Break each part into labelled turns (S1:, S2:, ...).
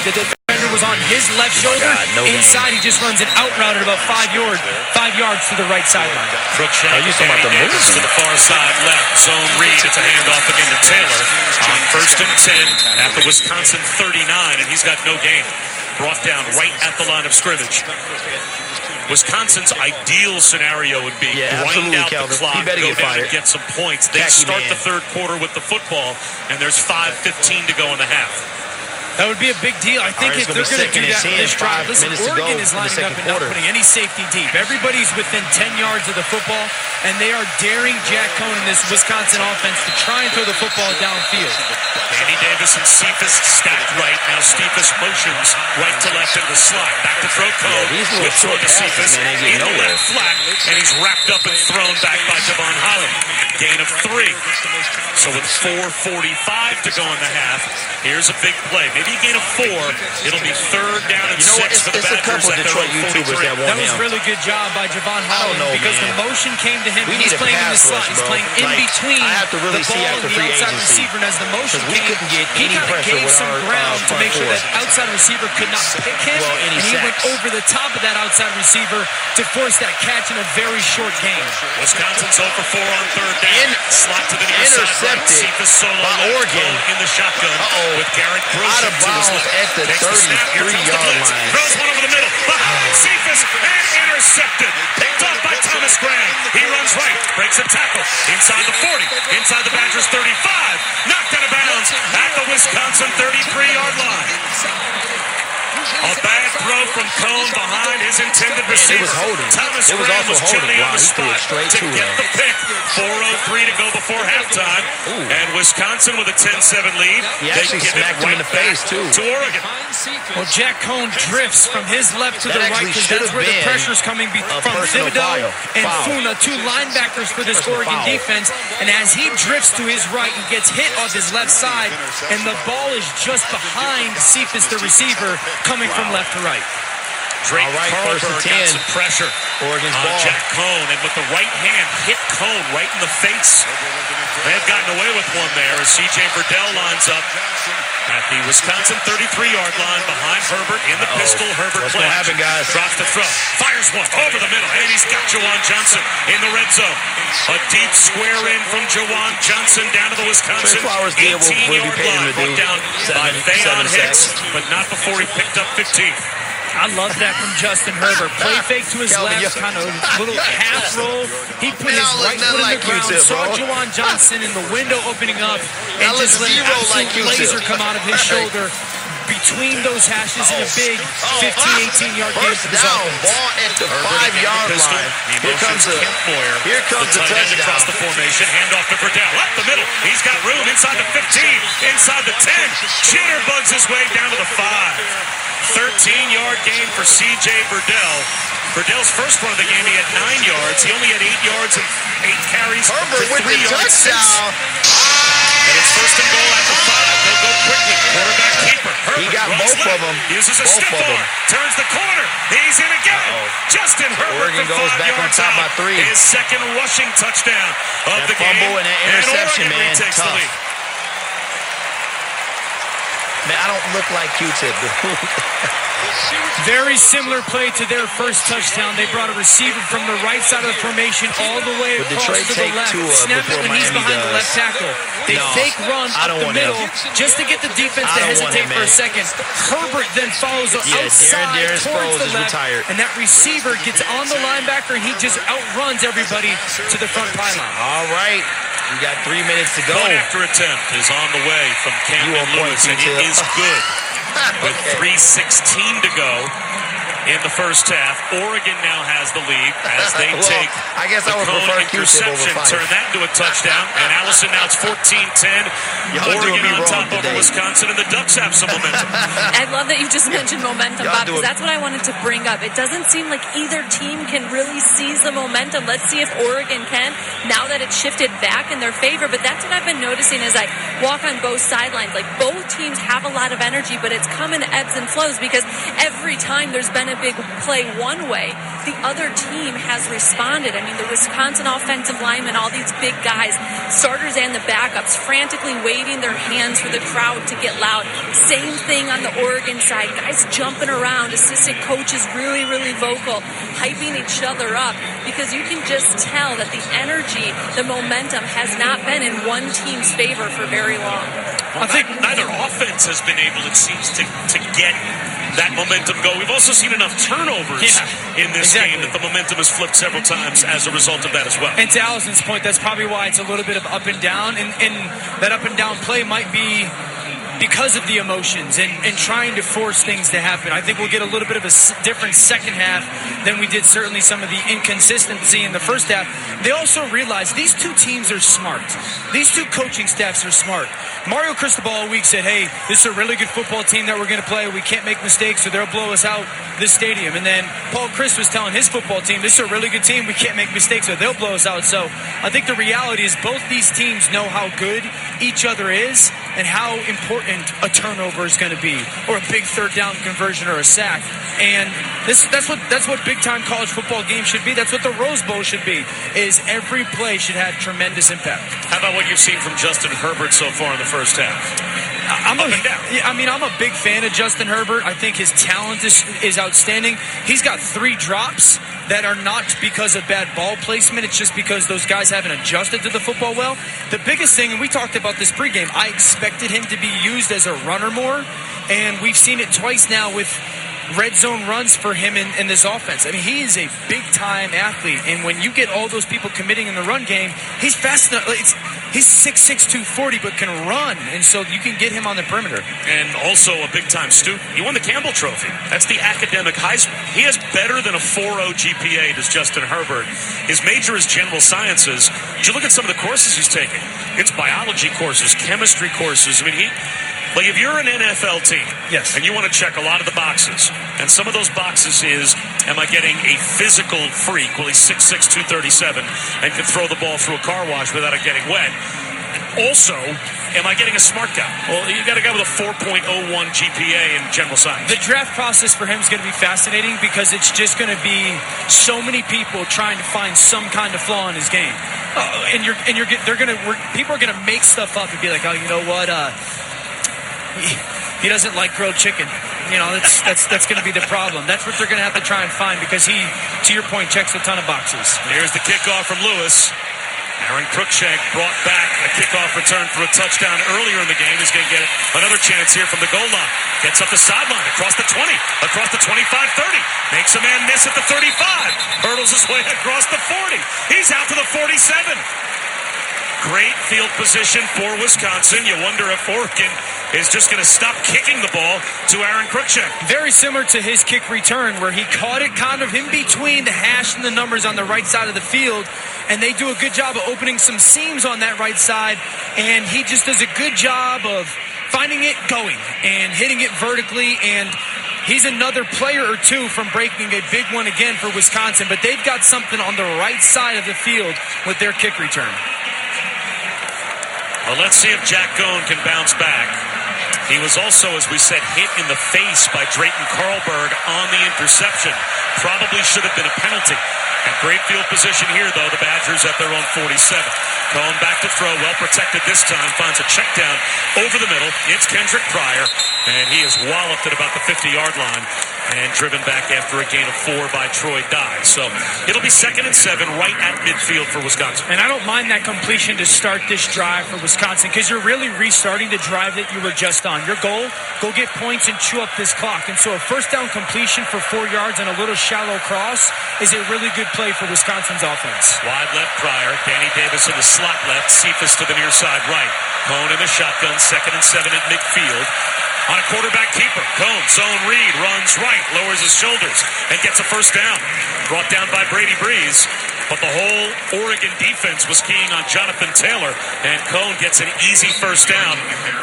S1: The defender was on his left shoulder. Inside, he just runs an out route at about 5 yards to the right sideline.
S2: Crookshank to the far side left. Zone read. It's a handoff again to Taylor on 1st and 10 at the Wisconsin 39, and he's got no gain. Brought down right at the line of scrimmage. Wisconsin's ideal scenario would be grind out the clock, go down and get some points. They start the third quarter with the football, and there's 5:15 to go in the half.
S1: That would be a big deal. I think if they're going to do that for this drive, listen, Oregon is lining up and not putting any safety deep. Everybody's within 10 yards of the football, and they are daring Jack Cohn and this Wisconsin offense to try and throw the football downfield.
S2: Andy Davis and Cephas stacked right. Now Cephas motions right to left in the slot. Back to throw Cohn. With throw to Cephas. In the left flat, and he's wrapped up and thrown back by Javon Holland. Gain of 3. So with 4:45 to go in the half, here's a big play. Maybe a gain of 4. It'll be 3rd down and 6 for the Badgers at their own 43.
S1: That was a really good job by Javon Holland because the motion came to him. He's playing in the slot. He's playing in between the ball and the outside receiver. And as the motion came, he kind of gave some ground to make sure that outside receiver could not pick him. And he went over the top of that outside receiver to force that catch in a very short game.
S2: Wisconsin's 0 for 4 on 3rd down. Slot to the near side. Cephas solo
S3: by Oregon
S2: in the shotgun with Garrett Gross
S3: out of bounds at the 33-yard line.
S2: Throws one over the middle. Behind Cephas and intercepted. Picked off by Thomas Graham. He runs right. Breaks a tackle. Inside the 40. Inside the Badgers 35. Knocked out of bounds at the Wisconsin 33-yard line. A bad throw from Cohn behind his intended receiver. Thomas Graham was chilling on the spot to get the pick. 4:03 to go before halftime. And Wisconsin with a 10-7 lead. They give it right in the face to Oregon.
S1: Well, Jack Cohn drifts from his left to the right because that's where the pressure's coming from Thibodeau and Funa, 2 linebackers for this Oregon defense. And as he drifts to his right, he gets hit off his left side, and the ball is just behind Cephas, the receiver, coming from left to right.
S2: Drake Carlberg got some pressure
S3: Oregon's
S2: on
S3: ball.
S2: Jack Cohn, and with the right hand hit Cohn right in the face. They've gotten away with one there as C.J. Verdell lines up at the Wisconsin 33-yard line behind Herbert in the pistol. Herbert drops the throw, fires one over the middle, and he's got Jawan Johnson in the red zone. A deep square in from Jawan Johnson down to the Wisconsin 18-yard line. Brought down by Theon Hicks, but not before he picked up 15.
S1: I love that from Justin Herbert. Play fake to his left, kind of little half roll. He put his right foot in the ground, saw Jawan Johnson in the window opening up, and just let an absolute laser come out of his shoulder between those hashes in a big 15, 18-yard game for this offense.
S3: Ball at the 5-yard line. Here comes the touchdown.
S2: Across the formation, handoff to Verdell. Up the middle. He's got room inside the 15, inside the 10. Jitterbugs his way down to the 5. 13-yard gain for C.J. Verdell. Verdell's first run of the game, he had 9 yards. He only had 8 yards and 8 carries.
S3: Herbert with the touchdown.
S2: And it's 1st and goal at the 5. They'll go quickly. Quarterback keeper. Herbert
S3: he got both of them.
S2: Uses a stiff arm. Turns the corner. He's in again. Justin Herbert
S3: Oregon
S2: from
S3: goes
S2: 5
S3: back on
S2: yards
S3: top
S2: out.
S3: by 3.
S2: His second rushing touchdown of the game.
S3: Fumble and that interception,
S2: and Oregon
S3: man.
S2: retakes the lead.
S3: Man, I don't look like Q-Tip.
S1: Very similar play to their first touchdown. They brought a receiver from the right side of the formation all the way across to the left. Snap it when he's behind the left tackle. They fake run up the middle just to get the defense to hesitate for a second. Herbert then follows outside towards the left, and that receiver gets on the linebacker, and he just outruns everybody to the front pylon.
S3: All right. We got 3 minutes to go.
S2: Point after attempt is on the way from Camden Lewis, and it is good. With 3:16 to go in the first half, Oregon now has the lead as they take
S3: I guess I would prefer
S2: interception, turn that into a touchdown, and Allison now it's 14-10. Oregon on top over Wisconsin, and the Ducks have some momentum.
S4: I love that you just mentioned momentum, Bob, because that's what I wanted to bring up. It doesn't seem like either team can really seize the momentum. Let's see if Oregon can, now that it's shifted back in their favor. But that's what I've been noticing as I walk on both sidelines. Like, both teams have a lot of energy, but it's come in ebbs and flows because every time there's been been a big play one way, the other team has responded. I mean, the Wisconsin offensive linemen, all these big guys, starters and the backups, frantically waving their hands for the crowd to get loud. Same thing on the Oregon side. Guys jumping around, assistant coaches really, really vocal, hyping each other up, because you can just tell that the energy, the momentum has not been in one team's favor for very long.
S2: Well, I think neither offense has been able, it seems, to get that momentum go. We've also seen enough turnovers in this game that the momentum has flipped several times as a result of that as well.
S1: And to Allison's point, that's probably why it's a little bit of up and down, and that up and down play might be because of the emotions and trying to force things to happen. I think we'll get a little bit of a different second half than we did certainly some of the inconsistency in the first half. They also realize these two teams are smart. These two coaching staffs are smart. Mario Cristobal all week said, hey, this is a really good football team that we're going to play. We can't make mistakes or they'll blow us out this stadium. And then Paul Chryst was telling his football team, this is a really good team. We can't make mistakes or they'll blow us out. So I think the reality is both these teams know how good each other is and how important a turnover is going to be, or a big third down conversion or a sack. And that's what big time college football games should be. That's what the Rose Bowl should be, is every play should have tremendous impact.
S2: How about what you've seen from Justin Herbert so far in the first half?
S1: I'm a big fan of Justin Herbert. I think his talent is outstanding. He's got 3 drops that are not because of bad ball placement. It's just because those guys haven't adjusted to the football well. The biggest thing, and we talked about this pregame, I expected him to be used as a runner more, and we've seen it twice now with red zone runs for him in this offense. I mean, he is a big-time athlete, and when you get all those people committing in the run game, he's fast enough. He's 6'6", 240, but can run, and so you can get him on the perimeter.
S2: And also a big-time student. He won the Campbell Trophy. That's the academic Heisman. He has better than a 4.0 GPA, does Justin Herbert. His major is general sciences. Did you look at some of the courses he's taking? It's biology courses, chemistry courses. I mean, if you're an NFL team,
S1: yes,
S2: and you want to check a lot of the boxes, and some of those boxes is, am I getting a physical freak? Well, he's 6'6", 237, and can throw the ball through a car wash without it getting wet. Also, am I getting a smart guy? Well, you got a guy with a 4.01 GPA in general science.
S1: The draft process for him is going to be fascinating because it's just going to be so many people trying to find some kind of flaw in his game, people are going to make stuff up and be like, oh, you know what? He doesn't like grilled chicken. That's going to be the problem. That's what they're going to have to try and find because he, to your point, checks a ton of boxes.
S2: Here's the kickoff from Lewis. Aaron Cruikshank brought back a kickoff return for a touchdown earlier in the game. He's going to get another chance here from the goal line. Gets up the sideline, across the 20, across the 25-30. Makes a man miss at the 35. Hurdles his way across the 40. He's out to the 47. Great field position for Wisconsin. You wonder if Oregon is just going to stop kicking the ball to Aaron Cruikshank.
S1: Very similar to his kick return where he caught it kind of in between the hash and the numbers on the right side of the field, and they do a good job of opening some seams on that right side, and he just does a good job of finding it going and hitting it vertically, and he's another player or two from breaking a big one again for Wisconsin, but they've got something on the right side of the field with their kick return.
S2: Well, let's see if Jack Cohn can bounce back. He was also, as we said, hit in the face by Drayton Carlberg on the interception. Probably should have been a penalty. At great field position here, though, the Badgers at their own 47. Cohn back to throw, well protected this time, finds a check down over the middle. It's Kendrick Pryor, and he is walloped at about the 50-yard line and driven back after a gain of 4 by Troy Dye. So it'll be 2nd and 7 right at midfield for Wisconsin.
S1: And I don't mind that completion to start this drive for Wisconsin because you're really restarting the drive that you were just on. Your goal, go get points and chew up this clock. And so a first down completion for 4 yards and a little shallow cross is a really good play for Wisconsin's offense.
S2: Wide left Pryor, Danny Davis in the slot left, Cephas to the near side right. Cohn in the shotgun, 2nd and 7 at midfield. On a quarterback keeper, Cohn, zone read, runs right, lowers his shoulders, and gets a first down. Brought down by Brady Breeze, but the whole Oregon defense was keying on Jonathan Taylor, and Cohn gets an easy first down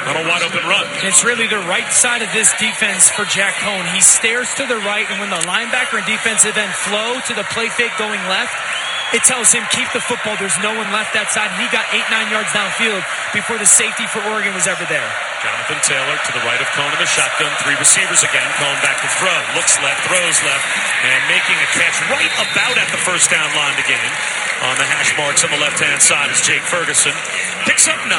S2: on a wide-open run.
S1: It's really the right side of this defense for Jack Cohn. He stares to the right, and when the linebacker and defensive end flow to the play fake going left, it tells him keep the football. There's no one left that side. And he got 8-9 yards downfield before the safety for Oregon was ever there.
S2: Jonathan Taylor to the right of Cone in the shotgun. 3 receivers again. Cone back to throw. Looks left, throws left, and making a catch right about at the first down line to gain. On the hash marks on the left-hand side is Jake Ferguson. Picks up 9.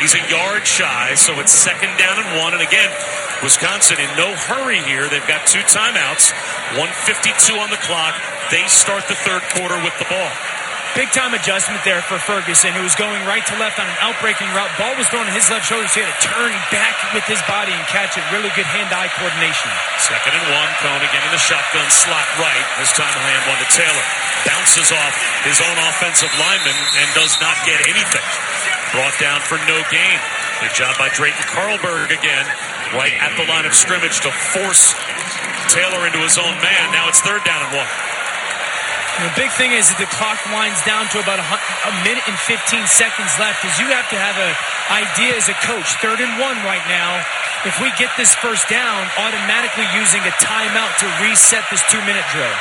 S2: He's a yard shy, so it's 2nd down and 1. And again, Wisconsin in no hurry here. They've got 2 timeouts. 1:52 on the clock. They start the third quarter with the ball.
S1: Big-time adjustment there for Ferguson, who was going right to left on an out-breaking route. Ball was thrown on his left shoulder, so he had to turn back with his body and catch it. Really good hand-eye coordination.
S2: 2nd and 1. Cone again in the shotgun, slot right. This time he'll hand one to Taylor. Bounces off his own offensive lineman and does not get anything. Brought down for no gain. Good job by Drayton Karlberg again, right at the line of scrimmage to force Taylor into his own man. Now it's 3rd down and 1.
S1: And the big thing is that the clock winds down to about a minute and 15 seconds left, because you have to have an idea as a coach. 3rd and 1 right now. If we get this first down, automatically using a timeout to reset this 2-minute drill.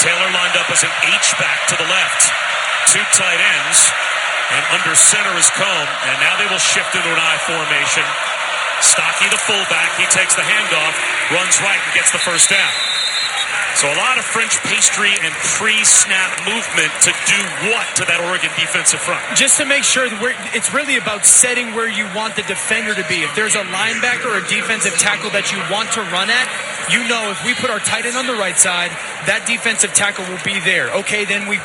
S2: Taylor lined up as an H-back to the left. 2 tight ends, and under center is Cone, and now they will shift into an I formation. Stocky, the fullback, he takes the handoff, runs right and gets the first down. So a lot of French pastry and pre-snap movement to do what to that Oregon defensive front?
S1: Just to make sure that it's really about setting where you want the defender to be. If there's a linebacker or a defensive tackle that you want to run at, you know if we put our tight end on the right side, that defensive tackle will be there. Okay, then we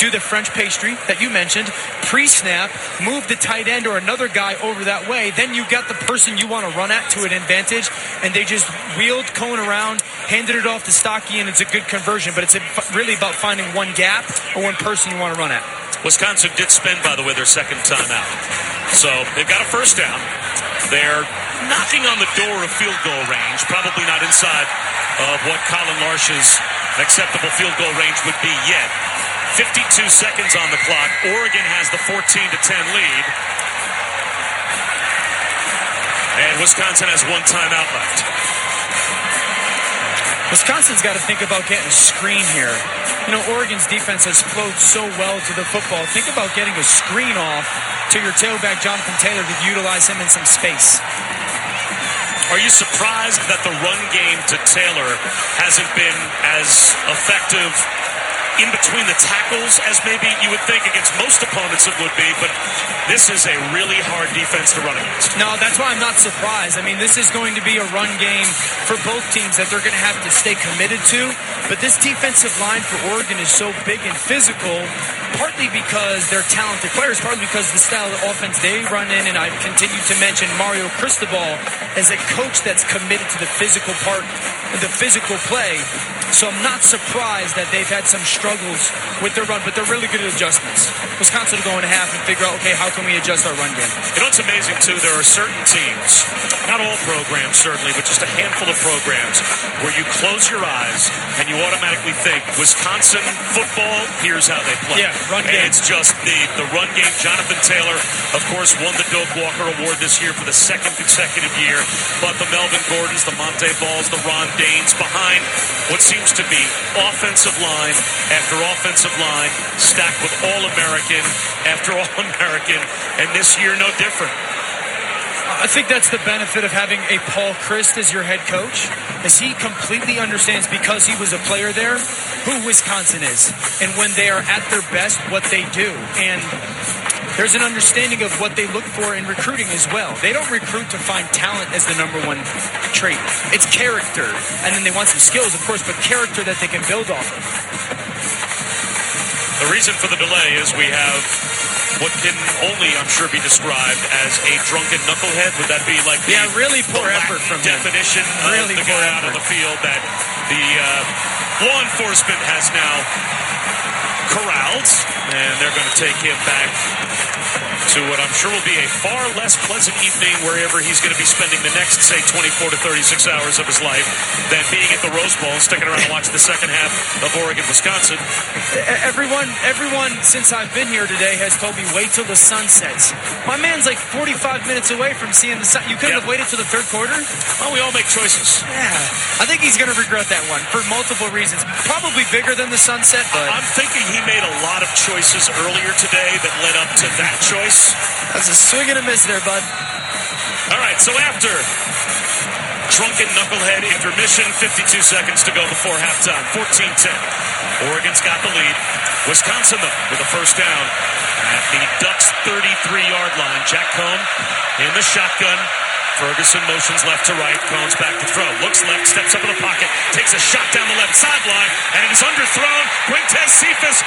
S1: do the French pastry that you mentioned, pre-snap, move the tight end or another guy over that way, then you got the person you want to run at to an advantage, and they just wheeled Cone around, handed it off to Stocky, and it's a good conversion, but it's really about finding one gap or one person you want to run at.
S2: Wisconsin did spend, by the way, their 2nd timeout. So they've got a first down. They're knocking on the door of field goal range, probably not inside of what Colin Larsh's acceptable field goal range would be yet. 52 seconds on the clock. Oregon has the 14-10 lead. And Wisconsin has 1 timeout left.
S1: Wisconsin's got to think about getting a screen here. You know, Oregon's defense has flowed so well to the football. Think about getting a screen off to your tailback, Jonathan Taylor, to utilize him in some space.
S2: Are you surprised that the run game to Taylor hasn't been as effective in between the tackles as maybe you would think against most opponents it would be, but this is a really hard defense to run against?
S1: No, that's why I'm not surprised. I mean, this is going to be a run game for both teams that they're going to have to stay committed to, but this defensive line for Oregon is so big and physical, partly because they're talented players, partly because of the style of offense they run in, and I've continued to mention Mario Cristobal as a coach that's committed to the physical part, the physical play. So I'm not surprised that they've had some struggles with their run, but they're really good at adjustments. Wisconsin will go in half and figure out, okay, how can we adjust our run game?
S2: You know, it's amazing, too. There are certain teams, not all programs, certainly, but just a handful of programs where you close your eyes and you automatically think, Wisconsin football, here's how they play.
S1: Yeah, run game.
S2: And it's just the run game. Jonathan Taylor, of course, won the Doak Walker Award this year for the 2nd consecutive year. But the Melvin Gordons, the Monte Balls, the Ron Danes behind what seems to be offensive line after offensive line, stacked with All-American after All-American, and this year no different.
S1: I think that's the benefit of having a Paul Chryst as your head coach, is he completely understands, because he was a player there, who Wisconsin is, and when they are at their best, what they do. And there's an understanding of what they look for in recruiting as well. They don't recruit to find talent as the number one trait. It's character. And then they want some skills, of course, but character that they can build off of.
S2: The reason for the delay is we have what can only, I'm sure, be described as a drunken knucklehead. Would that be like the,
S1: really poor effort from
S2: definition
S1: really
S2: of the guy out on the field that the law enforcement has now corralled, and they're going to take him back to what I'm sure will be a far less pleasant evening wherever he's going to be spending the next, say, 24 to 36 hours of his life than being at the Rose Bowl and sticking around and watching the second half of Oregon-Wisconsin.
S1: Everyone since I've been here today has told me wait till the sun sets. My man's like 45 minutes away from seeing the sun. You couldn't have waited till the third quarter?
S2: Well, we all make choices.
S1: Yeah. I think he's going to regret that one for multiple reasons. Probably bigger than the sunset, but
S2: I'm thinking he made a lot of choices earlier today that led up to that choice.
S1: That's a swing and a miss there, bud.
S2: All right, so after drunken knucklehead intermission, 52 seconds to go before halftime, 14-10. Oregon's got the lead. Wisconsin, though, with a first down at the Ducks' 33-yard line. Jack Cohn in the shotgun. Ferguson motions left to right. Cohn's back to throw. Looks left, steps up in the pocket, takes a shot down the left sideline, and it is underthrown. Quintez Cephas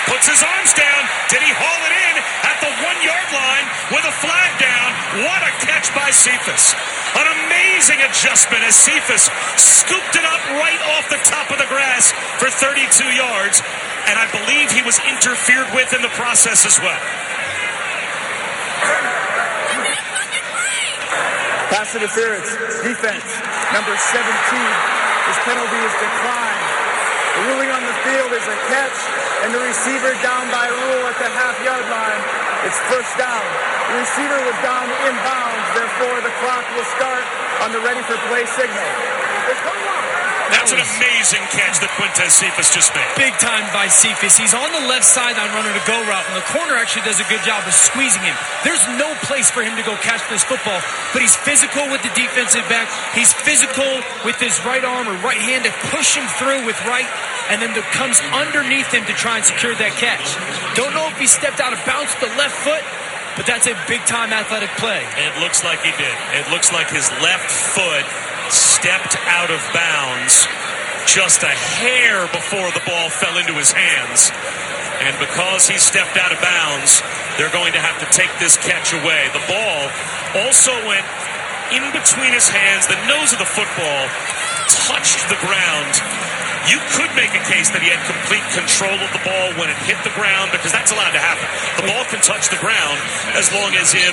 S2: puts his arms down. Did he haul it in at the 1-yard line with a flag down? What a catch by Cephas. An amazing adjustment as Cephas scooped it up right off the top of the grass for 32 yards, and I believe he was interfered with in the process as well.
S5: Pass interference, defense, number 17. His penalty is declined. The ruling on the field is a catch, and the receiver down by rule at the half-yard line. It's first down. The receiver was down inbounds, therefore the clock will start on the ready-for-play signal.
S2: That's an amazing catch that Quintez Cephas just made.
S1: Big time by Cephas. He's on the left sideline running a go route, and the corner actually does a good job of squeezing him. There's no place for him to go catch this football, but he's physical with the defensive back. He's physical with his right arm or right hand to push him through with right, and then comes underneath him to try and secure that catch. Don't know if he stepped out of bounds with the left foot, but that's a big-time athletic play.
S2: It looks like he did. It looks like his left foot stepped out of bounds just a hair before the ball fell into his hands. And because he stepped out of bounds, they're going to have to take this catch away. The ball also went in between his hands. The nose of the football touched the ground. You could make a case that he had complete control of the ball when it hit the ground, because that's allowed to happen. The ball can touch the ground as long as if,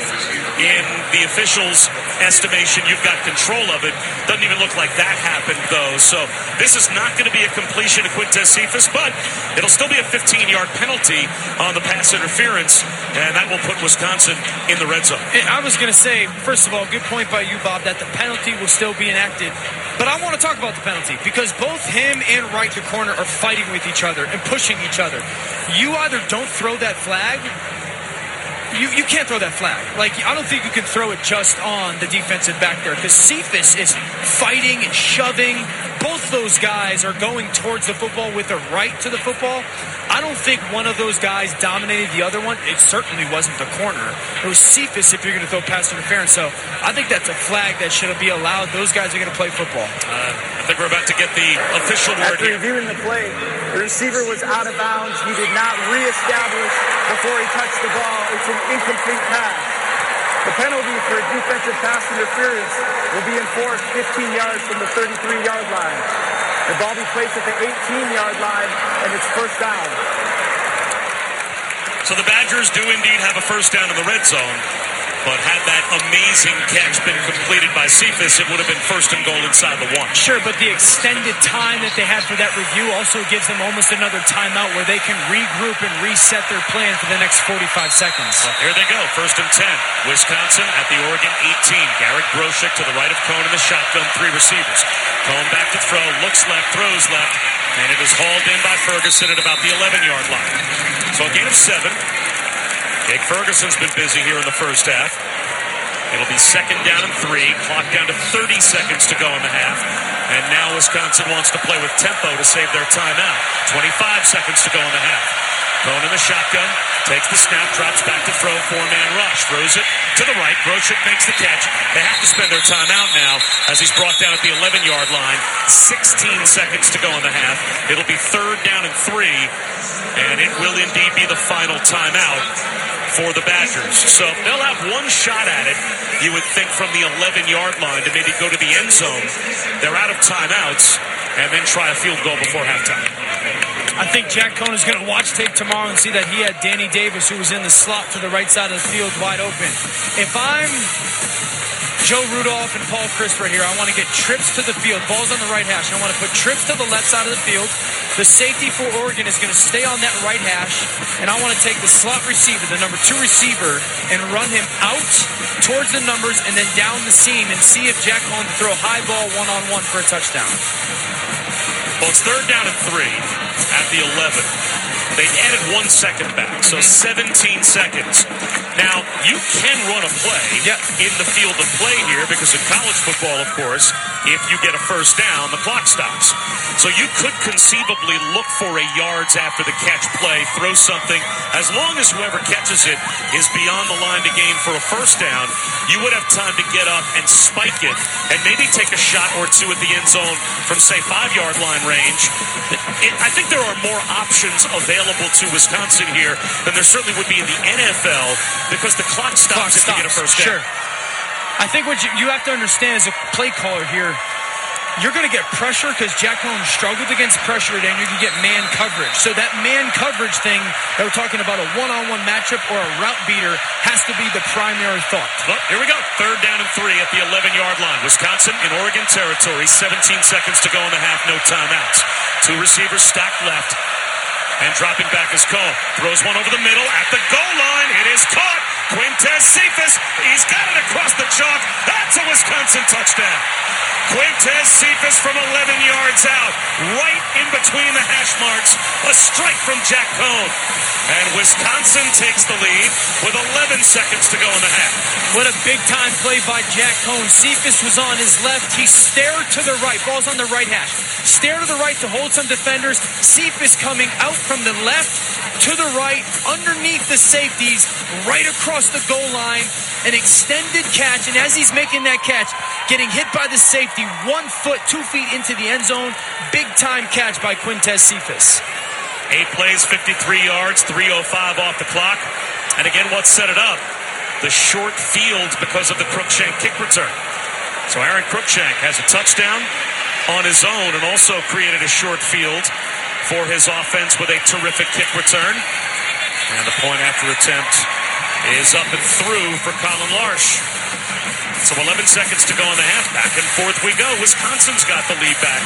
S2: in the officials' estimation, you've got control of it. Doesn't even look like that happened, though. So this is not going to be a completion to Quintez Cephas, but it'll still be a 15-yard penalty on the pass interference, and that will put Wisconsin in the red zone.
S1: I was going to say, first of all, good point by you, Bob, that the penalty will still be enacted. But I want to talk about the penalty, because both him and Wright, the corner, are fighting with each other and pushing each other. You either don't throw that flag. You can't throw that flag. Like, I don't think you can throw it just on the defensive back there, because Cephas is fighting and shoving. Both those guys are going towards the football with a right to the football. I don't think one of those guys dominated the other one. It certainly wasn't the corner. It was Cephas if you're going to throw pass interference. So I think that's a flag that should be allowed. Those guys are going to play football.
S2: I think we're about to get the official word
S5: After
S2: here.
S5: reviewing the play, the receiver was out of bounds. He did not reestablish before he touched the ball. It's an incomplete pass. The penalty for defensive pass interference will be enforced 15 yards from the 33-yard line. The ball be placed at the 18-yard line, and it's first down.
S2: So the Badgers do indeed have a first down in the red zone, but had that amazing catch been completed by Cephas, it would have been first and goal inside the 1.
S1: Sure, but the extended time that they had for that review also gives them almost another timeout where they can regroup and reset their plan for the next 45 seconds.
S2: Well, here they go, first and 10. Wisconsin at the Oregon 18. Garrett Groshek to the right of Cohn in the shotgun, 3 receivers. Cohn back to throw, looks left, throws left, and it is hauled in by Ferguson at about the 11-yard line. So a gain of 7. Jake Ferguson's been busy here in the first half. It'll be second down and 3. Clock down to 30 seconds to go in the half. And now Wisconsin wants to play with tempo to save their timeout. 25 seconds to go in the half. Cohn in the shotgun. Takes the snap, drops back to throw, 4-man rush. Throws it to the right. Groshek makes the catch. They have to spend their timeout now as he's brought down at the 11-yard line. 16 seconds to go in the half. It'll be third down and 3. And it will indeed be the final timeout for the Badgers. So they'll have one shot at it, you would think, from the 11-yard line to maybe go to the end zone. They're out of timeouts, and then try a field goal before halftime.
S1: I think Jack Cohn is going to watch tape tomorrow and see that he had Danny Davis, who was in the slot to the right side of the field, wide open. If I'm Joe Rudolph and Paul Crisp right here, I want to get trips to the field. Ball's on the right hash. I want to put trips to the left side of the field. The safety for Oregon is going to stay on that right hash, and I want to take the slot receiver, the number 2 receiver, and run him out towards the numbers and then down the seam and see if Jack Cohn can throw high ball one-on-one for a touchdown.
S2: Well, it's 3rd down and 3 at the 11. They added 1 second back, so 17 seconds. Now, you can run a play in the field of play here because in college football, of course, if you get a first down, the clock stops. So you could conceivably look for a yards after the catch play, throw something. As long as whoever catches it is beyond the line to gain for a first down, you would have time to get up and spike it and maybe take a shot or two at the end zone from, say, 5-yard line range. I think there are more options available to Wisconsin here than there certainly would be in the NFL because the clock stops if you get a first down.
S1: Sure. I think what you have to understand as a play caller here, you're going to get pressure because Jack Cohn struggled against pressure, and you can get man coverage. So that man coverage thing that we're talking about, a one-on-one matchup or a route beater, has to be the primary thought.
S2: Well, here we go. 3rd down and 3 at the 11-yard line. Wisconsin in Oregon territory. 17 seconds to go in the half. No timeouts. 2 receivers stacked left. And dropping back is Cohn. Throws one over the middle at the goal line. It is caught. Quintez Cephas. He's got it across the chalk. That's a Wisconsin touchdown. Quintez Cephas from 11 yards out, right in between the hash marks. A strike from Jack Cohn. And Wisconsin takes the lead with 11 seconds to go in the half.
S1: What a big-time play by Jack Cohn. Cephas was on his left. He stared to the right. Ball's on the right hash. Stare to the right to hold some defenders. Cephas coming out from the left to the right, underneath the safeties, right across the goal line. An extended catch, and as he's making that catch, getting hit by the safety, 1 foot, 2 feet into the end zone. Big-time catch by Quintez Cephas.
S2: 8 plays, 53 yards, 3:05 off the clock. And again, what set it up? The short field because of the Cruikshank kick return. So Aaron Cruikshank has a touchdown on his own and also created a short field for his offense with a terrific kick return. And the point after attempt is up and through for Colin Larsh. So 11 seconds to go in the half. Back and forth we go. Wisconsin's got the lead back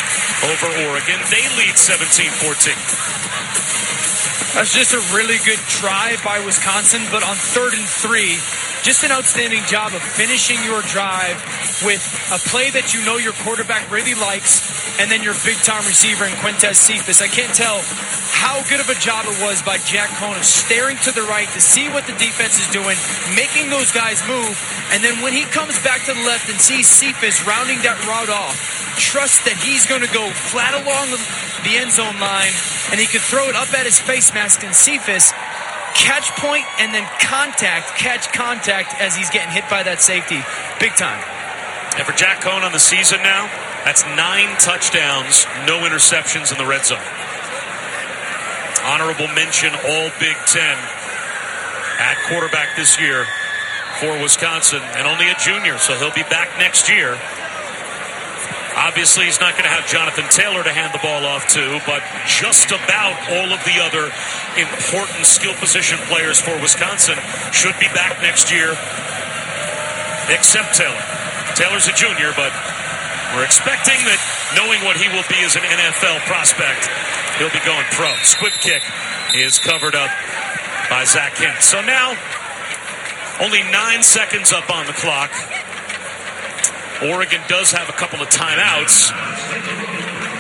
S2: over Oregon. They lead 17-14.
S1: That's just a really good drive by Wisconsin, but on 3rd and 3, just an outstanding job of finishing your drive with a play that you know your quarterback really likes, and then your big-time receiver in Quintez Cephas. I can't tell how good of a job it was by Jack Cohn of staring to the right to see what the defense is doing, making those guys move, and then when he comes back to the left and sees Cephas rounding that route off, trust that he's going to go flat along the end zone line, and he could throw it up at his face mask, and Cephas catch point and then catch contact as he's getting hit by that safety. Big time.
S2: And for Jack Cohn on the season now, that's 9 touchdowns, no interceptions in the red zone. Honorable mention, all Big Ten at quarterback this year for Wisconsin, and only a junior, so he'll be back next year. Obviously, he's not going to have Jonathan Taylor to hand the ball off to, but just about all of the other important skill position players for Wisconsin should be back next year, except Taylor. Taylor's a junior, but we're expecting that, knowing what he will be as an NFL prospect, he'll be going pro. Squib kick is covered up by Zach Hint. So now, only 9 seconds up on the clock. Oregon does have a couple of timeouts.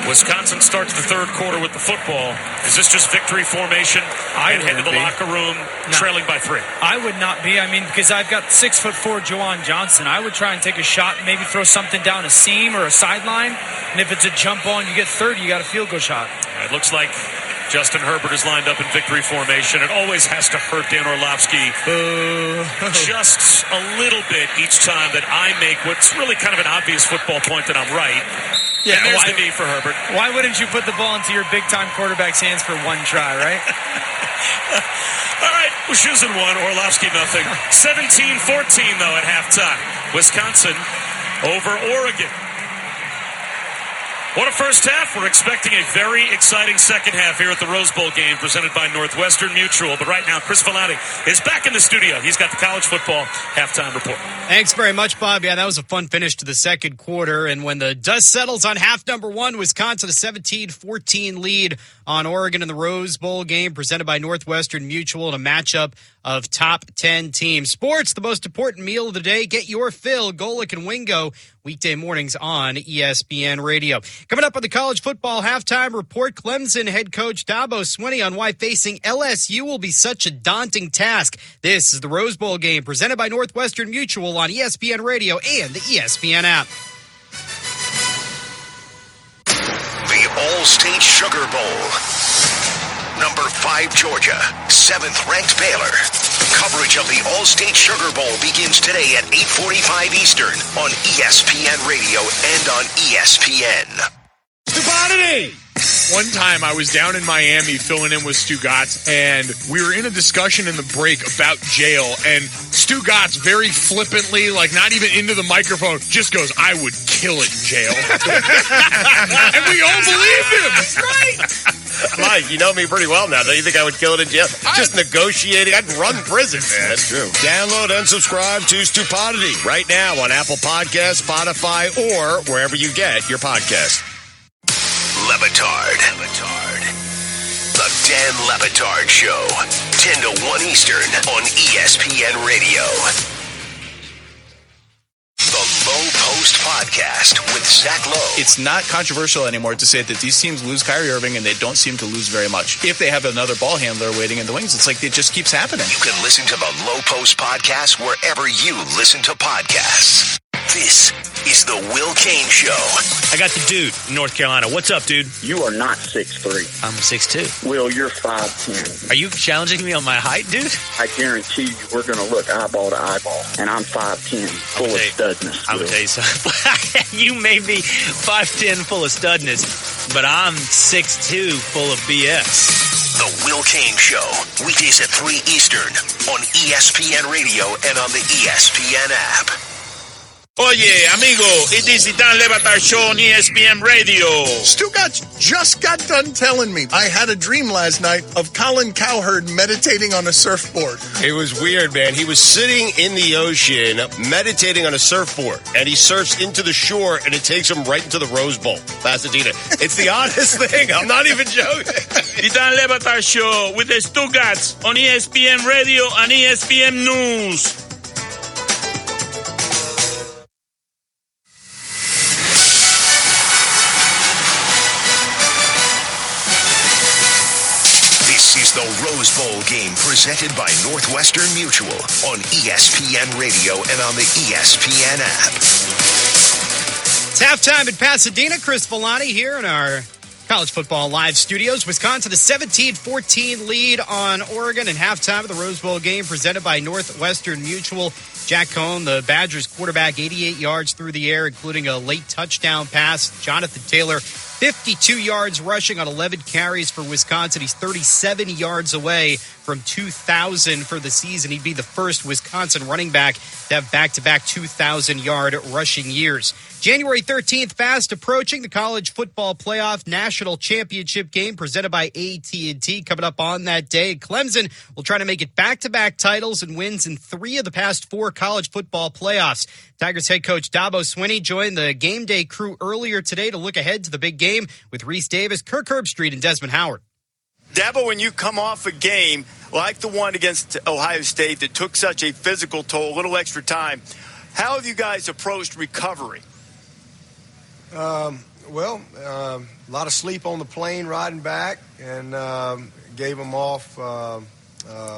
S2: Wisconsin starts the 3rd quarter with the football. Is this just victory formation and head to the locker room trailing by 3?
S1: I would not be. I mean, because I've got 6'4" Juwan Johnson. I would try and take a shot, maybe throw something down a seam or a sideline. And if it's a jump ball and you get 30, you got a field goal shot.
S2: It looks like Justin Herbert is lined up in victory formation. It always has to hurt Dan Orlovsky just a little bit each time that I make what's really kind of an obvious football point that I'm right. Yeah, and there's the knee for Herbert.
S1: Why wouldn't you put the ball into your big-time quarterback's hands for one try, right?
S2: All right, Wischusen won, Orlovsky nothing. 17-14, though, at halftime. Wisconsin over Oregon. What a first half. We're expecting a very exciting second half here at the Rose Bowl game presented by Northwestern Mutual. But right now, Chris Vellante is back in the studio. He's got the college football halftime report.
S1: Thanks very much, Bob. Yeah, that was a fun finish to the second quarter. And when the dust settles on half number one, Wisconsin a 17-14 lead on Oregon in the Rose Bowl game presented by Northwestern Mutual in a matchup of top 10 teams. Sports, the most important meal of the day. Get your fill. Golic and Wingo, weekday mornings on ESPN Radio. Coming up on the college football halftime report, Clemson head coach Dabo Swinney on why facing LSU will be such a daunting task. This is the Rose Bowl game presented by Northwestern Mutual on ESPN Radio and the ESPN app.
S6: The All-State Sugar Bowl. Number 5, Georgia. 7th ranked Baylor. Coverage of the All-State Sugar Bowl begins today at 8:45 Eastern on ESPN Radio and on ESPN.
S7: Stupidity! One time I was down in Miami filling in with Stu Gatz, and we were in a discussion in the break about jail, and Stu Gatz very flippantly, like not even into the microphone, just goes, "I would kill it in jail." And we all believed him. That's right.
S3: Mike, you know me pretty well now. Don't you think I would kill it in jail? Just negotiating. I'd run prison, man. That's true. Download and subscribe to Stupidity right now on Apple Podcasts, Spotify, or wherever you get your podcast.
S6: Levitard. The Dan Levitard Show. 10 to 1 Eastern on ESPN Radio. The Low Post Podcast with Zach Lowe.
S8: It's not controversial anymore to say that these teams lose Kyrie Irving and they don't seem to lose very much. If they have another ball handler waiting in the wings, it's like it just keeps happening.
S6: You can listen to the Low Post Podcast wherever you listen to podcasts. This is the Will Kane Show.
S2: I got the dude in North Carolina. What's up, dude?
S9: You are not 6'3".
S2: I'm 6'2".
S9: Will, you're 5'10".
S2: Are you challenging me on my height, dude?
S9: I guarantee you we're going to look eyeball to eyeball, and I'm 5'10", full of studness.
S2: I'm going to tell you something. You may be 5'10", full of studness, but I'm 6'2", full of BS.
S6: The Will Kane Show, weekdays at 3 Eastern on ESPN Radio and on the ESPN app.
S10: Oye, amigo, it is the Dan Levitard Show on ESPN Radio.
S11: Stu Gatz just got done telling me I had a dream last night of Colin Cowherd meditating on a surfboard.
S3: It was weird, man. He was sitting in the ocean, meditating on a surfboard, and he surfs into the shore, and it takes him right into the Rose Bowl. Pasadena. It's the oddest thing. I'm not even joking.
S10: The Dan Levitard Show with the Stu Gatz on ESPN Radio and ESPN News.
S6: The Rose Bowl game presented by Northwestern Mutual on ESPN Radio and on the ESPN app.
S1: It's halftime in Pasadena. Chris Vellante here in our college football live studios. Wisconsin a 17-14 lead on Oregon in halftime of the Rose Bowl game presented by Northwestern Mutual. Jack Cohn, the Badgers quarterback, 88 yards through the air, including a late touchdown pass. Jonathan Taylor, 52 yards rushing on 11 carries for Wisconsin. He's 37 yards away from 2,000 for the season. He'd be the first Wisconsin running back to have back-to-back 2,000-yard rushing years. January 13th, fast approaching. The college football playoff national championship game presented by AT&T coming up on that day. Clemson will try to make it back-to-back titles and wins in 3 of the past 4 college football playoffs. Tigers head coach Dabo Swinney joined the game day crew earlier today to look ahead to the big game with Reese Davis, Kirk Herbstreit, and Desmond Howard.
S12: Dabo, when you come off a game like the one against Ohio State that took such a physical toll, a little extra time, how have you guys approached recovery?
S13: A lot of sleep on the plane riding back, and gave them off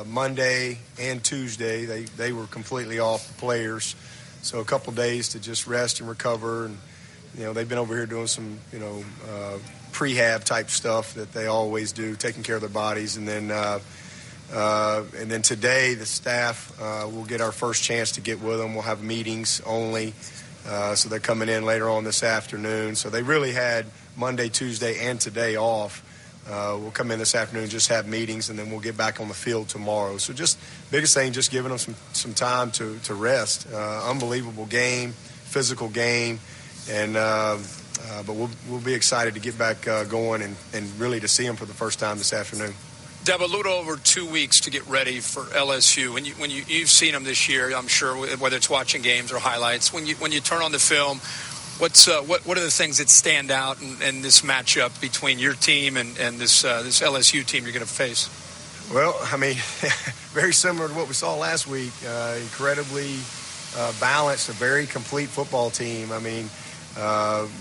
S13: Monday and Tuesday. They were completely off, the players. So a couple days to just rest and recover. And, they've been over here doing some, prehab type stuff that they always do, taking care of their bodies. And then today the staff will get our first chance to get with them. We'll have meetings only. So they're coming in later on this afternoon. So they really had Monday, Tuesday, and today off. We'll come in this afternoon, just have meetings, and then we'll get back on the field tomorrow. So just biggest thing, just giving them some time to rest. Unbelievable game, physical game, and but we'll be excited to get back going and really to see them for the first time this afternoon.
S14: Deb, a little over 2 weeks to get ready for LSU. When you've seen them this year, I'm sure, whether it's watching games or highlights. When you turn on the film, what are the things that stand out in this matchup between your team and this LSU team you're going to face?
S13: Well, I mean, very similar to what we saw last week. Incredibly balanced, a very complete football team. I mean,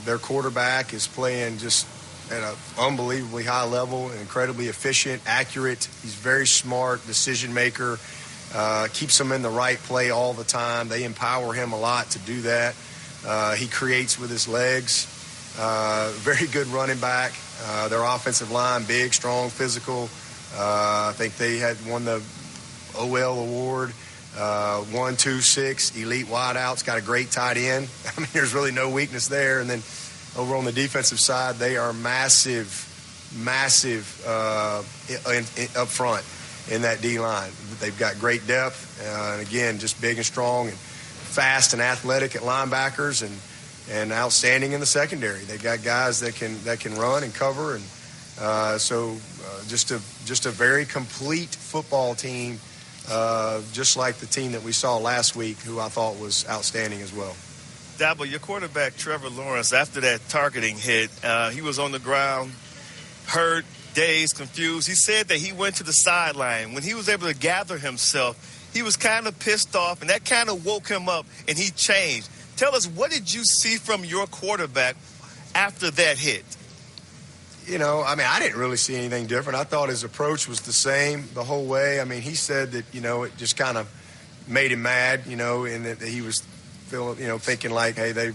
S13: their quarterback is playing just at an unbelievably high level, incredibly efficient, accurate. He's very smart, decision maker, keeps them in the right play all the time. They empower him a lot to do that. He creates with his legs. Very good running back. Their offensive line, big, strong, physical. I think they had won the OL award. 1-2-6 elite wideouts. Got a great tight end. I mean, there's really no weakness there. And then over on the defensive side, they are massive up front in that D-line. They've got great depth, and again, just big and strong and fast and athletic at linebackers and outstanding in the secondary. They got guys that can run and cover, and so just a very complete football team, just like the team that we saw last week, who I thought was outstanding as well.
S15: Dabble, your quarterback, Trevor Lawrence, after that targeting hit, he was on the ground, hurt, dazed, confused. He said that he went to the sideline. When he was able to gather himself, he was kind of pissed off, and that kind of woke him up, and he changed. Tell us, what did you see from your quarterback after that hit?
S13: You know, I mean, I didn't really see anything different. I thought his approach was the same the whole way. I mean, he said that, it just kind of made him mad, and that he was thinking like, hey, they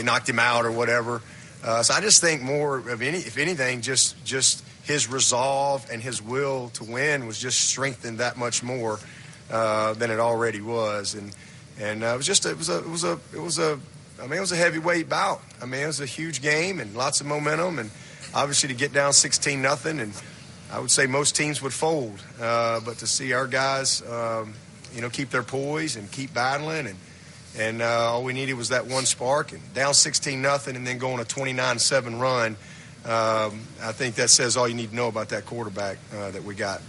S13: knocked him out or whatever. So I just think more of if anything, just his resolve and his will to win was just strengthened that much more than it already was. And it was a heavyweight bout. I mean, it was a huge game and lots of momentum, and obviously to get down 16-0, and I would say most teams would fold. But to see our guys, keep their poise and keep battling, and all we needed was that one spark, and down 16-0 and then go on a 29-7 run. I think that says all you need to know about that quarterback that we got.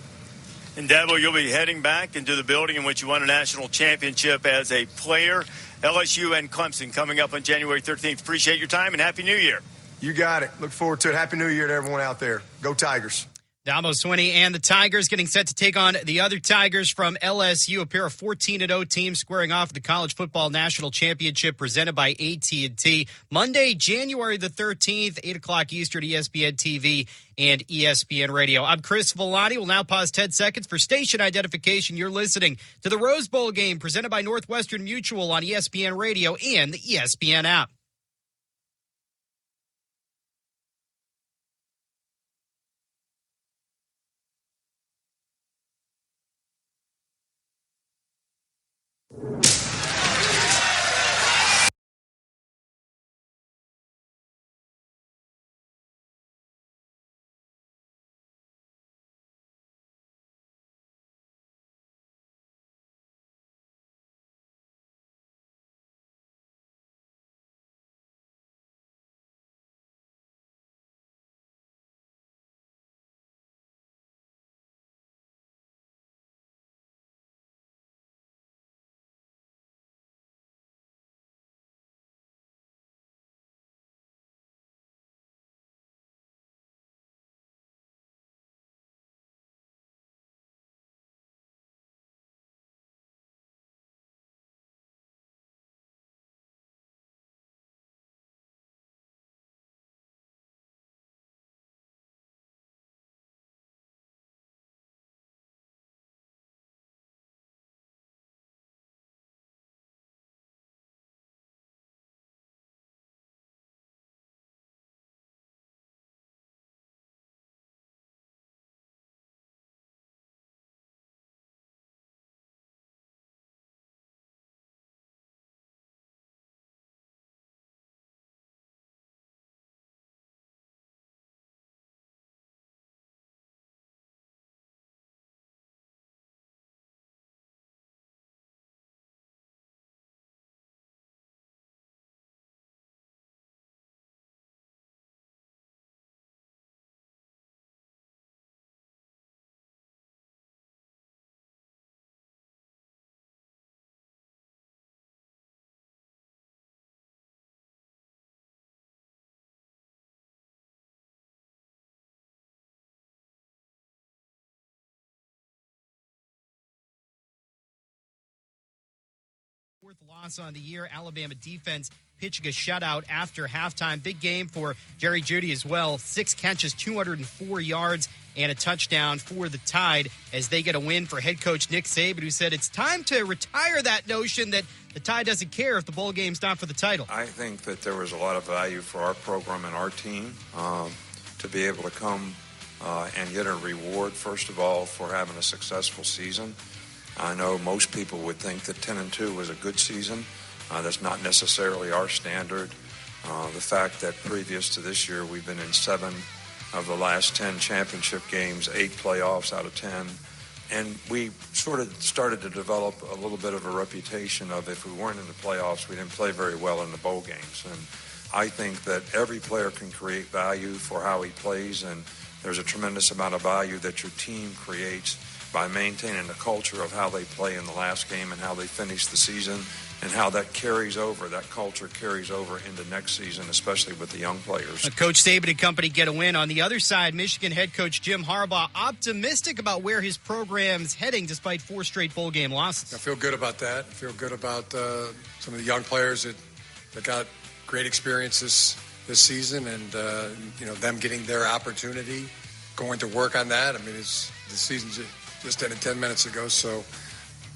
S12: And Dabo, you'll be heading back into the building in which you won a national championship as a player. LSU and Clemson coming up on January 13th. Appreciate your time, and Happy New Year.
S13: You got it. Look forward to it. Happy New Year to everyone out there. Go Tigers.
S16: Dabo Swinney and the Tigers getting set to take on the other Tigers from LSU, a pair of 14-0 teams squaring off the College Football National Championship presented by AT&T. Monday, January the 13th, 8 o'clock Eastern, ESPN TV and ESPN Radio. I'm Chris Villani. We'll now pause 10 seconds for station identification. You're listening to the Rose Bowl game presented by Northwestern Mutual on ESPN Radio and the ESPN app. fourth loss on the year. Alabama defense pitching a shutout after halftime. Big game for Jerry Jeudy as well. 6 catches, 204 yards, and a touchdown for the Tide as they get a win for head coach Nick Saban, who said it's time to retire that notion that the Tide doesn't care if the bowl game's not for the title.
S17: I think that there was a lot of value for our program and our team to be able to come and get a reward, first of all, for having a successful season. I know most people would think that 10-2 was a good season. That's not necessarily our standard. The fact that previous to this year, we've been in 7 of the last 10 championship games, 8 playoffs out of 10. And we sort of started to develop a little bit of a reputation of if we weren't in the playoffs, we didn't play very well in the bowl games. And I think that every player can create value for how he plays, and there's a tremendous amount of value that your team creates by maintaining the culture of how they play in the last game and how they finish the season, and how that carries over, that culture carries over into next season, especially with the young players.
S16: Coach Saban and company get a win. On the other side, Michigan head coach Jim Harbaugh optimistic about where his program's heading despite 4 straight bowl game losses.
S18: I feel good about that. I feel good about some of the young players that got great experiences this season, and them getting their opportunity, going to work on that. I mean, the season just ended 10 minutes ago,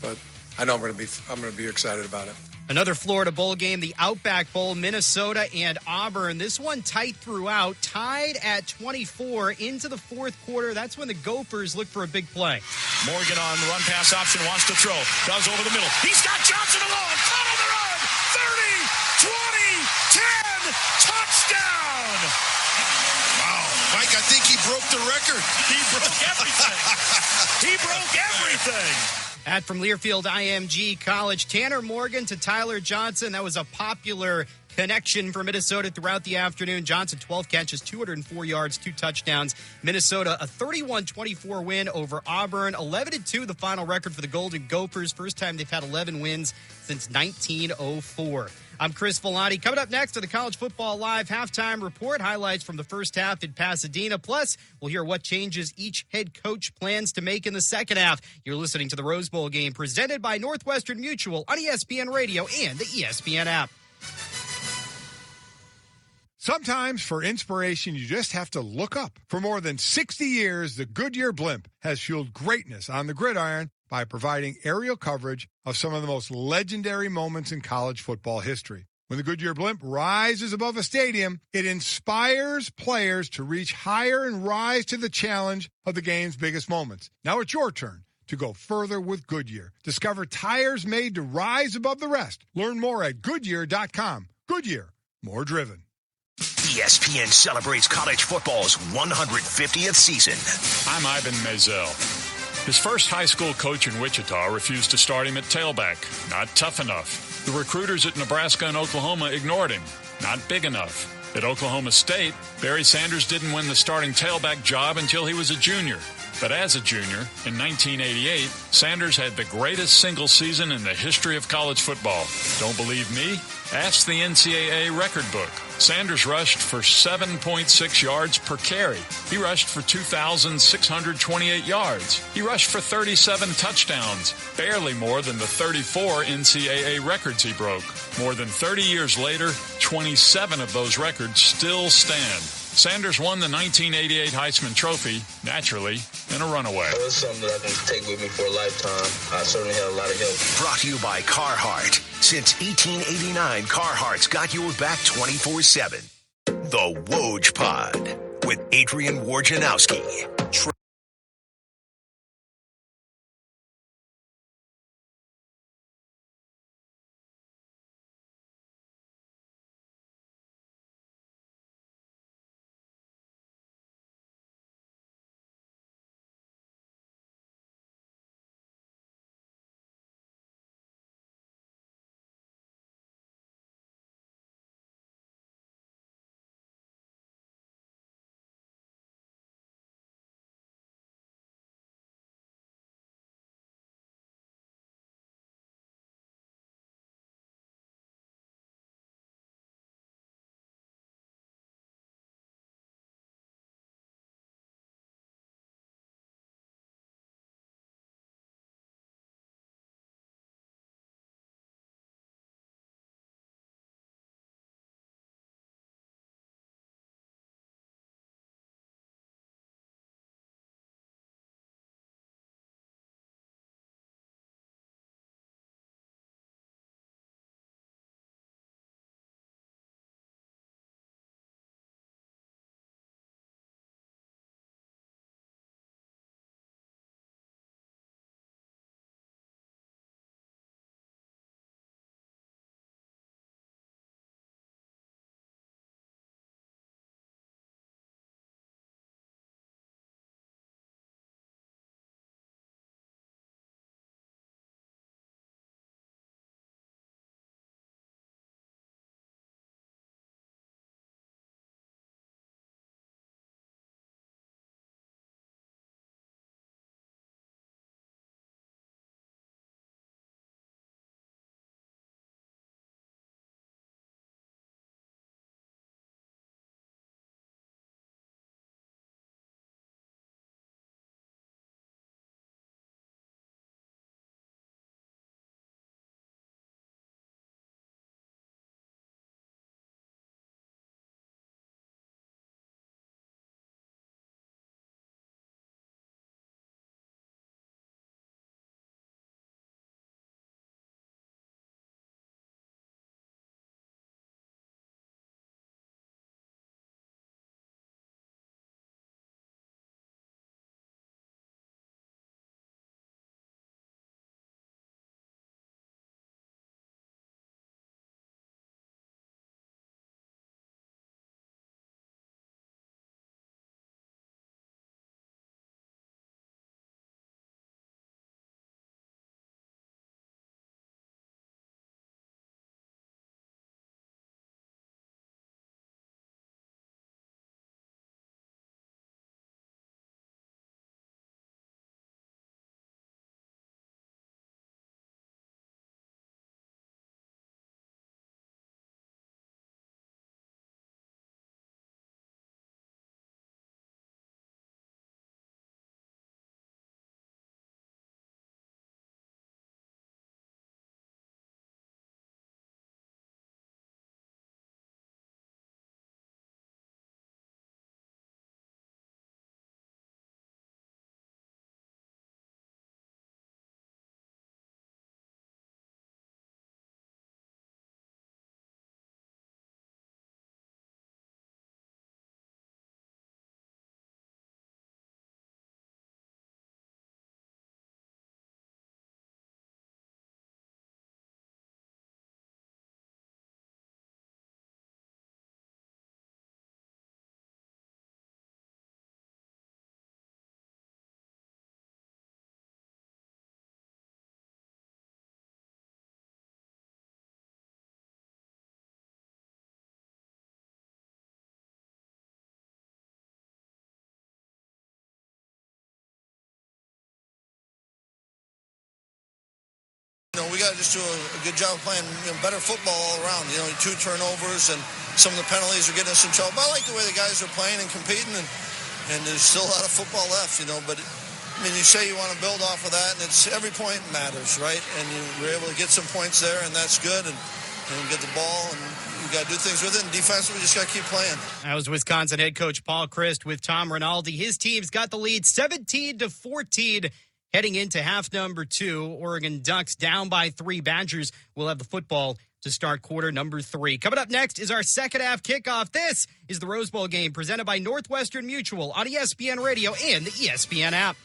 S18: but I know I'm going to be excited about it.
S16: Another Florida bowl game, the Outback Bowl, Minnesota and Auburn. This one tight throughout, tied at 24 into the fourth quarter. That's when the Gophers look for a big play.
S2: Morgan on the run pass option, wants to throw, does over the middle. He's got Johnson alone. Follow the run. 30, 20, 10, touchdown.
S19: Wow, Mike, I think he broke the record.
S2: He broke everything. He broke everything.
S16: At from Learfield IMG College, Tanner Morgan to Tyler Johnson. That was a popular connection for Minnesota throughout the afternoon. Johnson, 12 catches, 204 yards, 2 touchdowns. Minnesota, a 31-24 win over Auburn. 11-2, the final record for the Golden Gophers. First time they've had 11 wins since 1904. I'm Chris Vellani. Coming up next to the College Football Live halftime report, highlights from the first half in Pasadena. Plus, we'll hear what changes each head coach plans to make in the second half. You're listening to the Rose Bowl game presented by Northwestern Mutual on ESPN Radio and the ESPN app.
S20: Sometimes for inspiration, you just have to look up. For more than 60 years, the Goodyear blimp has fueled greatness on the gridiron by providing aerial coverage of some of the most legendary moments in college football history. When the Goodyear blimp rises above a stadium, it inspires players to reach higher and rise to the challenge of the game's biggest moments. Now it's your turn to go further with Goodyear. Discover tires made to rise above the rest. Learn more at Goodyear.com. Goodyear, more driven.
S6: ESPN celebrates college football's 150th season.
S21: I'm Ivan Mazel. His first high school coach in Wichita refused to start him at tailback. Not tough enough. The recruiters at Nebraska and Oklahoma ignored him. Not big enough. At Oklahoma State, Barry Sanders didn't win the starting tailback job until he was a junior. But as a junior, in 1988, Sanders had the greatest single season in the history of college football. Don't believe me? Ask the NCAA record book. Sanders rushed for 7.6 yards per carry. He rushed for 2,628 yards. He rushed for 37 touchdowns, barely more than the 34 NCAA records he broke. More than 30 years later, 27 of those records still stand. Sanders won the 1988 Heisman Trophy, naturally, in a runaway.
S22: Well, it's something that I can take with me for a lifetime. I certainly had a lot of help.
S6: Brought to you by Carhartt. Since 1889, Carhartt's got your back 24/7. The Woj Pod with Adrian Wojnarowski.
S4: we got to just do a good job of playing better football all around. 2 turnovers and some of the penalties are getting us in trouble. But I like the way the guys are playing and competing, and there's still a lot of football left, But, you say you want to build off of that, and it's every point matters, right? And you were able to get some points there, and that's good, and get the ball, and you got to do things with it. And defensively, we just got to keep playing.
S16: That was Wisconsin head coach Paul Chryst with Tom Rinaldi. His team's got the lead 17-14 heading into half number 2. Oregon Ducks down by 3. Badgers will have the football to start quarter number 3. Coming up next is our second half kickoff. This is the Rose Bowl game presented by Northwestern Mutual on ESPN Radio and the ESPN app.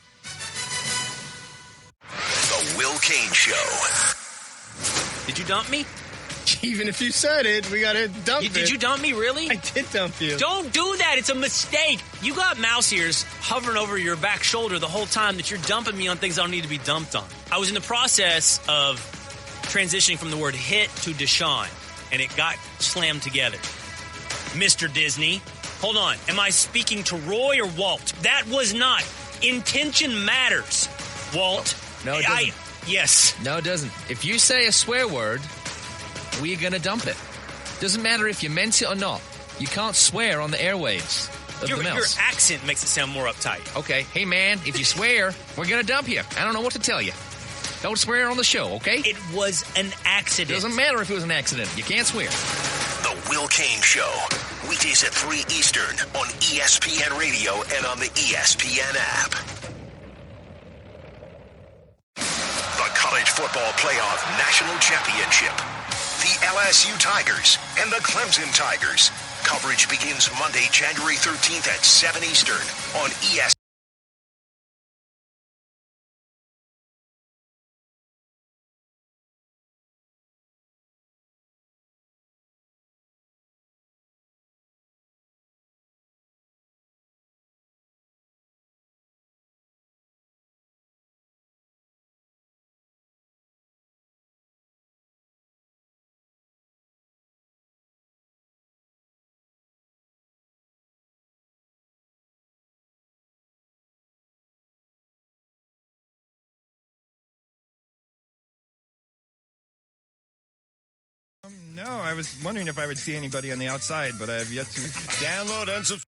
S6: The Will Cain Show.
S5: Did you dump me?
S23: Even if you said it, we got to dump it.
S5: Did you dump me, really?
S23: I did dump you.
S5: Don't do that. It's a mistake. You got mouse ears hovering over your back shoulder the whole time that you're dumping me on things I don't need to be dumped on. I was in the process of transitioning from the word hit to Deshaun, and it got slammed together. Mr. Disney. Hold on. Am I speaking to Roy or Walt? That was not. Intention matters. Walt.
S24: No, it doesn't.
S5: Yes.
S24: No, it doesn't. If you say a swear word, we're going to dump it. Doesn't matter if you meant it or not. You can't swear on the airwaves of the mouse.
S5: Your accent makes it sound more uptight.
S24: Okay. Hey, man, if you swear, we're going to dump you. I don't know what to tell you. Don't swear on the show, okay?
S5: It was an accident.
S24: Doesn't matter if it was an accident. You can't swear.
S6: The Will Cain Show. Weekdays at 3 Eastern on ESPN Radio and on the ESPN app. The College Football Playoff National Championship. The LSU Tigers and the Clemson Tigers. Coverage begins Monday, January 13th at 7 Eastern on ESPN.
S25: No, I was wondering if I would see anybody on the outside, but I have yet to.
S3: Download and subscribe.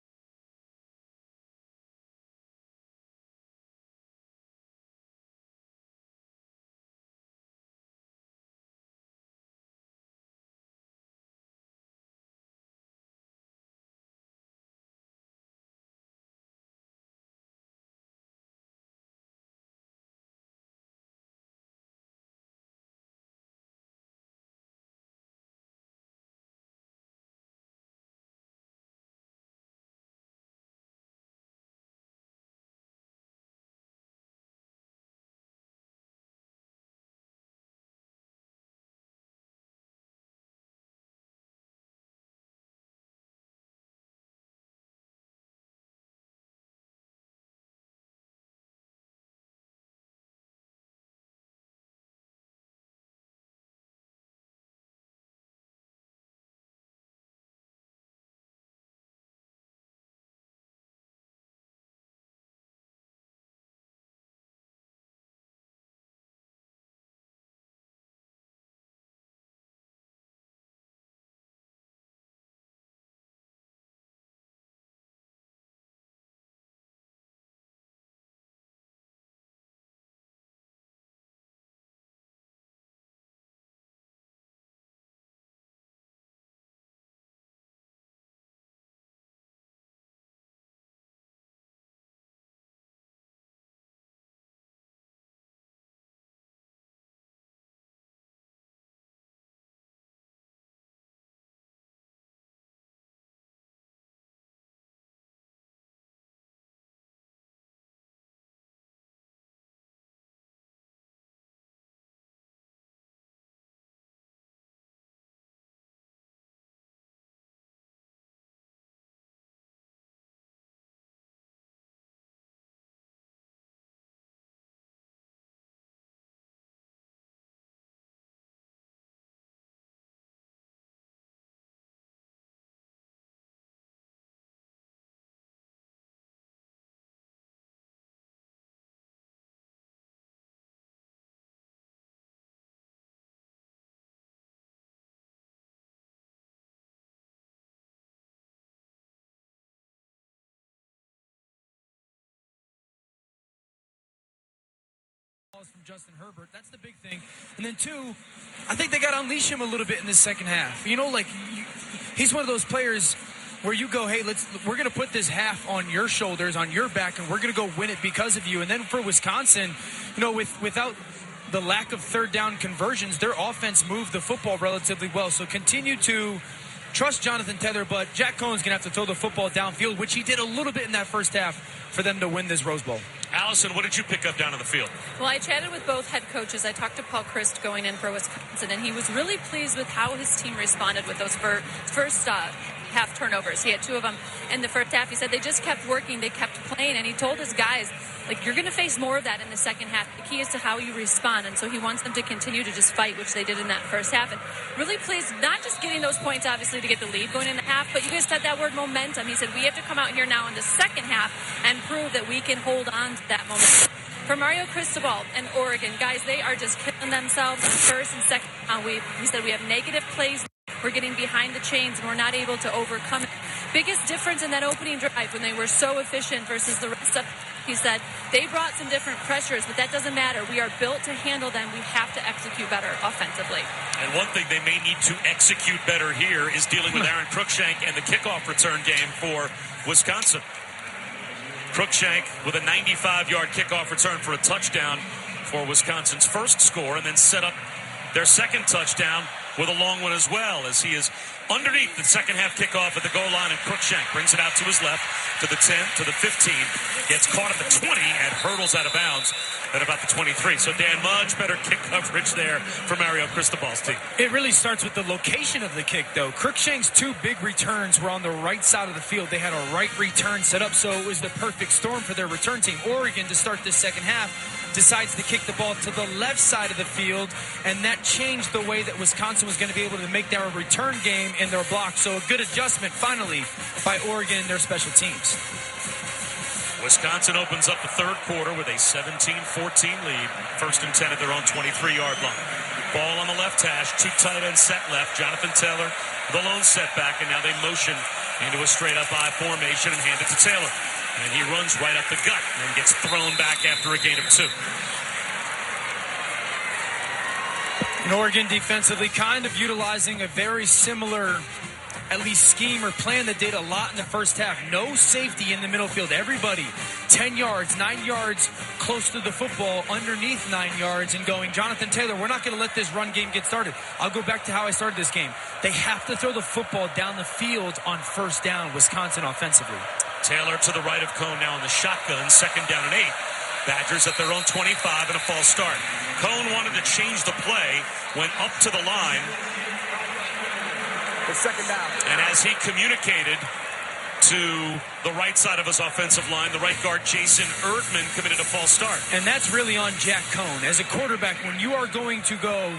S1: miles from Justin Herbert. That's the big thing. And then 2, I think they got to unleash him a little bit in the second half. He's one of those players where you go, hey, we're going to put this half on your shoulders, on your back, and we're going to go win it because of you. And then for Wisconsin, without the lack of third down conversions, their offense moved the football relatively well. So continue to trust Jonathan Taylor, but Jack Cohn's going to have to throw the football downfield, which he did a little bit in that first half for them to win this Rose Bowl.
S2: Allison, what did you pick up down on the field?
S7: Well, I chatted with both head coaches. I talked to Paul Chryst going in for Wisconsin, and he was really pleased with how his team responded with those first half turnovers. He had 2 of them in the first half. He said they just kept working, they kept playing, and he told his guys, you're going to face more of that in the second half. The key is to how you respond, and so he wants them to continue to just fight, which they did in that first half. And really pleased, not just getting those points, obviously, to get the lead going in the half, but you guys said that word momentum. He said we have to come out here now in the second half and prove that we can hold on to that momentum. For Mario Cristobal and Oregon, guys, they are just killing themselves on first and second. He said we have negative plays. We're getting behind the chains, and we're not able to overcome it. Biggest difference in that opening drive when they were so efficient versus the rest of, he said, they brought some different pressures, but that doesn't matter. We are built to handle them. We have to execute better offensively.
S2: And one thing they may need to execute better here is dealing with Aaron Cruikshank and the kickoff return game for Wisconsin. Cruikshank with a 95-yard kickoff return for a touchdown for Wisconsin's first score, and then set up their second touchdown with a long one as well, as he is underneath the second half kickoff at the goal line, and Cruikshank brings it out to his left, to the 10, to the 15, gets caught at the 20, and hurdles out of bounds at about the 23. So, Dan, much better kick coverage there for Mario Cristobal's team.
S1: It really starts with the location of the kick, though. Cruikshank's 2 big returns were on the right side of the field. They had a right return set up, so it was the perfect storm for their return team. Oregon, to start this second half, decides to kick the ball to the left side of the field, and that changed the way that Wisconsin was going to be able to make their return game in their block. So a good adjustment, finally, by Oregon and their special teams.
S2: Wisconsin opens up the third quarter with a 17-14 lead. First and 10 at their own 23-yard line. Ball on the left hash, 2 tight ends set left. Jonathan Taylor, the lone setback, and now they motion into a straight-up I formation and hand it to Taylor. And he runs right up the gut and gets thrown back after a gain of 2.
S1: And Oregon defensively kind of utilizing a very similar, at least scheme or plan that did a lot in the first half. No safety in the middle field. Everybody 10 yards, 9 yards close to the football, underneath 9 yards, and going, Jonathan Taylor, we're not going to let this run game get started. I'll go back to how I started this game. They have to throw the football down the field on first down, Wisconsin offensively.
S2: Taylor to the right of Cohn now in the shotgun, second down and 8. Badgers at their own 25 and a false start. Cohn wanted to change the play, went up to the line.
S8: The second down.
S2: And as he communicated to the right side of his offensive line, the right guard Jason Erdman committed a false start.
S1: And that's really on Jack Cohn. As a quarterback, when you are going to go,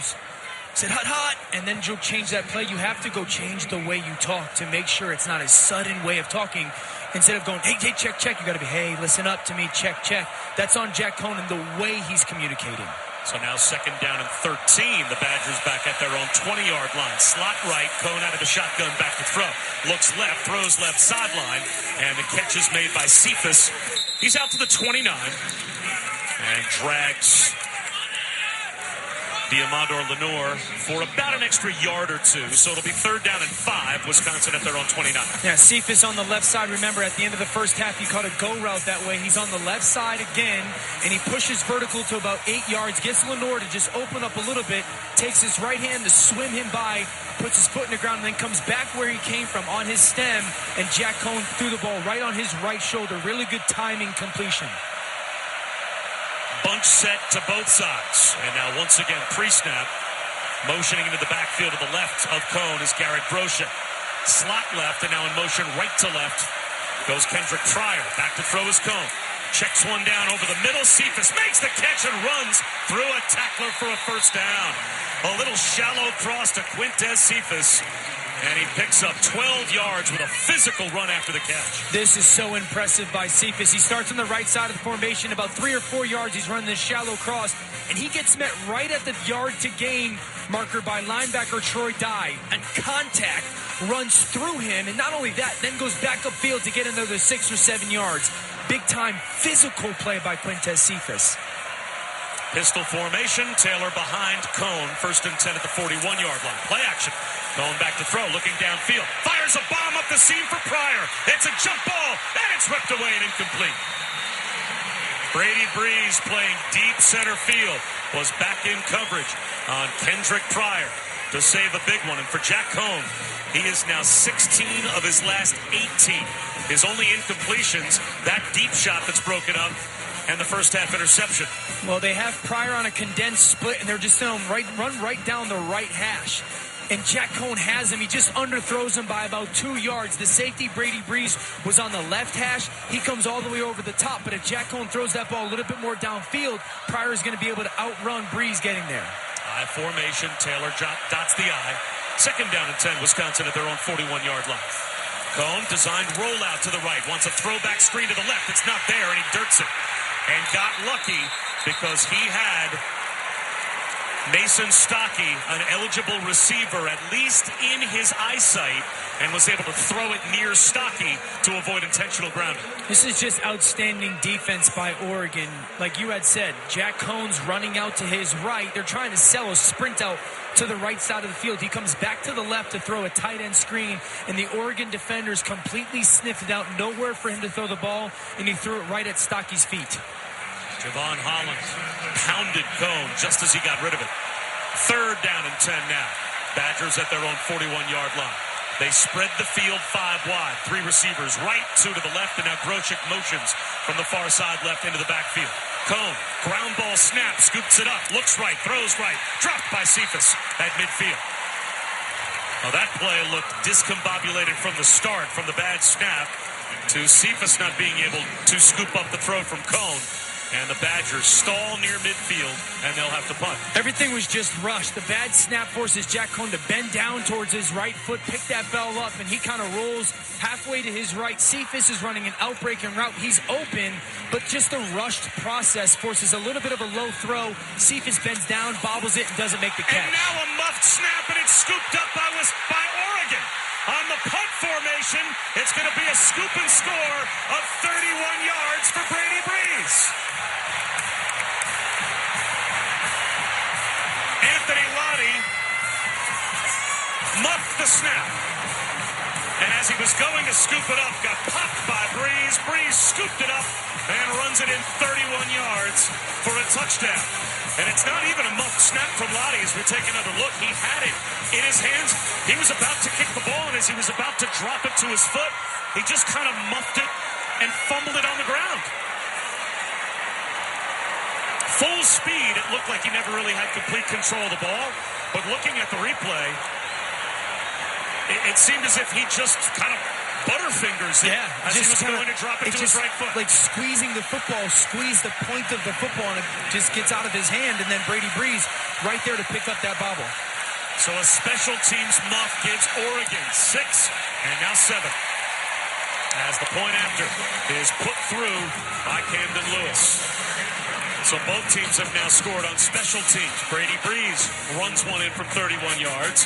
S1: said hot, hot, and then you'll change that play, you have to go change the way you talk to make sure it's not a sudden way of talking. Instead of going, hey, check, check, you got to be, hey, listen up to me, check, check. That's on Jack Cohn and the way he's communicating.
S2: So now second down and 13. The Badgers back at their own 20-yard line. Slot right, Cohn out of the shotgun, back to throw. Looks left, throws left sideline, and the catch is made by Cephas. He's out to the 29 and drags Diamandor Lenore for about an extra yard or 2. So it'll be third down and 5. Wisconsin at their own 29.
S1: Yeah, Cephas on the left side. Remember, at the end of the first half, he caught a go route that way. He's on the left side again, and he pushes vertical to about 8 yards, gets Lenore to just open up a little bit, takes his right hand to swim him by, puts his foot in the ground, and then comes back where he came from on his stem, and Jack Cohn threw the ball right on his right shoulder. Really good timing completion.
S2: Bunch set to both sides. And now once again, pre-snap, motioning into the backfield to the left of Cohn is Garrett Brosha. Slot left, and now in motion right to left goes Kendrick Pryor. Back to throw is Cohn. Checks one down over the middle. Cephas makes the catch and runs through a tackler for a first down. A little shallow cross to Quintez Cephas. And he picks up 12 yards with a physical run after the catch.
S1: This is so impressive by Cephas. He starts on the right side of the formation. About 3 or 4 yards, he's running this shallow cross. And he gets met right at the yard to gain marker by linebacker Troy Dye. And contact runs through him. And not only that, then goes back upfield to get another 6 or 7 yards. Big-time physical play by Quintez Cephas.
S2: Pistol formation. Taylor behind Cone. 1st and 10 at the 41-yard line. Play action. Going back to throw. Looking downfield. Fires a bomb up the seam for Pryor. It's a jump ball. And it's ripped away and incomplete. Brady Breeze playing deep center field. Was back in coverage on Kendrick Pryor to save a big one. And for Jack Cone, he is now 16 of his last 18. His only incompletions, that deep shot that's broken up, and the first half interception.
S1: Well, they have Pryor on a condensed split, and they're just going to run right down the right hash. And Jack Cone has him. He just underthrows him by about 2 yards. The safety, Brady Breeze, was on the left hash. He comes all the way over the top. But if Jack Cone throws that ball a little bit more downfield, Pryor is going to be able to outrun Breeze getting there.
S2: I formation. Taylor dots the I. 2nd down and 10, Wisconsin at their own 41-yard line. Cone designed rollout to the right. Wants a throwback screen to the left. It's not there, and he dirts it. And got lucky because he had Mason Stockey, an eligible receiver, at least in his eyesight, and was able to throw it near Stockey to avoid intentional grounding.
S1: This is just outstanding defense by Oregon. Like you had said, Jack Cone's running out to his right. They're trying to sell a sprint out to the right side of the field. He comes back to the left to throw a tight end screen, and the Oregon defenders completely sniffed it out. Nowhere for him to throw the ball, and he threw it right at Stockey's feet.
S2: Javon Hollins pounded Cone just as he got rid of it. 3rd down and 10 now. Badgers at their own 41-yard line. They spread the field 5 wide. 3 receivers right, 2 to the left, and now Groshek motions from the far side left into the backfield. Cone, ground ball snap, scoops it up, looks right, throws right, dropped by Cephas at midfield. Now that play looked discombobulated from the start, from the bad snap, to Cephas not being able to scoop up the throw from Cone. And the Badgers stall near midfield, and they'll have to punt.
S1: Everything was just rushed. The bad snap forces Jack Cone to bend down towards his right foot, pick that ball up, and he kind of rolls halfway to his right. Cephas is running an outbreaking route. He's open, but just the rushed process forces a little bit of a low throw. Cephas bends down, bobbles it, and doesn't make the catch.
S2: And now a muffed snap, and it's scooped up by Oregon. On the punt formation, it's going to be a scoop and score of 31 yards for Brady Breeze. Anthony Lottie muffed the snap. And as he was going to scoop it up, got popped by Breeze. Breeze scooped it up and runs it in 31 yards for a touchdown. And it's not even a muffed snap from Lottie as we take another look. He had it in his hands. He was about to kick the ball, and as he was about to drop it to his foot, he just kind of muffed it and fumbled it on the ground. Full speed, it looked like he never really had complete control of the ball. But looking at the replay, it seemed as if he just kind of butterfingers it as he was going to drop it to his right foot.
S1: Like squeezing the football, squeeze the point of the football, and it just gets out of his hand, and then Brady Breeze right there to pick up that bobble.
S2: So a special teams muff gives Oregon 6 and now 7. As the point after is put through by Camden Lewis. So both teams have now scored on special teams. Brady Breeze runs one in from 31 yards.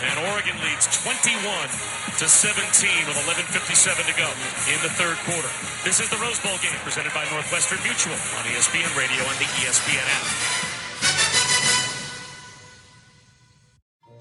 S2: And Oregon leads 21-17 with 11:57 to go in the third quarter. This is the Rose Bowl game presented by Northwestern Mutual on ESPN Radio and the ESPN app.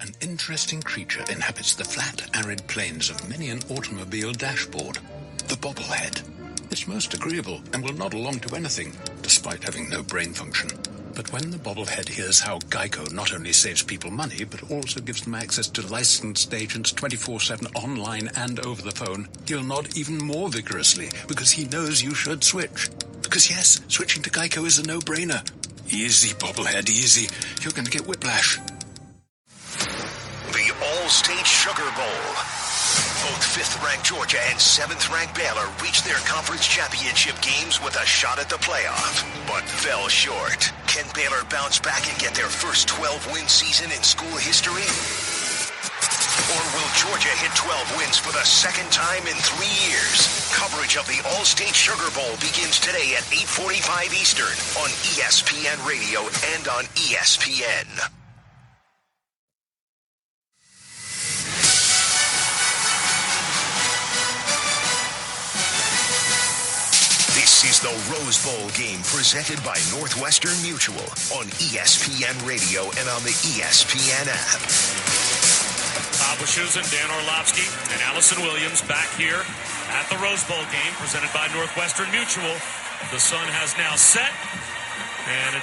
S8: An interesting creature inhabits the flat, arid plains of many an automobile dashboard. The bobblehead. It's most agreeable and will nod along to anything, despite having no brain function. But when the bobblehead hears how Geico not only saves people money, but also gives them access to licensed agents 24/7 online and over the phone, he'll nod even more vigorously because he knows you should switch. Because yes, switching to Geico is a no-brainer. Easy, bobblehead, easy. You're going to get whiplash.
S6: The All-State Sugar Bowl. Both 5th-ranked Georgia and 7th-ranked Baylor reached their conference championship games with a shot at the playoff, but fell short. Can Baylor bounce back and get their first 12-win season in school history? Or will Georgia hit 12 wins for the second time in 3 years? Coverage of the All-State Sugar Bowl begins today at 8:45 Eastern on ESPN Radio and on ESPN. This This is the Rose Bowl game presented by Northwestern Mutual on ESPN Radio and on the ESPN app.
S2: Bob Wischusen, Dan Orlovsky, and Allison Williams back here at the Rose Bowl game presented by Northwestern Mutual. The sun has now set, and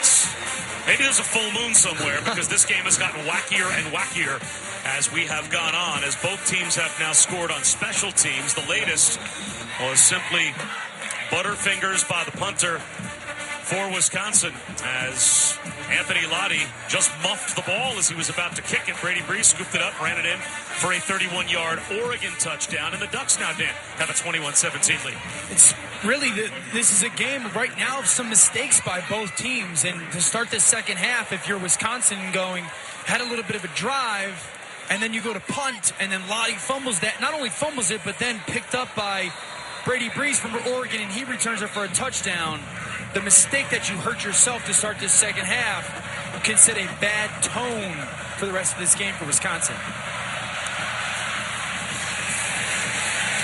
S2: maybe there's a full moon somewhere because this game has gotten wackier and wackier as we have gone on, as both teams have now scored on special teams. The latest was simply butterfingers by the punter for Wisconsin as Anthony Lottie just muffed the ball as he was about to kick it. Brady Breeze scooped it up, ran it in for a 31-yard Oregon touchdown, and the Ducks now, Dan, have a 21-17 lead.
S1: It's really, this is a game right now of some mistakes by both teams, and to start the second half, if you're Wisconsin had a little bit of a drive, and then you go to punt, and then Lottie fumbles that, not only fumbles it, but then picked up by Brady Breeze from Oregon, and he returns it for a touchdown. The mistake that you hurt yourself to start this second half can set a bad tone for the rest of this game for Wisconsin.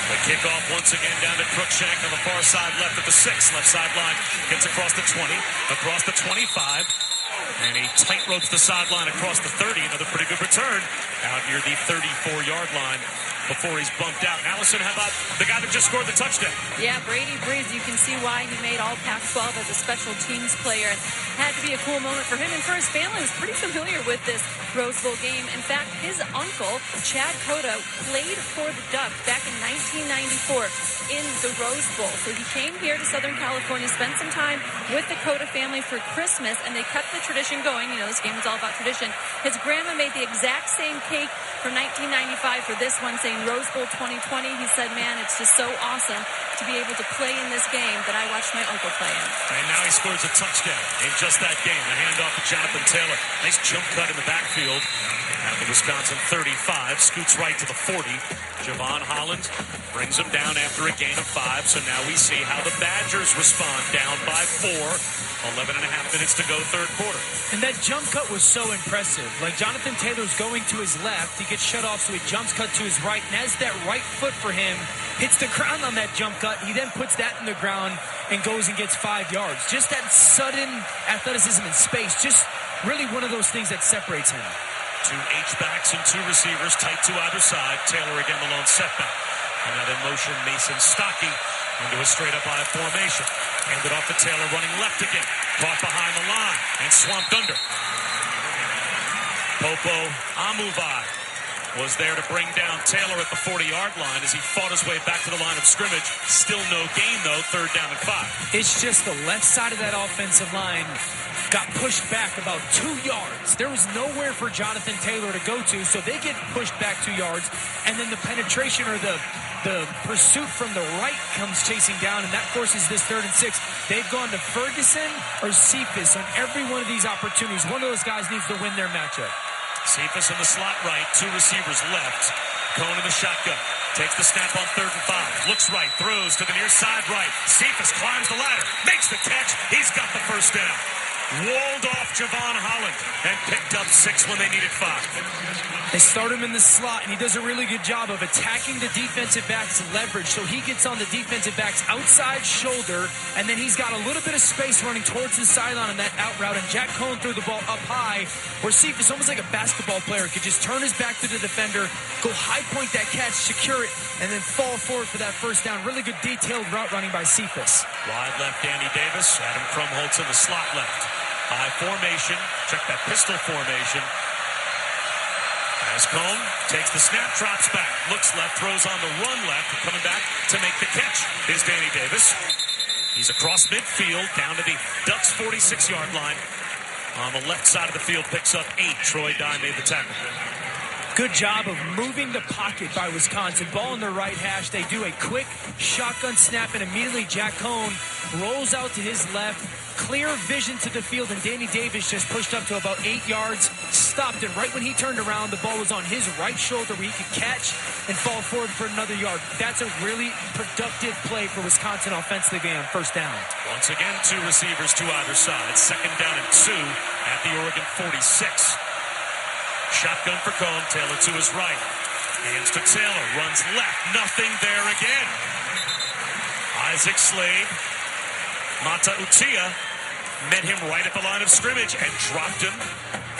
S2: The kickoff once again down to Cruikshank on the far side left at the 6. Left sideline gets across the 20, across the 25. And he tight ropes the sideline across the 30. Another pretty good return out near the 34-yard line before he's bumped out. Allison, how about the guy that just scored the touchdown?
S7: Yeah, Brady Breeze, you can see why he made all Pac-12 as a special teams player. And had to be a cool moment for him and for his family. He was pretty familiar with this Rose Bowl game. In fact, his uncle, Chad Cota, played for the Ducks back in 1994 in the Rose Bowl. So he came here to Southern California, spent some time with the Cota family for Christmas, and they kept the tradition going. You know, this game is all about tradition. His grandma made the exact same cake for 1995 for this one, saying Rose Bowl 2020. He said, man, it's just so awesome to be able to play in this game that I watched my uncle play in.
S2: And now he scores a touchdown in just that game. A handoff to Jonathan Taylor. Nice jump cut in the backfield at the Wisconsin 35. Scoots right to the 40. Javon Holland brings him down after a gain of 5. So now we see how the Badgers respond, down by 4. 11 and a half minutes to go, third quarter.
S1: And that jump cut was so impressive. Like, Jonathan Taylor's going to his left. He gets shut off, so he jumps cut to his right. And as that right foot for him hits the ground on that jump cut, he then puts that in the ground and goes and gets 5 yards. Just that sudden athleticism in space. Just really one of those things that separates him.
S2: 2 H-backs and 2 receivers tight to either side. Taylor again the lone setback. And now in motion, Mason Stockey into a straight-up I formation. Handed off to Taylor, running left again. Caught behind the line and swamped under. Popo Amuvai was there to bring down Taylor at the 40-yard line as he fought his way back to the line of scrimmage. Still no gain, though, third down and 5.
S1: It's just the left side of that offensive line got pushed back about 2 yards. There was nowhere for Jonathan Taylor to go to, so they get pushed back 2 yards, and then the penetration or the pursuit from the right comes chasing down, and that forces this 3rd and 6. They've gone to Ferguson or Cephas on every one of these opportunities. One of those guys needs to win their matchup.
S2: Cephas in the slot right, 2 receivers left. Cone in the shotgun. Takes the snap on 3rd and 5. Looks right, throws to the near side right. Cephas climbs the ladder, makes the catch. He's got the first down. Walled off Javon Holland and picked up 6 when they needed 5.
S1: They start him in the slot, and he does a really good job of attacking the defensive back's leverage. So he gets on the defensive back's outside shoulder, and then he's got a little bit of space running towards the sideline on that out route. And Jack Cohn threw the ball up high, where Cephas, almost like a basketball player, could just turn his back to the defender, go high point that catch, secure it, and then fall forward for that first down. Really good detailed route running by Cephas.
S2: Wide left, Danny Davis. Adam Krumholtz in the slot left. High formation. Check that pistol formation. As Cone takes the snap, drops back, looks left, throws on the run left, and coming back to make the catch is Danny Davis. He's across midfield, down to the Ducks' 46-yard line. On the left side of the field, picks up 8. Troy Dye made the tackle.
S1: Good job of moving the pocket by Wisconsin. Ball in the right hash. They do a quick shotgun snap, and immediately Jack Cohn rolls out to his left. Clear vision to the field, and Danny Davis just pushed up to about 8 yards, stopped it. Right when he turned around, the ball was on his right shoulder where he could catch and fall forward for another yard. That's a really productive play for Wisconsin offensively on first down.
S2: Once again, 2 receivers to either side. 2nd down and 2 at the Oregon 46. Shotgun for Cohn, Taylor to his right. Hands to Taylor, runs left, nothing there again. Isaac Slade Mata Utia met him right at the line of scrimmage and dropped him.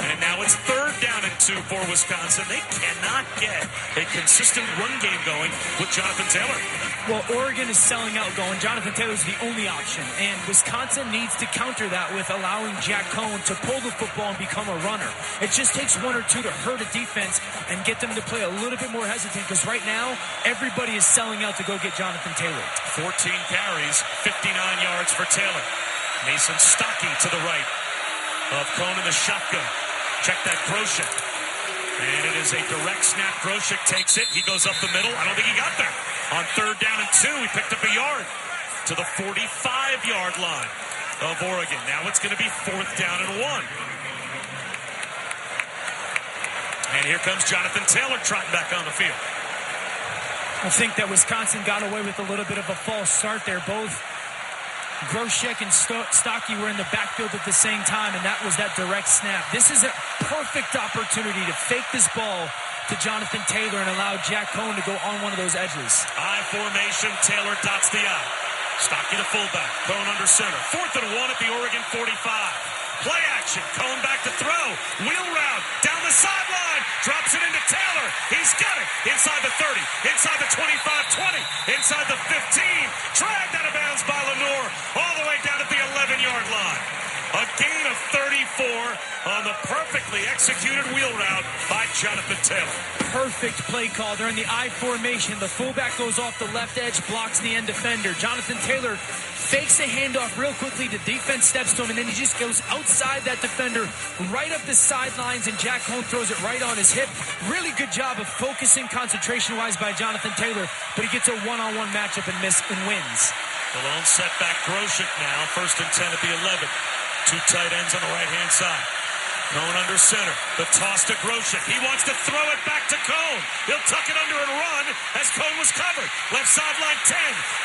S2: And now it's 3rd down and 2 for Wisconsin. They cannot get a consistent run game going with Jonathan Taylor.
S1: Well, Oregon is selling out going. Jonathan Taylor's the only option. And Wisconsin needs to counter that with allowing Jack Cohn to pull the football and become a runner. It just takes 1 or 2 to hurt a defense and get them to play a little bit more hesitant, because right now, everybody is selling out to go get Jonathan Taylor.
S2: 14 carries, 59 yards for Taylor. Mason Stockey to the right of Cohn in the shotgun. Check that Groshek. And it is a direct snap. Groshek takes it. He goes up the middle. I don't think he got there. On 3rd down and 2, he picked up a yard to the 45-yard line of Oregon. Now it's going to be 4th down and 1. And here comes Jonathan Taylor trotting back on the field.
S1: I think that Wisconsin got away with a little bit of a false start there. Both Groshek and Stockey were in the backfield at the same time, and that was that direct snap. This is a perfect opportunity to fake this ball to Jonathan Taylor and allow Jack Cohn to go on one of those edges.
S2: I formation, Taylor dots the I. Stockey the fullback, Cohn under center. 4th and 1 at the Oregon 45. Play action, Cohn back to throw. Wheel route, down the sideline. Drops it into Taylor. He's got it. Inside the 30, inside the 25-20, inside the 15. Dragged out of bounds by Lenoir. All the way down at the 11-yard line. A gain of 34 on the perfectly executed wheel route by Jonathan Taylor.
S1: Perfect play call. They're in the I formation. The fullback goes off the left edge, blocks the end defender. Jonathan Taylor fakes a handoff real quickly. The defense steps to him, and then he just goes outside that defender, right up the sidelines, and Jack Cohn throws it right on his hip. Really good job of focusing concentration-wise by Jonathan Taylor, but he gets a one-on-one matchup and wins.
S2: The lone setback, Groshek now. 1st and 10 at the 11. 2 tight ends on the right-hand side. Cohn under center. The toss to Groshek. He wants to throw it back to Cohn. He'll tuck it under and run as Cohn was covered. Left sideline 10.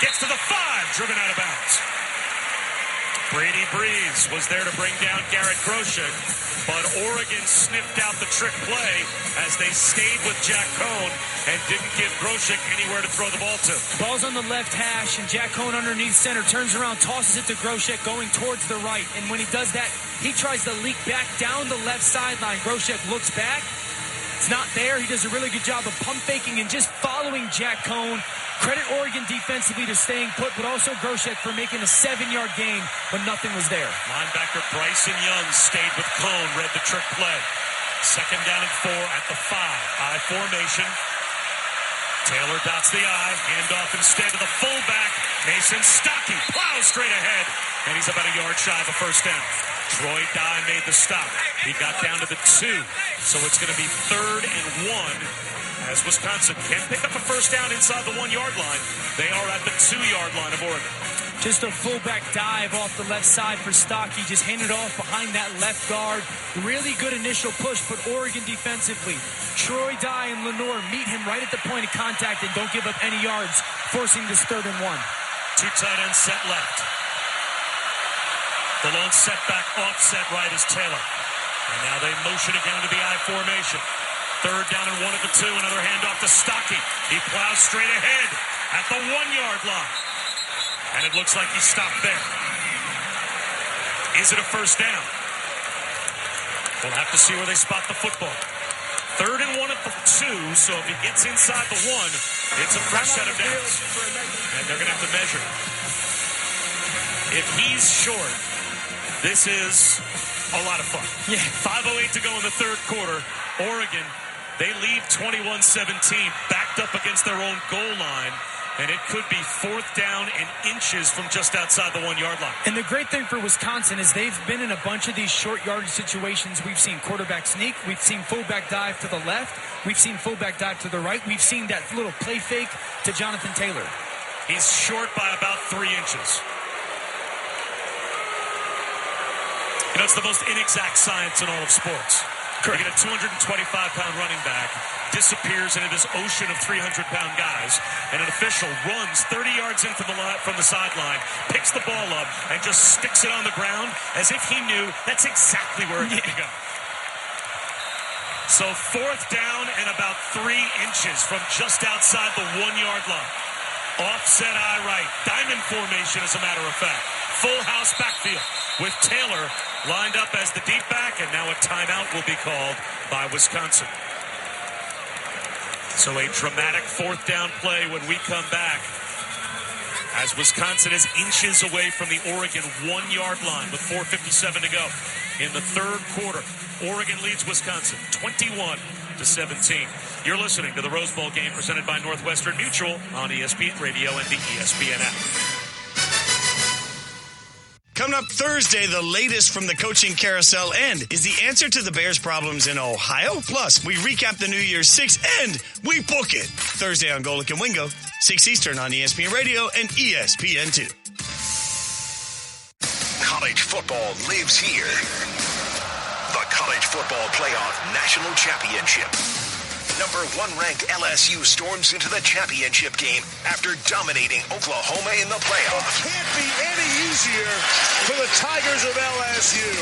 S2: Gets to the 5. Driven out of bounds. Brady Breeze was there to bring down Garrett Groshek, but Oregon sniffed out the trick play as they stayed with Jack Cohn and didn't give Groshek anywhere to throw the ball to.
S1: Ball's on the left hash, and Jack Cohn underneath center turns around, tosses it to Groshek going towards the right. And when he does that, he tries to leak back down the left sideline. Groshek looks back. It's not there. He does a really good job of pump faking and just following Jack Cohn. Credit Oregon defensively to staying put, but also Groshek for making a 7-yard gain when nothing was there.
S2: Linebacker Bryson Young stayed with Cohn, read the trick play. 2nd down and 4 at the 5. I formation. Taylor dots the I. Handoff instead to the fullback. Mason Stockey plows straight ahead, and he's about a yard shy of a 1st down. Troy Dye made the stop. He got down to the 2, so it's going to be 3rd and 1. As Wisconsin can pick up a 1st down inside the 1-yard line. They are at the 2-yard line of Oregon.
S1: Just a fullback dive off the left side for Stockey. Just handed off behind that left guard. Really good initial push, but Oregon defensively. Troy Dye and Lenoir meet him right at the point of contact and don't give up any yards, forcing this 3rd and 1.
S2: 2 tight ends set left. The lone setback offset right is Taylor. And now they motion it down to the I formation. 3rd down and 1 at the 2. Another handoff to Stockey. He plows straight ahead at the 1-yard line. And it looks like he stopped there. Is it a 1st down? We'll have to see where they spot the football. 3rd and 1 at the 2, so if he gets inside the 1, it's a fresh set of downs. And they're going to have to measure. If he's short, this is a lot of fun.
S1: Yeah.
S2: 5:08 to go in the 3rd quarter. Oregon, they lead 21-17, backed up against their own goal line. And it could be 4th down and inches from just outside the 1-yard line.
S1: And the great thing for Wisconsin is they've been in a bunch of these short yardage situations. We've seen quarterback sneak. We've seen fullback dive to the left. We've seen fullback dive to the right. We've seen that little play fake to Jonathan Taylor.
S2: He's short by about 3 inches. You know, it's the most inexact science in all of sports. Correct. You get a 225-pound running back, disappears into this ocean of 300-pound guys, and an official runs 30 yards in from the sideline, picks the ball up, and just sticks it on the ground as if he knew that's exactly where it had to go. So 4th down and about 3 inches from just outside the 1-yard line. Offset eye right. Diamond formation, as a matter of fact. Full house backfield with Taylor lined up as the deep back, and now a timeout will be called by Wisconsin. So a dramatic fourth down play when we come back, as Wisconsin is inches away from the Oregon 1-yard line with 4:57 to go in the third quarter. Oregon leads Wisconsin 21-17. You're listening to the Rose Bowl game presented by Northwestern Mutual on ESPN Radio and the ESPN app.
S9: Coming up Thursday, the latest from the coaching carousel and is the answer to the Bears' problems in Ohio. Plus, we recap the New Year's Six and we book it. Thursday on Golic and Wingo, 6 Eastern on ESPN Radio and ESPN2.
S6: College football lives here. The College Football Playoff National Championship. Number 1 ranked LSU storms into the championship game after dominating Oklahoma in the playoff.
S19: It can't be any easier for the Tigers of LSU.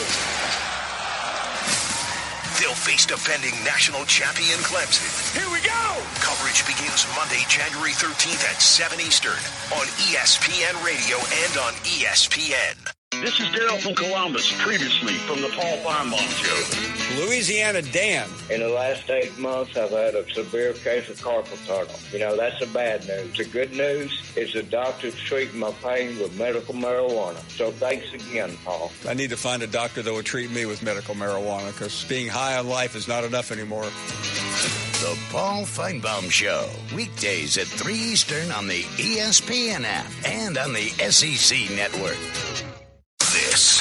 S6: They'll face defending national champion Clemson.
S19: Here we go!
S6: Coverage begins Monday, January 13th at 7 Eastern on ESPN Radio and on ESPN.
S10: This is Daryl from Columbus, previously from the Paul Finebaum Show.
S11: Louisiana Dan.
S14: In the last 8 months, I've had a severe case of carpal tunnel. You know, that's the bad news. The good news is the doctor's treating my pain with medical marijuana. So thanks again, Paul.
S11: I need to find a doctor that will treat me with medical marijuana because being high on life is not enough anymore.
S6: The Paul Finebaum Show, weekdays at 3 Eastern on the ESPN app and on the SEC network. This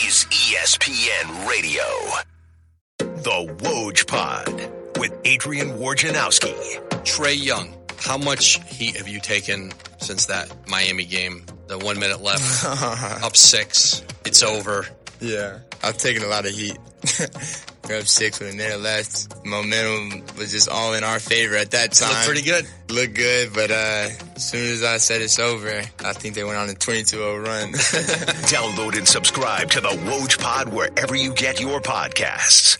S6: is ESPN Radio. The Woj Pod with Adrian Wojnarowski.
S15: Trae Young, how much heat have you taken since that Miami game? The 1 minute left, up 6, it's over.
S26: Yeah, I've taken a lot of heat. We're up 6 with a minute left. Momentum was just all in our favor at that time.
S15: Looked pretty good.
S26: Looked good, but as soon as I said it's over, I think they went on a 22-0 run.
S6: Download and subscribe to the Woj Pod wherever you get your podcasts.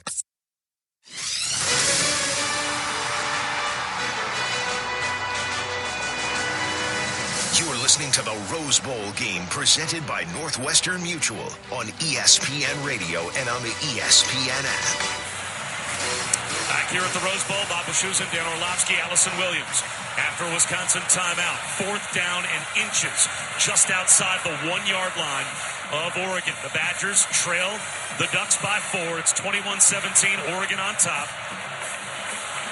S6: You're listening to the Rose Bowl game presented by Northwestern Mutual on ESPN Radio and on the ESPN app.
S2: Back here at the Rose Bowl, Bob Wischusen, Dan Orlovsky, Allison Williams. After a Wisconsin timeout, 4th down and inches, just outside the 1-yard line of Oregon. The Badgers trail the Ducks by 4. It's 21-17, Oregon on top.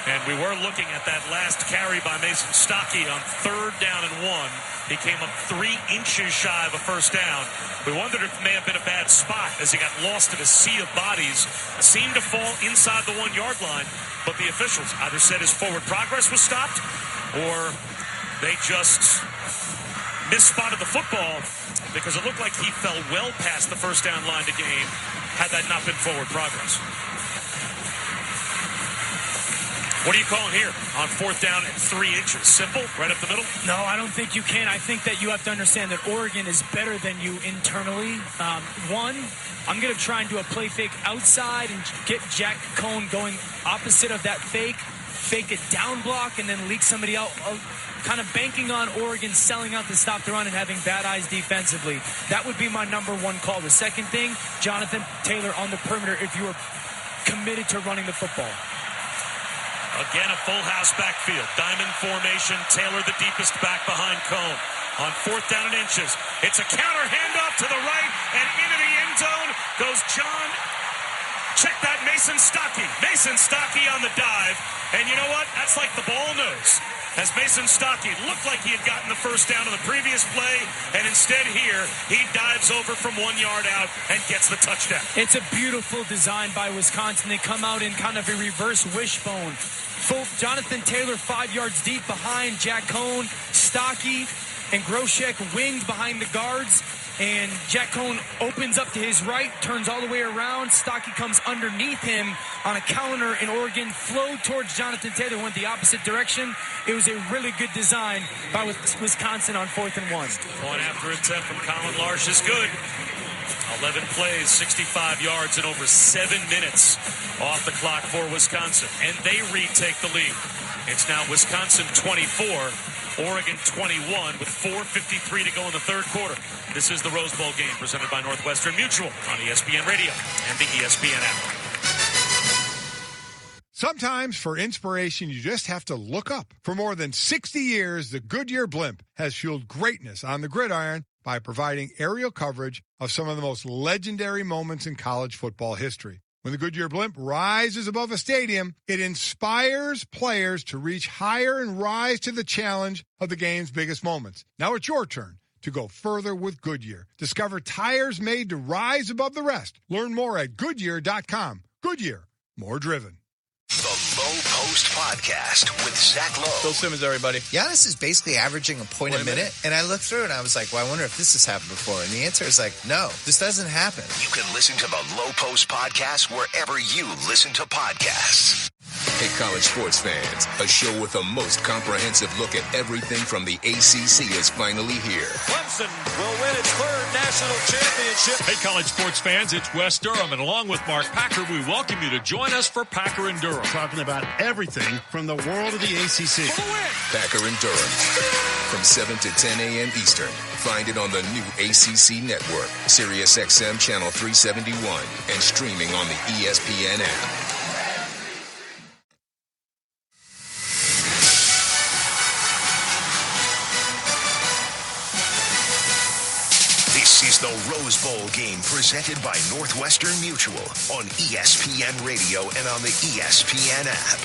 S2: And we were looking at that last carry by Mason Stockey on 3rd down and 1. He came up 3 inches shy of a first down. We wondered if it may have been a bad spot as he got lost in a sea of bodies. Seemed to fall inside the 1-yard line, but the officials either said his forward progress was stopped or they just misspotted the football because it looked like he fell well past the first down line to gain had that not been forward progress. What are you calling here on 4th down and 3 inches? Simple, right up the middle?
S1: No, I don't think you can. I think that you have to understand that Oregon is better than you internally. One, I'm going to try and do a play fake outside and get Jack Cohn going opposite of that fake it down block, and then leak somebody out, kind of banking on Oregon selling out to stop the run and having bad eyes defensively. That would be my number 1 call. The second thing, Jonathan Taylor on the perimeter if you are committed to running the football.
S2: Again, a full house backfield. Diamond formation. Taylor the deepest back behind Cohn. On 4th down and inches. It's a counter handoff to the right, and into the end zone goes John. Check that, Mason Stockey. Mason Stockey on the dive. And you know what? That's like the ball nose. As Mason Stockey looked like he had gotten the first down on the previous play, and instead here, he dives over from 1 yard out and gets the touchdown.
S1: It's a beautiful design by Wisconsin. They come out in kind of a reverse wishbone. Jonathan Taylor 5 yards deep behind Jack Cohn, Stockey, and Groshek winged behind the guards. And Jack Cohn opens up to his right, turns all the way around. Stockey comes underneath him on a counter, and Oregon flowed towards Jonathan Taylor, went the opposite direction. It was a really good design by Wisconsin on 4th and 1.
S2: Point after attempt from Colin Larsh is good. 11 plays, 65 yards in over 7 minutes off the clock for Wisconsin. And they retake the lead. It's now Wisconsin 24, Oregon 21 with 4:53 to go in the third quarter. This is the Rose Bowl game presented by Northwestern Mutual on ESPN Radio and the ESPN app.
S12: Sometimes for inspiration, you just have to look up. For more than 60 years, the Goodyear blimp has fueled greatness on the gridiron by providing aerial coverage of some of the most legendary moments in college football history. When the Goodyear blimp rises above a stadium, it inspires players to reach higher and rise to the challenge of the game's biggest moments. Now it's your turn to go further with Goodyear. Discover tires made to rise above the rest. Learn more at Goodyear.com. Goodyear, more driven.
S6: The Low Post Podcast with Zach Lowe.
S13: Phil Simmons, everybody.
S17: Giannis is basically averaging a point a minute. And I looked through and I was like, well, I wonder if this has happened before. And the answer is like, no, this doesn't happen.
S6: You can listen to the Low Post Podcast wherever you listen to podcasts.
S18: Hey, college sports fans, a show with the most comprehensive look at everything from the ACC is finally here.
S20: Clemson will win its third national championship.
S2: Hey, college sports fans, it's Wes Durham, and along with Mark Packer, we welcome you to join us for Packer and Durham.
S21: Talking about everything from the world of the ACC.
S18: Packer and Durham, from 7 to 10 a.m. Eastern. Find it on the new ACC network, Sirius XM Channel 371, and streaming on the ESPN app.
S6: This is the Rose Bowl game presented by Northwestern Mutual on ESPN Radio and on the ESPN app.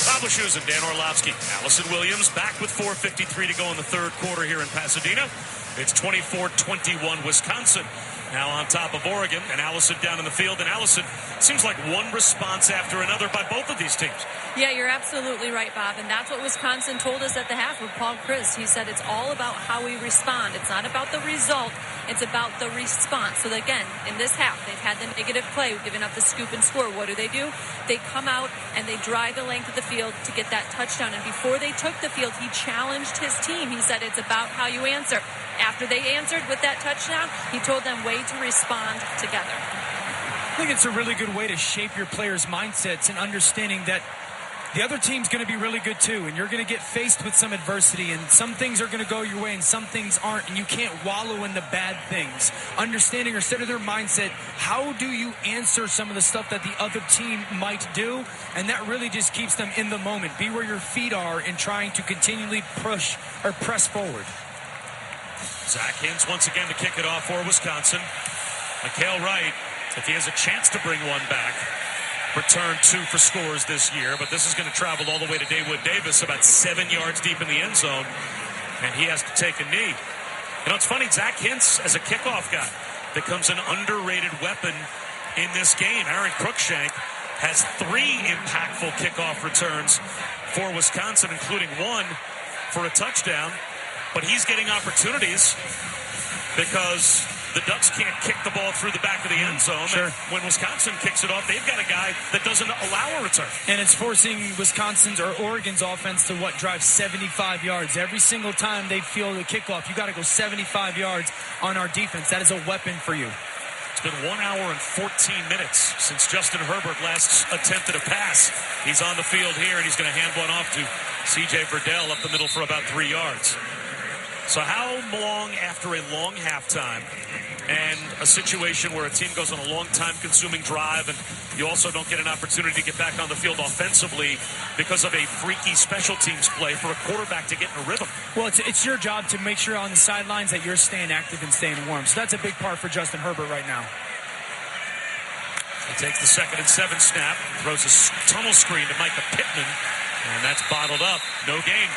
S2: Bob Wischusen and Dan Orlovsky. Allison Williams back with 4:53 to go in the third quarter here in Pasadena. It's 24-21 Wisconsin. Now on top of Oregon, and Allison down in the field. And Allison, seems like one response after another by both of these teams.
S7: Yeah, you're absolutely right, Bob. And that's what Wisconsin told us at the half with Paul Chryst. He said it's all about how we respond. It's not about the result. It's about the response. So again, in this half, they've had the negative play, giving up the scoop and score. What do? They come out and they drive the length of the field to get that touchdown. And before they took the field, he challenged his team. He said it's about how you answer. After they answered with that touchdown, he told them way to respond together.
S1: I think it's a really good way to shape your players' mindsets and understanding that the other team's going to be really good too, and you're going to get faced with some adversity, and some things are going to go your way and some things aren't, and you can't wallow in the bad things. Understanding or set of their mindset, how do you answer some of the stuff that the other team might do? And that really just keeps them in the moment. Be where your feet are in trying to continually push or press forward.
S2: Zach Hintz once again to kick it off for Wisconsin. Mikael Wright, if he has a chance to bring one back, returned 2 for scores this year, but this is going to travel all the way to Dawood Davis, about 7 yards deep in the end zone, and he has to take a knee. You know, it's funny, Zach Hintz, as a kickoff guy, becomes an underrated weapon in this game. Aaron Cruikshank has 3 impactful kickoff returns for Wisconsin, including 1 for a touchdown. But he's getting opportunities because the Ducks can't kick the ball through the back of the end zone.
S1: Sure.
S2: And when Wisconsin kicks it off, they've got a guy that doesn't allow a return.
S1: And it's forcing Wisconsin's or Oregon's offense to drive 75 yards. Every single time they feel the kickoff, you got to go 75 yards on our defense. That is a weapon for you.
S2: It's been 1 hour and 14 minutes since Justin Herbert last attempted a pass. He's on the field here, and he's going to hand one off to C.J. Verdell up the middle for about 3 yards. So how long after a long halftime and a situation where a team goes on a long time-consuming drive and you also don't get an opportunity to get back on the field offensively because of a freaky special teams play for a quarterback to get in a rhythm?
S1: Well, it's your job to make sure on the sidelines that you're staying active and staying warm. So that's a big part for Justin Herbert right now.
S2: He takes the 2nd and 7 snap, throws a tunnel screen to Micah Pittman, and that's bottled up. No gain.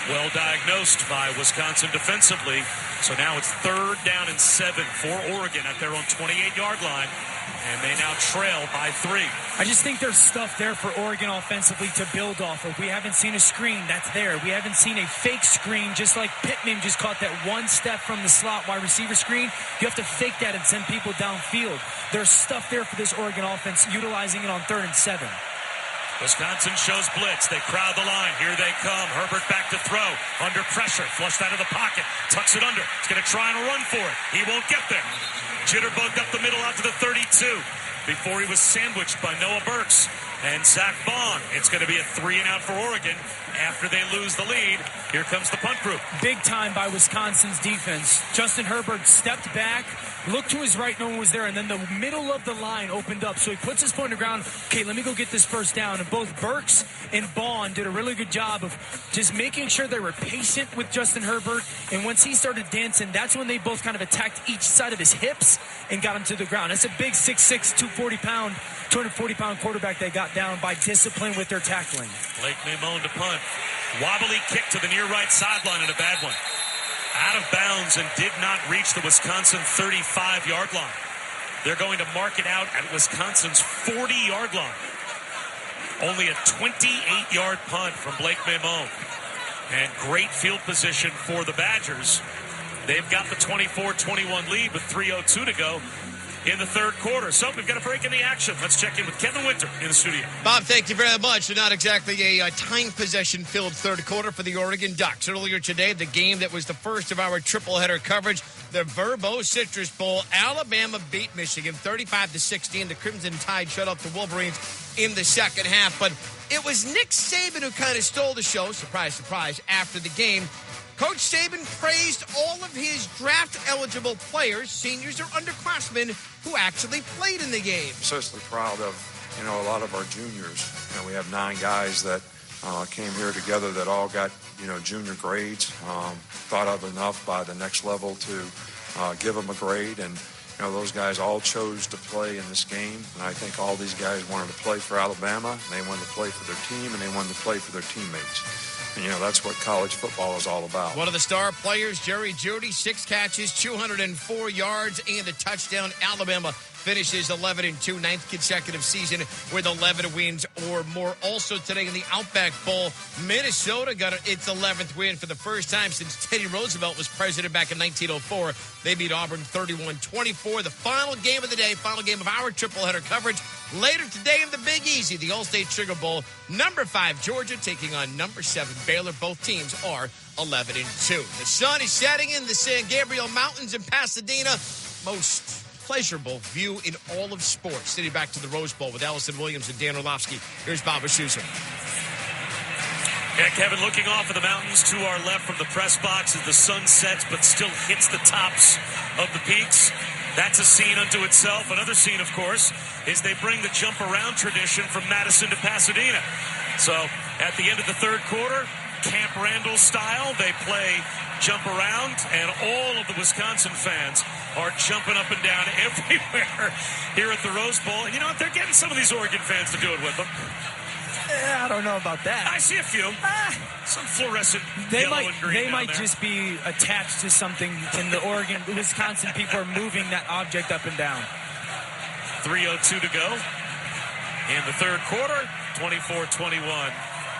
S2: Well diagnosed by Wisconsin defensively. So now it's 3rd down and 7 for Oregon at their own 28-yard line. And they now trail by 3.
S1: I just think there's stuff there for Oregon offensively to build off of. We haven't seen a screen. That's there. We haven't seen a fake screen, just like Pittman just caught that one step from the slot wide receiver screen. You have to fake that and send people downfield. There's stuff there for this Oregon offense, utilizing it on 3rd and 7.
S2: Wisconsin shows blitz. They crowd the line. Here they come. Herbert back to throw. Under pressure. Flushed out of the pocket. Tucks it under. He's going to try and run for it. He won't get there. Jitterbugged up the middle out to the 32 before he was sandwiched by Noah Burks. and Zach Bond. It's going to be a 3-and-out for Oregon after they lose the lead. Here comes the punt group.
S1: Big time by Wisconsin's defense. Justin Herbert stepped back, looked to his right, no one was there, and then the middle of the line opened up. So he puts his foot on the ground. Okay, let me go get this first down. And both Burks and Bond did a really good job of just making sure they were patient with Justin Herbert. And once he started dancing, that's when they both kind of attacked each side of his hips and got him to the ground. That's a big 6'6", 240-pound quarterback they got down by discipline with their tackling.
S2: Blake Mamone to punt. Wobbly kick to the near right sideline and a bad one. Out of bounds and did not reach the Wisconsin 35-yard line. They're going to mark it out at Wisconsin's 40-yard line. Only a 28-yard punt from Blake Mamone. And great field position for the Badgers. They've got the 24-21 lead with 3:02 to go in the third quarter. So we've got a break in the action. Let's check in with Kevin Winter in the studio.
S4: Bob, thank you very much. Not exactly a time possession-filled third quarter for the Oregon Ducks. Earlier today, the game that was the first of our triple-header coverage, the Verbo Citrus Bowl. Alabama beat Michigan 35-16. The Crimson Tide shut up the Wolverines in the second half. But it was Nick Saban who kind of stole the show, surprise, surprise, after the game. Coach Saban praised all of his draft-eligible players, seniors or underclassmen, who actually played in the game.
S5: Certainly proud of, a lot of our juniors. We have 9 guys that came here together that all got, junior grades, thought of enough by the next level to give them a grade. And, those guys all chose to play in this game. And I think all these guys wanted to play for Alabama, and they wanted to play for their team, and they wanted to play for their teammates. And, that's what college football is all about.
S4: One of the star players, Jerry Jeudy, 6 catches, 204 yards, and a touchdown. Alabama finishes 11-2, 9th consecutive season with 11 wins or more. Also today in the Outback Bowl, Minnesota got its 11th win for the first time since Teddy Roosevelt was president back in 1904. They beat Auburn 31-24. The final game of the day, final game of our triple-header coverage. Later today in the Big Easy, the All-State Sugar Bowl, number 5 Georgia taking on number 7 Baylor. Both teams are 11-2. The sun is setting in the San Gabriel Mountains in Pasadena. Most pleasurable view in all of sports. Sitting back to the Rose Bowl with Allison Williams and Dan Orlovsky. Here's Bob Wischusen.
S2: Yeah, Kevin, looking off of the mountains to our left from the press box as the sun sets but still hits the tops of the peaks. That's a scene unto itself. Another scene, of course, is they bring the jump around tradition from Madison to Pasadena. So at the end of the third quarter, Camp Randall style, they play jump around, and all of the Wisconsin fans are jumping up and down everywhere here at the Rose Bowl. And you know what? They're getting some of these Oregon fans to do it with them.
S1: I don't know about that.
S2: I see a few. Some fluorescent yellow and green.
S1: They might just be attached to something in the Wisconsin people are moving that object up and down.
S2: 3:02 to go in the third quarter, 24-21.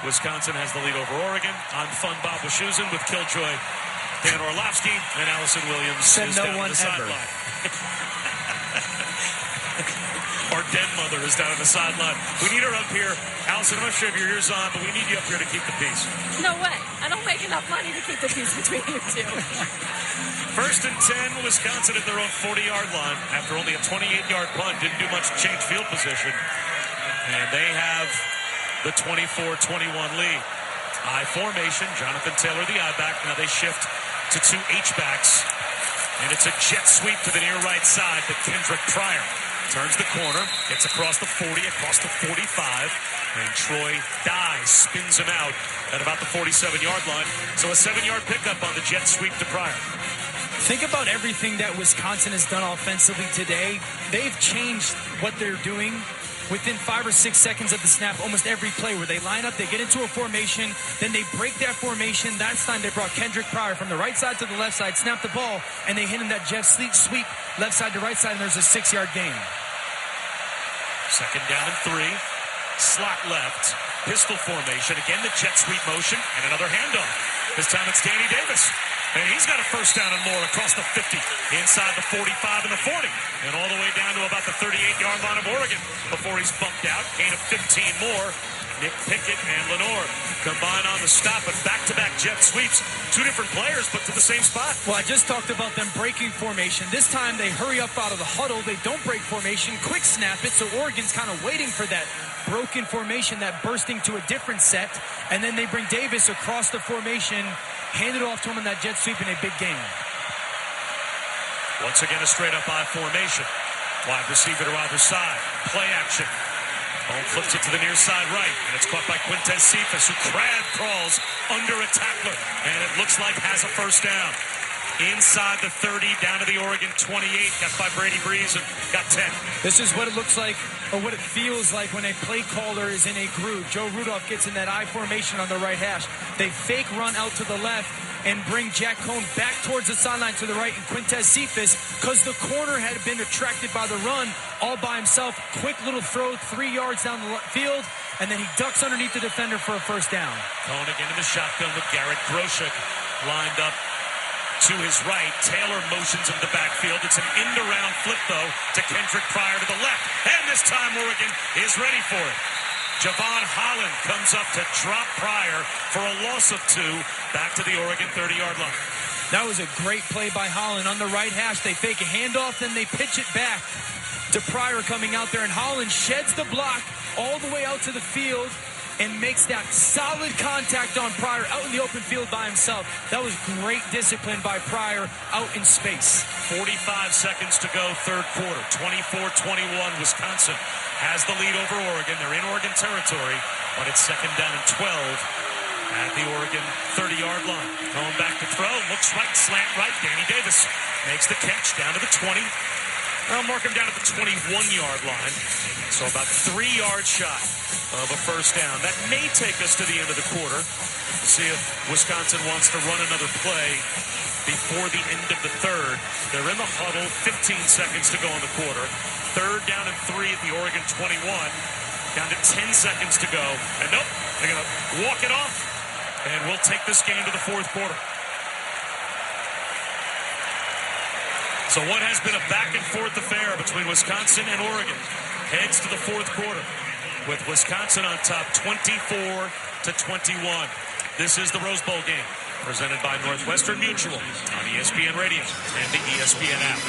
S2: Wisconsin has the lead over Oregon. On Fun Bob Wischusen with Killjoy, Dan Orlovsky, and Allison Williams.
S1: Said no one ever.
S2: Our den mother is down on the sideline. We need her up here. Allison, I'm not sure if your ears on, but we need you up here to keep the peace.
S7: No way. I don't make enough money to keep the peace between you two.
S2: First and 10, Wisconsin at their own 40-yard line after only a 28-yard punt. Didn't do much to change field position. And they have the 24-21 lead. I formation, Jonathan Taylor, the I-back. Now they shift to 2 H-backs. And it's a jet sweep to the near right side to Kendrick Pryor. Turns the corner, gets across the 40, across the 45, and Troy Dye spins him out at about the 47-yard line. So a 7-yard pickup on the jet sweep to Pryor.
S1: Think about everything that Wisconsin has done offensively today. They've changed what they're doing within 5 or 6 seconds of the snap, almost every play where they line up, they get into a formation, then they break that formation. That's time they brought Kendrick Pryor from the right side to the left side, snapped the ball, and they hit him that jet sweep left side to right side, and there's a 6-yard gain.
S2: Second down and 3. Slot left. Pistol formation. Again, the jet sweep motion, and another handoff. This time it's Danny Davis. And he's got a first down and more across the 50, inside the 45 and the 40, and all the way down to about the 38-yard line of Oregon before he's bumped out. Gain of 15 more. Nick Pickett and Lenore combine on the stop, and back-to-back jet sweeps. 2 different players, but to the same spot.
S1: Well, I just talked about them breaking formation. This time they hurry up out of the huddle. They don't break formation. Quick snap it, so Oregon's kind of waiting for that broken formation, that bursting to a different set, and then they bring Davis across the formation, hand it off to him in that jet sweep in a big game.
S2: Once again, a straight-up I formation. Wide receiver to either side. Play action. Ball flips it to the near side right, and it's caught by Quintez Cephas, who crab crawls under a tackler, and it looks like has a first down. Inside the 30, down to the Oregon 28, got by Brady Breeze and got 10.
S1: This is what it looks like, or what it feels like when a play caller is in a groove. Joe Rudolph gets in that I formation on the right hash. They fake run out to the left and bring Jack Cohn back towards the sideline to the right, and Quintez Cephas, because the corner had been attracted by the run all by himself. Quick little throw, 3 yards down the field, and then he ducks underneath the defender for a first down.
S2: Cohn again in the shotgun with Garrett Groshek lined up to his right. Taylor motions in the backfield. It's an end-around flip, though, to Kendrick Pryor to the left. And this time Oregon is ready for it. Javon Holland comes up to drop Pryor for a loss of 2 back to the Oregon 30-yard line.
S1: That was a great play by Holland on the right hash. They fake a handoff, then they pitch it back to Pryor coming out there, and Holland sheds the block all the way out to the field and makes that solid contact on Pryor out in the open field by himself. That was great discipline by Pryor out in space.
S2: 45 seconds to go, third quarter. 24-21, Wisconsin has the lead over Oregon. They're in Oregon territory, but it's second down and 12 at the Oregon 30-yard line. Going back to throw, looks right, slant right. Danny Davis makes the catch down to the 20. I'll mark him down at the 21-yard line. So about 3 yards shy of a first down. That may take us to the end of the quarter. See if Wisconsin wants to run another play before the end of the third. They're in the huddle, 15 seconds to go in the quarter. Third down and 3 at the Oregon 21. Down to 10 seconds to go. And nope, they're going to walk it off. And we'll take this game to the fourth quarter. So what has been a back-and-forth affair between Wisconsin and Oregon heads to the fourth quarter with Wisconsin on top 24-21. This is the Rose Bowl game presented by Northwestern Mutual on ESPN Radio and the ESPN app.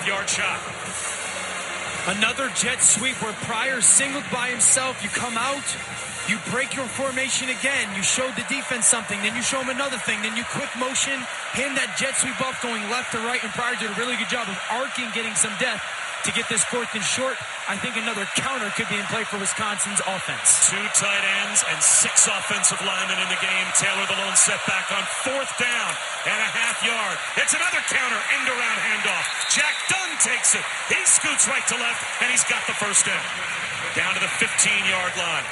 S2: half-yard shot.
S1: Another jet sweep where Pryor singled by himself. You come out, you break your formation again. You showed the defense something, then you show them another thing, then you quick motion, hand that jet sweep off going left to right, and Pryor did a really good job of arcing, getting some depth to get this 4th and short. I think another counter could be in play for Wisconsin's offense.
S2: 2 tight ends and 6 offensive linemen in the game. Taylor the lone setback on 4th down and a half-yard. It's another counter, end-around handoff. Jack Dunn takes it. He scoots right to left, and he's got the first down. Down to the 15-yard line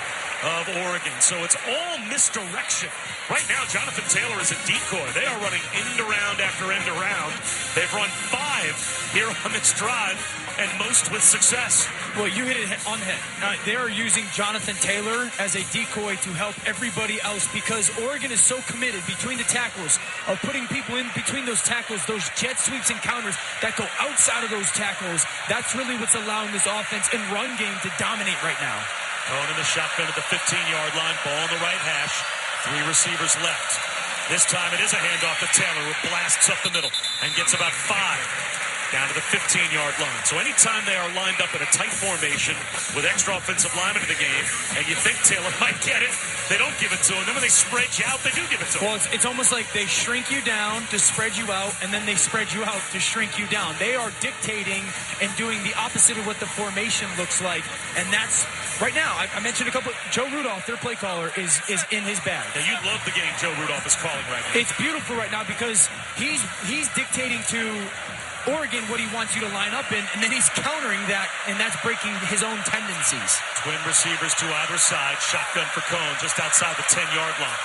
S2: of Oregon. So it's all misdirection. Right now, Jonathan Taylor is a decoy. They are running end-around after end-around. They've run 5 here on this drive, and most with success.
S1: Well, you hit it on the head. They are using Jonathan Taylor as a decoy to help everybody else because Oregon is so committed between the tackles of putting people in between those tackles, those jet sweeps and counters that go outside of those tackles. That's really what's allowing this offense and run game to dominate right now.
S2: Cohen in the shotgun at the 15-yard line. Ball on the right hash. 3 receivers left. This time it is a handoff to Taylor, who blasts up the middle and gets about 5 down to the 15-yard line. So anytime they are lined up in a tight formation with extra offensive linemen in the game, and you think Taylor might get it, they don't give it to him. Then when they spread you out, they do give it to him.
S1: Well, it's almost like they shrink you down to spread you out, and then they spread you out to shrink you down. They are dictating and doing the opposite of what the formation looks like, and that's right now. I mentioned a couple. Joe Rudolph, their play caller, is in his bag.
S2: Now, you love the game Joe Rudolph is calling right now.
S1: It's beautiful right now because he's dictating to Oregon what he wants you to line up in, and then he's countering that, and that's breaking his own tendencies.
S2: Twin receivers to either side. Shotgun for Cohen just outside the 10-yard line.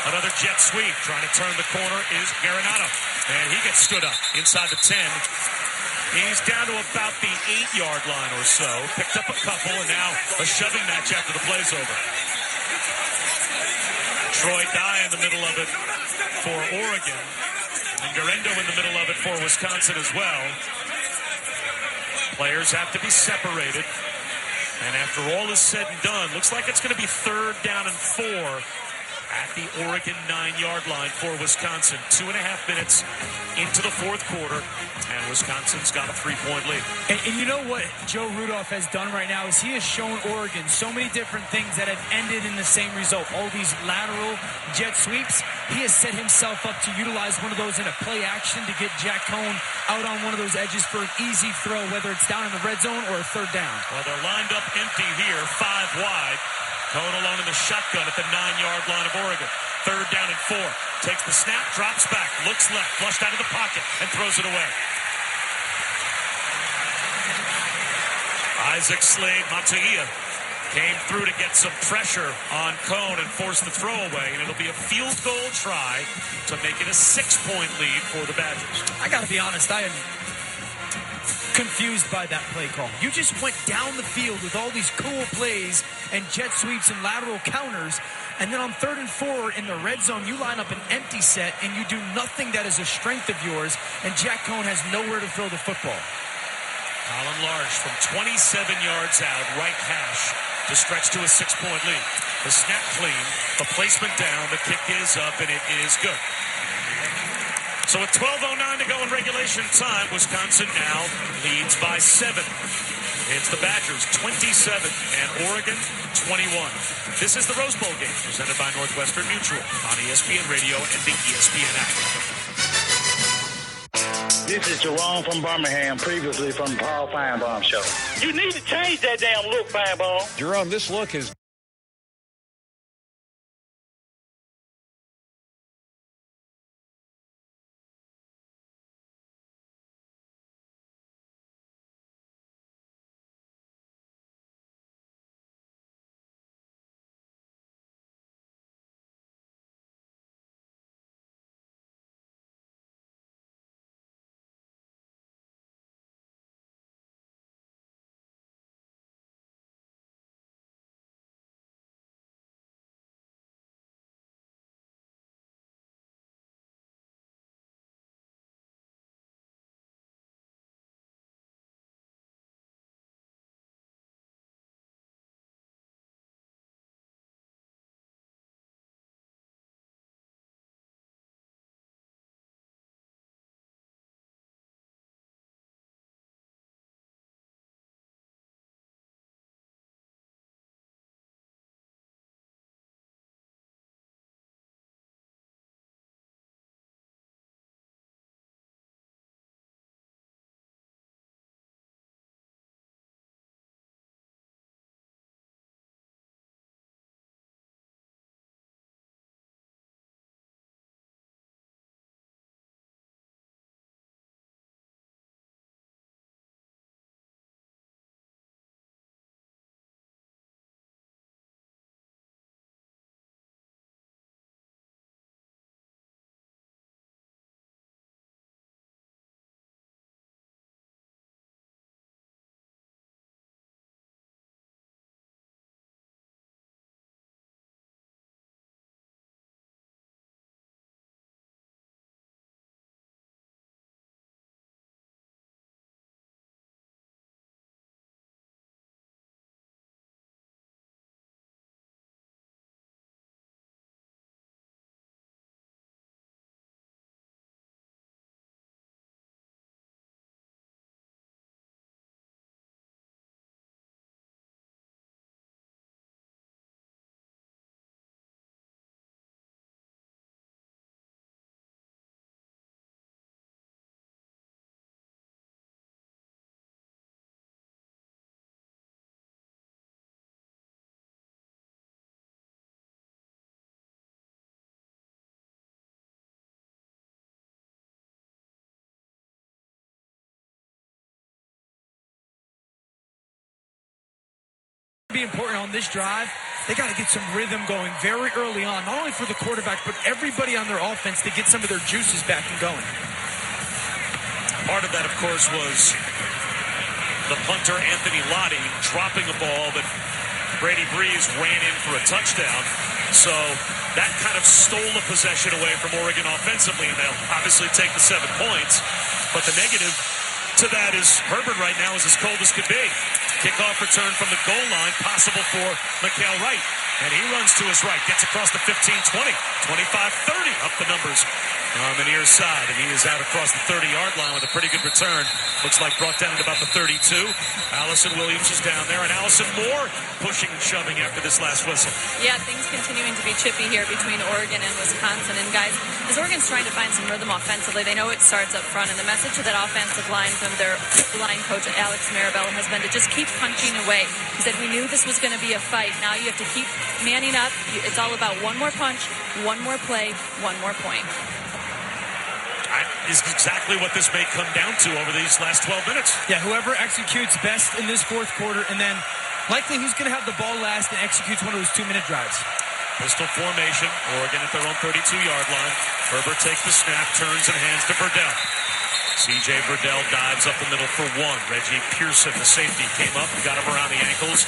S2: Another jet sweep. Trying to turn the corner is Garanato, and he gets stood up inside the 10. He's down to about the 8-yard line or so. Picked up a couple, and now a shoving match after the play's over. Troy Dye in the middle of it for Oregon. And Garendo in the middle of it for Wisconsin as well. Players have to be separated. And after all is said and done, looks like it's going to be 3rd down and 4 at the Oregon 9-yard line for Wisconsin. 2.5 minutes into the 4th quarter, and Wisconsin's got a 3-point lead.
S1: And you know what Joe Rudolph has done right now is he has shown Oregon so many different things that have ended in the same result. All these lateral jet sweeps. He has set himself up to utilize one of those in a play action to get Jack Cohen out on one of those edges for an easy throw, whether it's down in the red zone or a 3rd down.
S2: Well, they're lined up empty here, 5 wide. Cohen alone in the shotgun at the 9-yard line of Oregon. 3rd down and 4. Takes the snap, drops back, looks left, flushed out of the pocket, and throws it away. Isaac Slade Mataia came through to get some pressure on Cohen and force the throw away, and it'll be a field goal try to make it a 6-point lead for the Badgers.
S1: I got to be honest, I am confused by that play call. You just went down the field with all these cool plays and jet sweeps and lateral counters, and then on 3rd and 4 in the red zone, you line up an empty set and you do nothing that is a strength of yours, and Jack Cohen has nowhere to throw the football.
S2: Colin Large from 27 yards out, right hash, to stretch to a 6-point lead. The snap clean, the placement down, the kick is up, and it is good. So with 12:09 to go in regulation time, Wisconsin now leads by 7. It's the Badgers 27 and Oregon 21. This is the Rose Bowl game presented by Northwestern Mutual on ESPN Radio and the ESPN app.
S10: This is Jerome from Birmingham, previously from the Paul Feinbaum Show. You need to change that damn look, Feinbaum.
S11: Jerome, this look is
S1: be important on this drive. They got to get some rhythm going very early on, not only for the quarterback, but everybody on their offense to get some of their juices back and going.
S2: Part of that, of course, was the punter, Anthony Lottie, dropping a ball that Brady Breeze ran in for a touchdown. So that kind of stole the possession away from Oregon offensively, and they'll obviously take the 7 points. But the negative to that is Herbert right now is as cold as could be. Kickoff return from the goal line, possible for Mikael Wright. And he runs to his right, gets across the 15-20, 25-30, up the numbers on the near side. And he is out across the 30-yard line with a pretty good return. Looks like brought down at about the 32. Allison Williams is down there, and Allison Moore pushing and shoving after this last whistle.
S7: Yeah, things continuing to be chippy here between Oregon and Wisconsin. And guys, as Oregon's trying to find some rhythm offensively, they know it starts up front. And the message to that offensive line from their line coach, Alex Maribel, has been to just keep punching away. He said, we knew this was going to be a fight. Now you have to keep manning up. It's all about one more punch, one more play, one more point.
S2: That is exactly what this may come down to over these last 12 minutes.
S1: Yeah, whoever executes best in this fourth quarter, and then likely who's going to have the ball last and executes one of those 2-minute drives.
S2: Pistol formation, Oregon at their own 32-yard line. Herbert takes the snap, turns and hands to Verdell. C.J. Verdell dives up the middle for one. Reggie Pearson, the safety, came up and got him around the ankles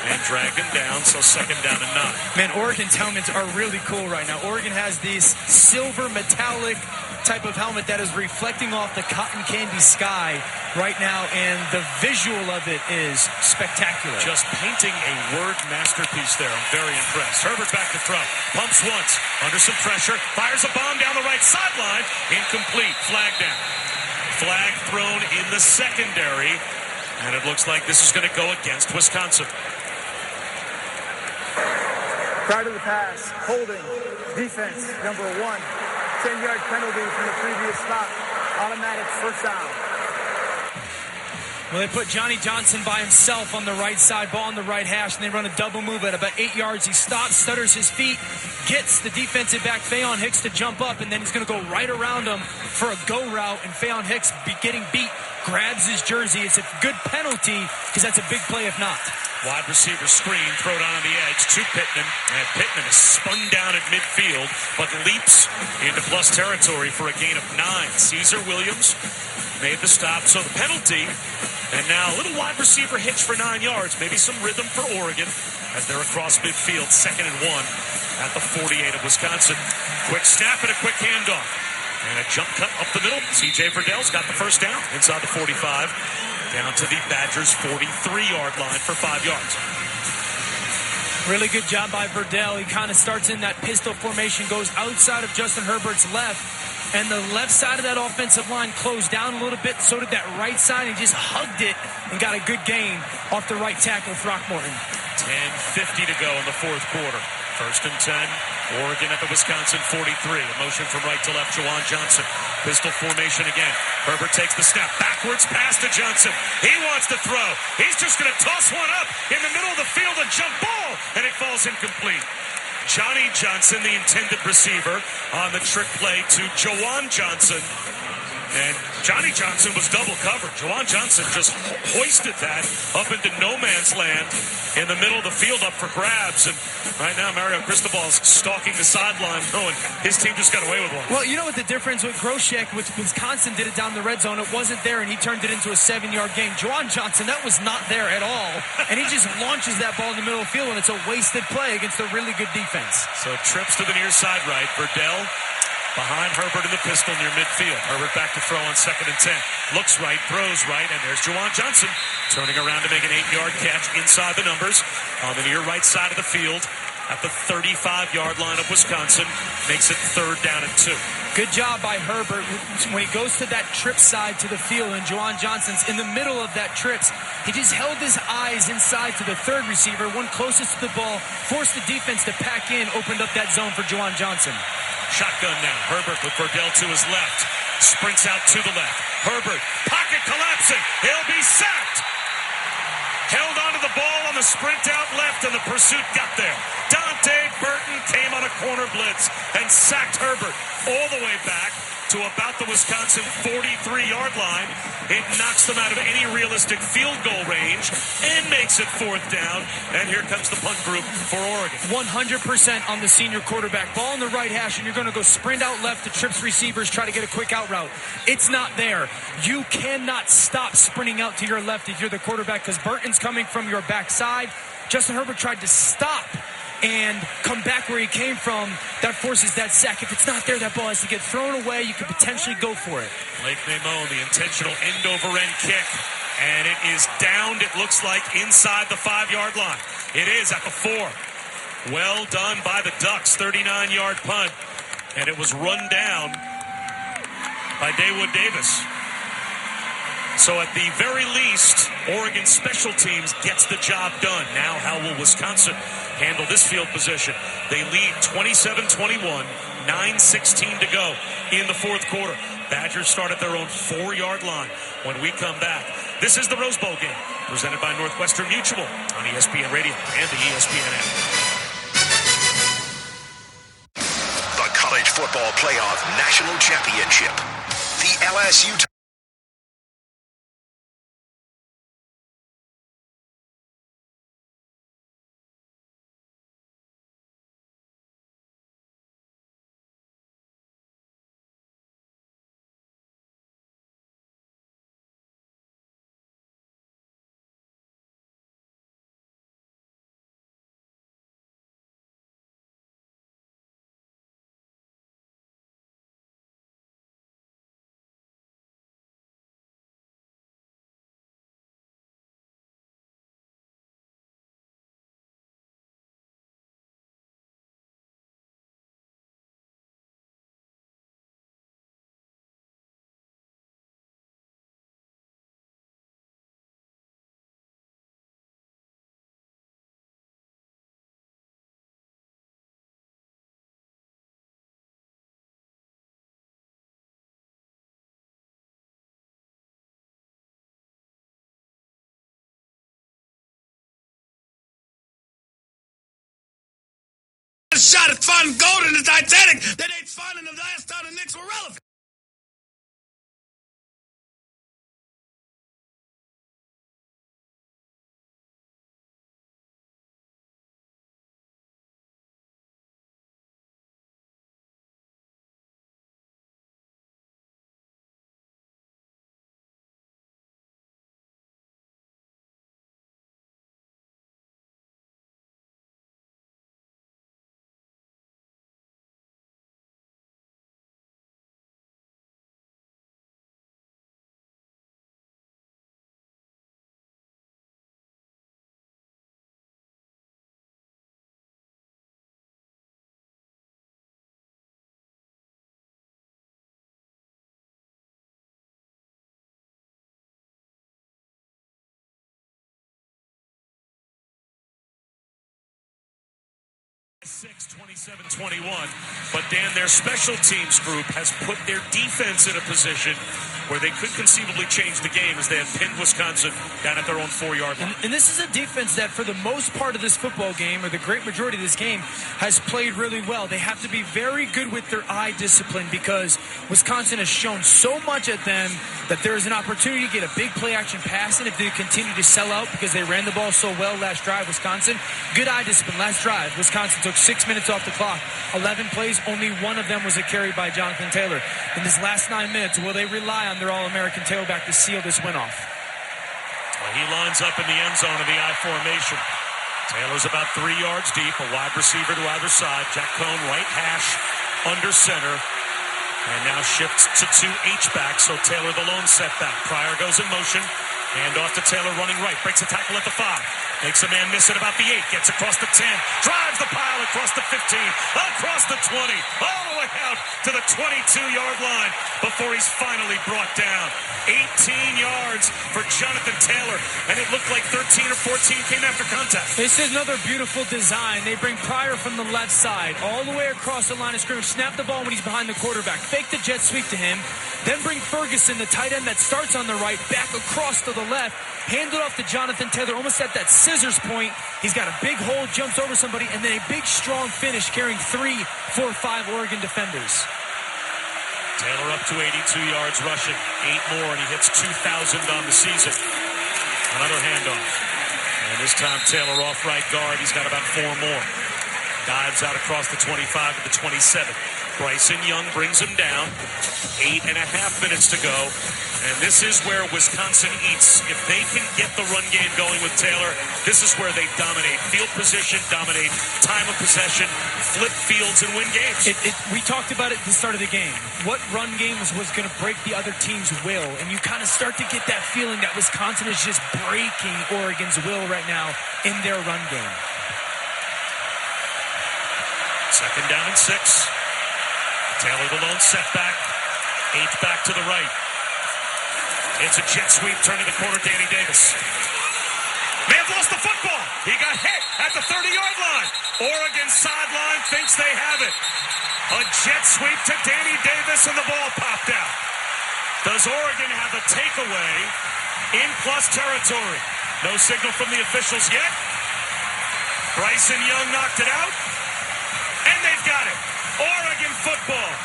S2: and dragged him down, so 2nd down and 9.
S1: Man, Oregon's helmets are really cool right now. Oregon has these silver metallic type of helmet that is reflecting off the cotton candy sky right now, and the visual of it is spectacular.
S2: Just painting a word masterpiece there. I'm very impressed. Herbert back to throw. Pumps once. Under some pressure. Fires a bomb down the right sideline. Incomplete. Flag down. Flag thrown in the secondary, and it looks like this is going to go against Wisconsin.
S13: Prior to the pass, holding, defense, number 1, 10-yard penalty from the previous stop, automatic first down.
S1: Well, they put Johnny Johnson by himself on the right side, ball on the right hash, and they run a double move at about 8 yards. He stops, stutters his feet, gets the defensive back, Faion Hicks, to jump up, and then he's going to go right around him for a go route, and Faion Hicks, getting beat, grabs his jersey. It's a good penalty because that's a big play if not.
S2: Wide receiver screen, thrown on the edge to Pittman, and Pittman is spun down at midfield, but leaps into plus territory for a gain of 9. Caesar Williams made the stop, so the penalty, and now a little wide receiver hitch for 9 yards, maybe some rhythm for Oregon as they're across midfield, 2nd and 1 at the 48 of Wisconsin. Quick snap and a quick handoff, and a jump cut up the middle. C.J. Verdell's got the first down inside the 45. Down to the Badgers' 43-yard line for 5 yards.
S1: Really good job by Verdell. He kind of starts in that pistol formation, goes outside of Justin Herbert's left, and the left side of that offensive line closed down a little bit. So did that right side. He just hugged it and got a good gain off the right tackle, Throckmorton.
S2: 10:50 to go in the fourth quarter. 1st and 10, Oregon at the Wisconsin 43. A motion from right to left, Juwan Johnson. Pistol formation again. Herbert takes the snap. Backwards pass to Johnson. He wants to throw. He's just going to toss one up in the middle of the field, a jump ball, and it falls incomplete. Johnny Johnson, the intended receiver, on the trick play to Juwan Johnson. And Johnny Johnson was double covered. Juwan Johnson just hoisted that up into no man's land in the middle of the field up for grabs. And right now, Mario Cristobal's stalking the sideline, knowing his team just got away with one.
S1: Well, you know what the difference with Groshek with Wisconsin did it down the red zone. It wasn't there, and he turned it into a 7-yard gain. Juwan Johnson, that was not there at all. And he just launches that ball in the middle of the field, and it's a wasted play against a really good defense.
S2: So trips to the near side right. Verdell behind Herbert in the pistol near midfield. Herbert back to throw on 2nd and 10. Looks right, throws right, and there's Juwan Johnson turning around to make an 8-yard catch inside the numbers on the near right side of the field at the 35-yard line of Wisconsin. Makes it 3rd down and 2.
S1: Good job by Herbert when he goes to that trip side to the field, and Juwan Johnson's in the middle of that trips. He just held his eyes inside to the 3rd receiver, one closest to the ball, forced the defense to pack in, opened up that zone for Juwan Johnson.
S2: Shotgun now. Herbert with Verdell to his left. Sprints out to the left. Herbert, pocket collapsing. He'll be sacked. Held onto the ball on the sprint out left, and the pursuit got there. Dante Dave Burton came on a corner blitz and sacked Herbert all the way back to about the Wisconsin 43-yard line. It knocks them out of any realistic field goal range and makes it 4th down. And here comes the punt group for Oregon.
S1: 100% on the senior quarterback. Ball in the right hash, and you're going to go sprint out left to trips receivers, try to get a quick out route. It's not there. You cannot stop sprinting out to your left if you're the quarterback because Burton's coming from your backside. Justin Herbert tried to stop and come back where he came from. That forces that sack. If it's not there, that ball has to get thrown away. You could potentially go for it.
S2: Blake Mamone, the intentional end-over-end kick. And it is downed, it looks like, inside the 5-yard line. It is at the 4. Well done by the Ducks. 39-yard punt. And it was run down by Dawood Davis. So at the very least, Oregon special teams gets the job done. Now how will Wisconsin handle this field position? They lead 27-21, 9:16 to go in the 4th quarter. Badgers start at their own 4-yard line when we come back. This is the Rose Bowl game, presented by Northwestern Mutual on ESPN Radio and the ESPN app.
S6: The College Football Playoff National Championship. The LSU
S9: shot at finding gold in the Titanic that ain't finding the last time the Knicks were relevant.
S2: Six, 27-21, but Dan, their special teams group has put their defense in a position where they could conceivably change the game as they have pinned Wisconsin down at their own 4-yard line.
S1: And this is a defense that for the most part of this football game, or the great majority of this game, has played really well. They have to be very good with their eye discipline because Wisconsin has shown so much at them that there is an opportunity to get a big play-action pass in if they continue to sell out because they ran the ball so well last drive. Wisconsin, good eye discipline. Last drive, Wisconsin took 6 minutes off the clock. 11 plays, only one of them was a carry by Jonathan Taylor. In this last 9 minutes, will they rely on their All-American tailback to seal this win off?
S2: Well, he lines up in the end zone of the I formation. Taylor's about 3 yards deep, a wide receiver to either side. Jack Cohn, right hash, under center. And now shifts to 2 H-backs, so Taylor the lone setback. Pryor goes in motion. Hand off to Taylor running right. Breaks a tackle at the 5. Makes a man miss at about the 8. Gets across the 10. Drives the pile across the 15. Across the 20. All the way way out to the 22-yard line before he's finally brought down. 18 yards for Jonathan Taylor, and it looked like 13 or 14 came after contact.
S1: This is another beautiful design. They bring Pryor from the left side all the way across the line of scrimmage, snap the ball when he's behind the quarterback, fake the jet sweep to him, then bring Ferguson, the tight end that starts on the right, back across to the left, hand it off to Jonathan Taylor, almost at that scissors point. He's got a big hole, jumps over somebody, and then a big, strong finish carrying 3, 4, 5 Oregon defenders.
S2: Taylor up to 82 yards rushing, 8 more, and he hits 2,000 on the season. Another handoff. And this time Taylor off right guard. He's got about 4 more. Dives out across the 25 to the 27. Bryson Young brings him down. 8.5 minutes to go. And this is where Wisconsin eats. If they can get the run game going with Taylor, this is where they dominate field position, dominate time of possession, flip fields, and win games.
S1: We talked about it at the start of the game. What run game was going to break the other team's will? And you kind of start to get that feeling that Wisconsin is just breaking Oregon's will right now in their run game.
S2: Second down and 6. Taylor the lone setback. 8 back to the right. It's a jet sweep, turning the corner, Danny Davis. May have lost the football. He got hit at the 30-yard line. Oregon sideline thinks they have it. A jet sweep to Danny Davis, and the ball popped out. Does Oregon have a takeaway in plus territory? No signal from the officials yet. Bryson Young knocked it out, and they've got it. Oregon football.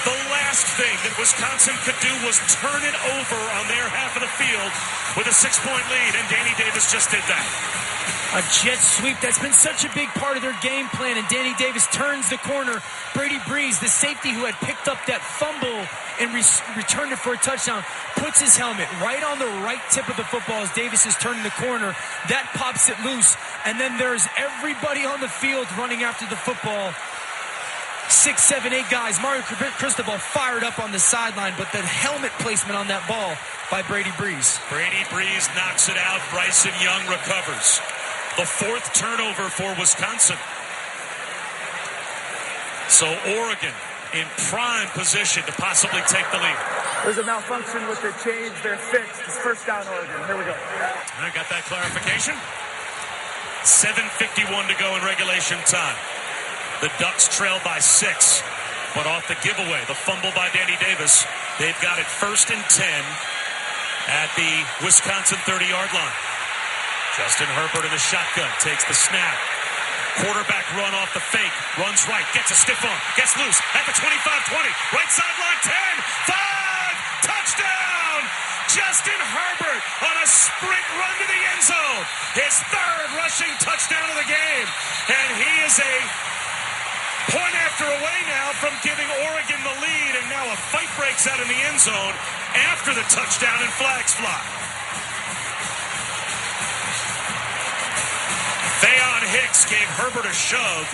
S2: The last thing that Wisconsin could do was turn it over on their half of the field with a 6-point lead, and Danny Davis just did that.
S1: A jet sweep, that's been such a big part of their game plan, and Danny Davis turns the corner. Brady Breeze, the safety who had picked up that fumble and returned it for a touchdown, puts his helmet right on the right tip of the football as Davis is turning the corner. That pops it loose, and then there's everybody on the field running after the football. 6, 7, 8 guys. Mario Cristobal fired up on the sideline, but the helmet placement on that ball by Brady Breeze.
S2: Brady Breeze knocks it out. Bryson Young recovers. The 4th turnover for Wisconsin. So Oregon in prime position to possibly take the lead.
S13: There's a malfunction with the chains. They're fixed. It's first down, Oregon. Here we go.
S2: I got that clarification. 7:51 to go in regulation time. The Ducks trail by 6, but off the giveaway, the fumble by Danny Davis, they've got it 1st and 10 at the Wisconsin 30-yard line. Justin Herbert in the shotgun, takes the snap. Quarterback run off the fake, runs right, gets a stiff arm, gets loose at the 25-20, right sideline 10, 5, touchdown! Justin Herbert on a sprint run to the end zone. His 3rd rushing touchdown of the game, and he is a point after away now from giving Oregon the lead, and now a fight breaks out in the end zone after the touchdown, and flags fly. Theon Hicks gave Herbert a shove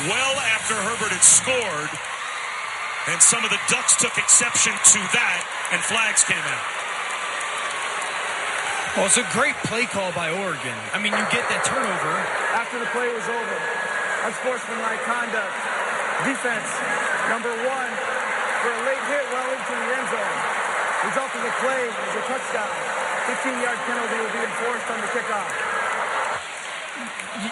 S2: well after Herbert had scored, and some of the Ducks took exception to that, and flags came out.
S1: Well, it's a great play call by Oregon. I mean, you get that turnover.
S13: After the play was over, unsportsmanlike conduct. Defense, number 1, for a late hit well into the end zone. Result of the play is a touchdown. 15-yard penalty will be enforced on the kickoff.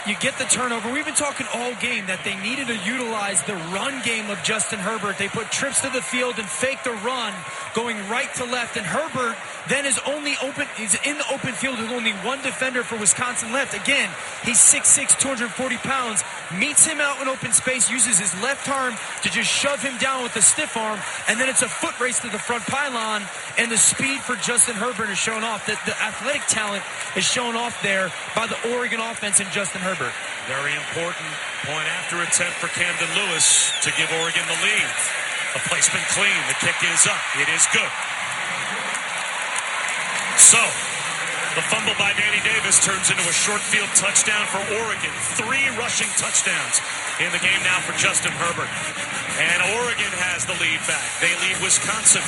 S1: You get the turnover. We've been talking all game that they needed to utilize the run game of Justin Herbert. They put trips to the field and faked the run, going right to left, and Herbert then is in the open field with only 1 defender for Wisconsin left. Again, he's 6'6", 240 pounds, meets him out in open space, uses his left arm to just shove him down with a stiff arm, and then it's a foot race to the front pylon, and the speed for Justin Herbert is shown off. The athletic talent is shown off there by the Oregon offense and Justin Herbert.
S2: Very important point after attempt for Camden Lewis to give Oregon the lead. The placement clean. The kick is up. It is good. So, the fumble by Danny Davis turns into a short field touchdown for Oregon. 3 rushing touchdowns in the game now for Justin Herbert. And Oregon has the lead back. They lead Wisconsin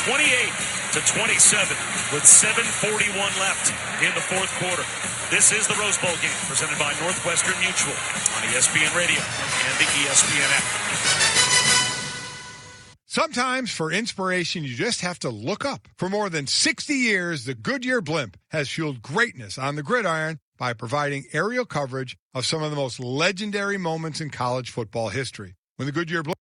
S2: 28-27 with 7:41 left in the 4th quarter. This is the Rose Bowl game presented by Northwestern Mutual on ESPN Radio and the ESPN app.
S12: Sometimes for inspiration, you just have to look up. For more than 60 years, the Goodyear blimp has fueled greatness on the gridiron by providing aerial coverage of some of the most legendary moments in college football history. When the Goodyear blimp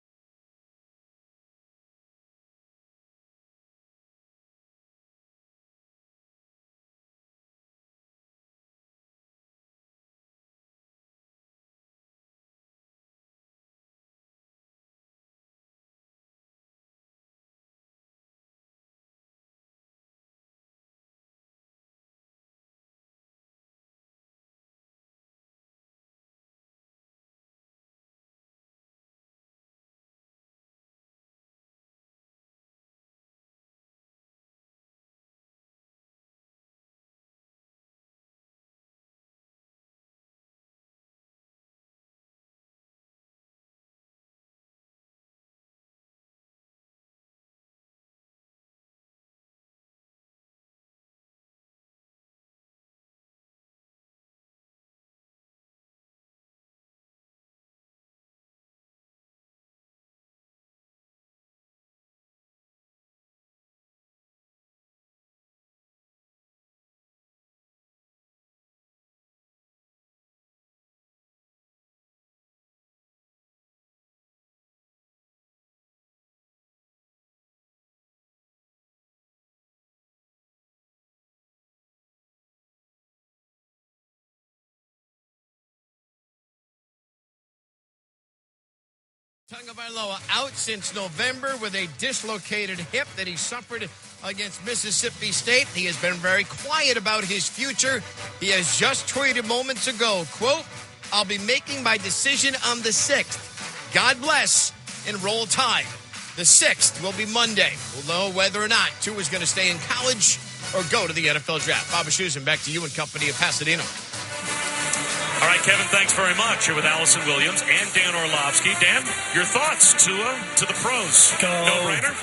S4: Tagovailoa out since November with a dislocated hip that he suffered against Mississippi State. He has been very quiet about his future. He has just tweeted moments ago, quote, "I'll be making my decision on the 6th. God bless and roll tide." The 6th will be Monday. We'll know whether or not Tua is going to stay in college or go to the NFL draft. Baba Schusen, back to you and company of Pasadena.
S2: All right, Kevin, thanks very much. Here with Allison Williams and Dan Orlovsky. Dan, your thoughts to the pros?
S1: Go.
S2: No-brainer?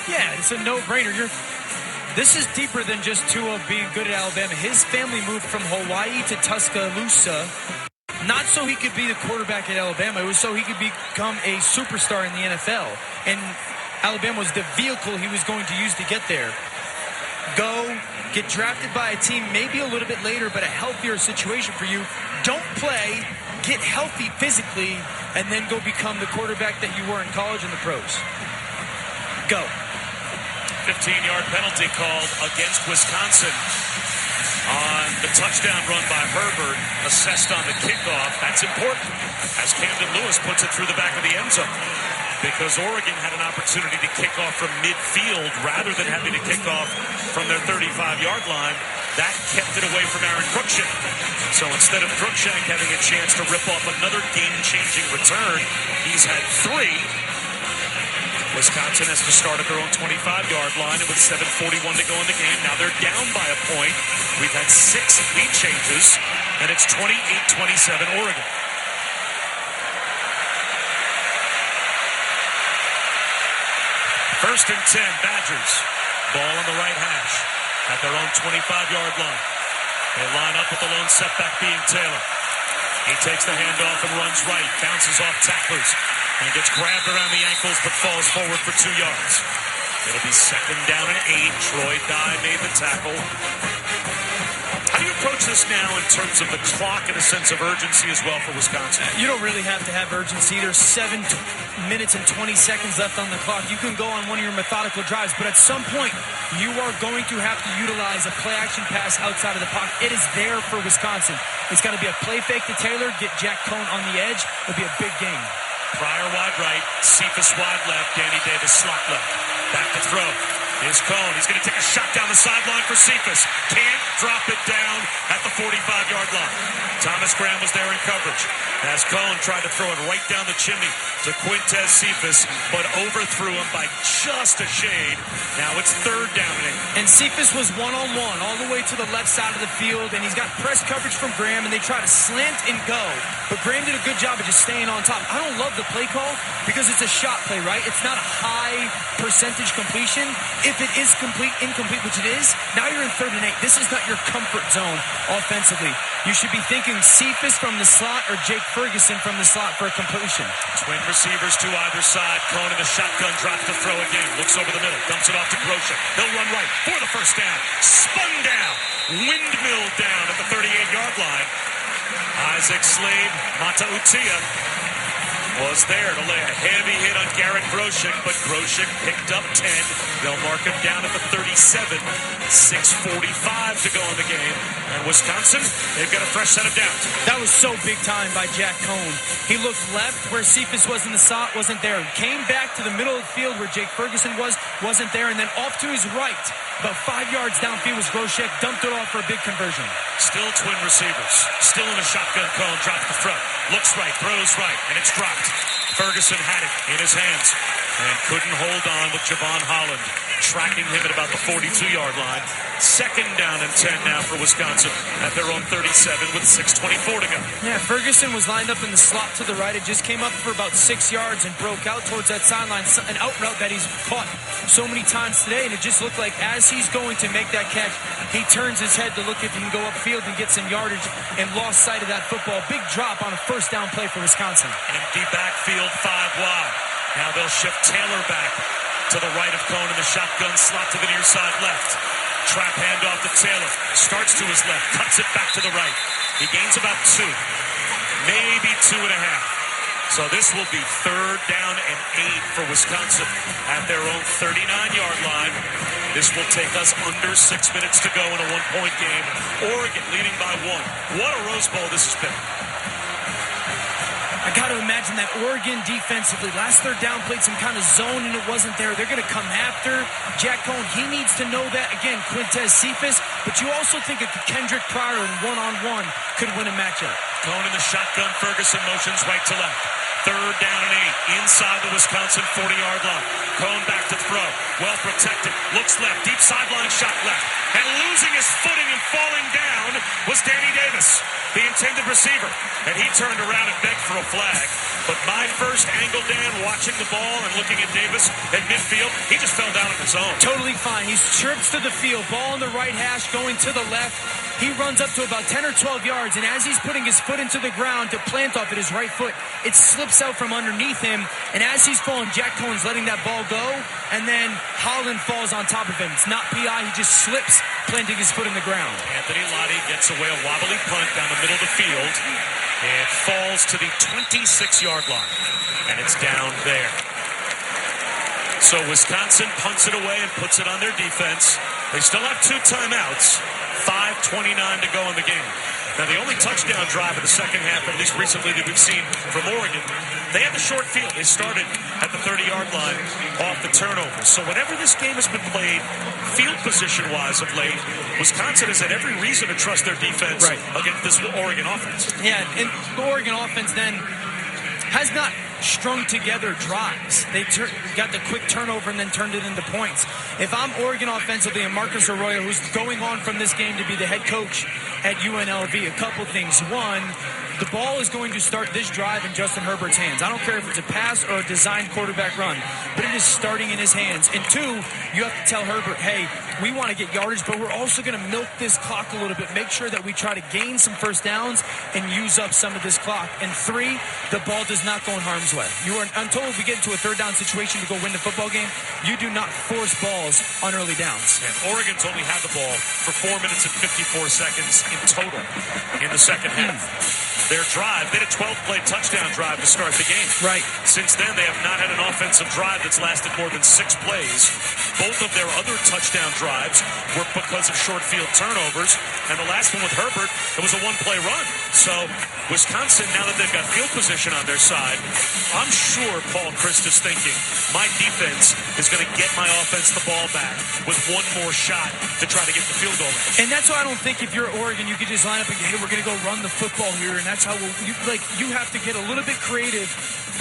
S1: Yeah, it's a no-brainer. This is deeper than just Tua being good at Alabama. His family moved from Hawaii to Tuscaloosa, not so he could be the quarterback at Alabama. It was so he could become a superstar in the NFL. And Alabama was the vehicle he was going to use to get there. Go, get drafted by a team maybe a little bit later, but a healthier situation for you. Don't play, get healthy physically, and then go become the quarterback that you were in college and the pros. Go.
S2: 15-yard penalty called against Wisconsin on the touchdown run by Herbert, assessed on the kickoff. That's important as Camden Lewis puts it through the back of the end zone, because Oregon had an opportunity to kick off from midfield rather than having to kick off from their 35-yard line. That kept it away from Aaron Cruikshank. So instead of Cruikshank having a chance to rip off another game-changing return, he's had 3. Wisconsin has to start at their own 25-yard line, and with 7:41 to go in the game, now they're down by a point. We've had 6 lead changes, and it's 28-27 Oregon. First and 10, Badgers. Ball on the right hash at their own 25-yard line. They line up with the lone setback being Taylor. He takes the handoff and runs right, bounces off tacklers, and gets grabbed around the ankles but falls forward for 2 yards. It'll be 2nd down and 8. Troy Dye made the tackle. How do you approach this now in terms of the clock and a sense of urgency as well for Wisconsin?
S1: You don't really have to have urgency. There's 7 minutes and 20 seconds left on the clock. You can go on one of your methodical drives, but at some point, you are going to have to utilize a play-action pass outside of the pocket. It is there for Wisconsin. It's got to be a play fake to Taylor, get Jack Cohn on the edge. It'll be a big game.
S2: Pryor wide right, Cephas wide left, Danny Davis slot left. Back to throw. Here's Cohn. He's going to take a shot down the sideline for Cephas. Can't drop it down at the 45-yard line. Thomas Graham was there in coverage as Cohn tried to throw it right down the chimney to Quintez Cephas, but overthrew him by just a shade. Now it's 3rd down and 8.
S1: And Cephas was one-on-one all the way to the left side of the field, and he's got press coverage from Graham, and they try to slant and go. But Graham did a good job of just staying on top. I don't love the play call because it's a shot play, right? It's not a high percentage completion. if it is incomplete, which it is, now you're in 3rd and 8. This is not your comfort zone offensively. You should be thinking Cephas from the slot or Jake Ferguson from the slot for a completion.
S2: Twin receivers to either side. Cohn in the shotgun, drops to throw again. Looks over the middle, dumps it off to Groshek. He'll run right for the first down. Spun down, windmill down at the 38-yard line. Isaac Slade, Mata Utia was there to lay a heavy hit on Garrett Groshek, but Groshek picked up 10. They'll mark him down at the 37. 6:45 to go in the game. And Wisconsin, they've got a fresh set of downs.
S1: That was so big time by Jack Cohn. He looked left where Cephas was in the slot, wasn't there. Came back to the middle of the field where Jake Ferguson wasn't there. And then off to his right, about 5 yards downfield was Groshek, dumped it off for a big conversion.
S2: Still twin receivers. Still in a shotgun. Cohn drops the throw. Looks right, throws right, and it's dropped. Ferguson had it in his hands and couldn't hold on with Javon Holland, tracking him at about the 42-yard line. 2nd down and 10 now for Wisconsin at their own 37 with 6:24 to go.
S1: Yeah, Ferguson was lined up in the slot to the right. It just came up for about 6 yards and broke out towards that sideline, an out route that he's caught so many times today, and it just looked like as he's going to make that catch, he turns his head to look if he can go upfield and get some yardage and lost sight of that football. Big drop on a 1st down play for Wisconsin.
S2: Empty backfield, 5 wide. Now they'll shift Taylor back to the right of Cohn in the shotgun slot to the near side left. Trap handoff to Taylor. Starts to his left, cuts it back to the right. He gains about 2, maybe 2.5. So this will be 3rd down and 8 for Wisconsin at their own 39-yard line. This will take us under 6 minutes to go in a 1-point game. Oregon leading by 1. What a Rose Bowl this has been.
S1: I got to imagine that Oregon defensively, last 3rd down played some kind of zone and it wasn't there. They're going to come after Jack Cohn. He needs to know that. Again, Quintez Cephas, but you also think of Kendrick Pryor in one-on-one could win a matchup.
S2: Cohn in the shotgun, Ferguson motions right to left. 3rd down and 8 inside the Wisconsin 40-yard line. Cohn back to throw. Well protected. Looks left. Deep sideline shot left. And losing his footing and falling down was Danny Davis, the intended receiver. And he turned around and begged for a flag. But my first angle, Dan, watching the ball and looking at Davis at midfield, he just fell down on his own.
S1: Totally fine. He chirps to the field. Ball on the right hash going to the left. He runs up to about 10 or 12 yards, and as he's putting his foot into the ground to plant off at his right foot, it slips out from underneath him, and as he's falling, Jack Cohn's letting that ball go, and then Holland falls on top of him. It's not PI, he just slips, planting his foot in the ground.
S2: Anthony Lotti gets away a wobbly punt down the middle of the field. It falls to the 26-yard line, and it's down there. So Wisconsin punts it away and puts it on their defense. They still have 2 timeouts. 5:29 to go in the game. Now, the only touchdown drive in the second half, at least recently, that we've seen from Oregon, they had the short field. They started at the 30-yard line off the turnovers. So whenever this game has been played, field position-wise of late, Wisconsin has had every reason to trust their defense against this Oregon offense.
S1: Yeah, and the Oregon offense then has not strung together drives. They got the quick turnover and then turned it into points. If I'm Oregon offensively and Marcus Arroyo, who's going on from this game to be the head coach at UNLV, a couple things. One, the ball is going to start this drive in Justin Herbert's hands. I don't care if it's a pass or a designed quarterback run, but it is starting in his hands. And 2, you have to tell Herbert, hey, we want to get yardage, but we're also going to milk this clock a little bit, make sure that we try to gain some first downs and use up some of this clock. And 3, the ball does not go in harm's way. You are, until we get into a 3rd down situation to go win the football game, you do not force balls on early downs.
S2: And Oregon's only had the ball for 4 minutes and 54 seconds in total in the second half. Their drive, they had a 12-play touchdown drive to start the game.
S1: Right.
S2: Since then, they have not had an offensive drive that's lasted more than 6 plays. Both of their other touchdown drives were because of short field turnovers. And the last one with Herbert, it was a 1-play run. So Wisconsin, now that they've got field position on their side, I'm sure Paul Chryst is thinking, my defense is going to get my offense the ball back with one more shot to try to get the field goal in.
S1: And that's why I don't think if you're Oregon, you could just line up and go, hey, we're going to go run the football here, and that's how you have to get a little bit creative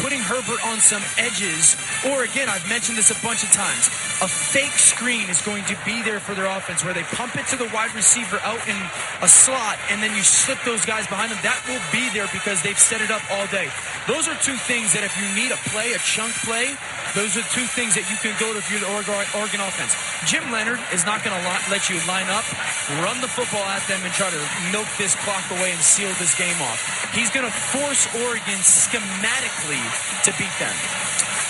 S1: putting Herbert on some edges, or again, I've mentioned this a bunch of times, a fake screen is going to be there for their offense where they pump it to the wide receiver out in a slot and then you slip those guys behind them. That will be there because they've set it up all day. Those are two things that if you need a play, a chunk play, those are two things that you can go to if you're the Oregon offense. Jim Leonard is not going to let you line up, run the football at them, and try to milk this clock away and seal this game off. He's going to force Oregon schematically to beat them.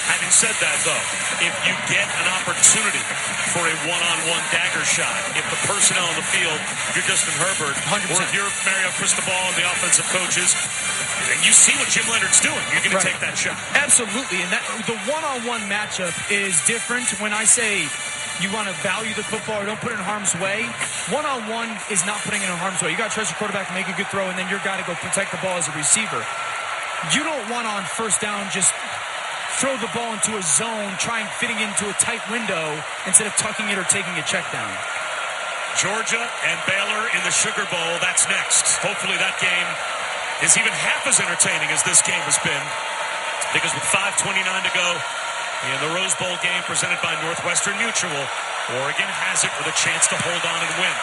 S2: Having said that, though, if you get an opportunity for a one-on-one dagger shot, if the personnel on the field, if you're Justin Herbert,
S1: 100%.
S2: or if you're Mario Cristobal and the offensive coaches, and you see what Jim Leonard's doing, you're going to take that shot.
S1: Absolutely, and the one-on-one matchup is different. When I say you want to value the football or don't put it in harm's way, one-on-one is not putting it in harm's way. You got to trust your quarterback to make a good throw, and then your guy to go protect the ball as a receiver. You don't want on first down just throw the ball into a zone, trying fitting into a tight window instead of tucking it or taking a check down.
S2: Georgia and Baylor in the Sugar Bowl. That's next. Hopefully that game is even half as entertaining as this game has been, because with 5:29 to go in the Rose Bowl game presented by Northwestern Mutual, Oregon has it with a chance to hold on and win.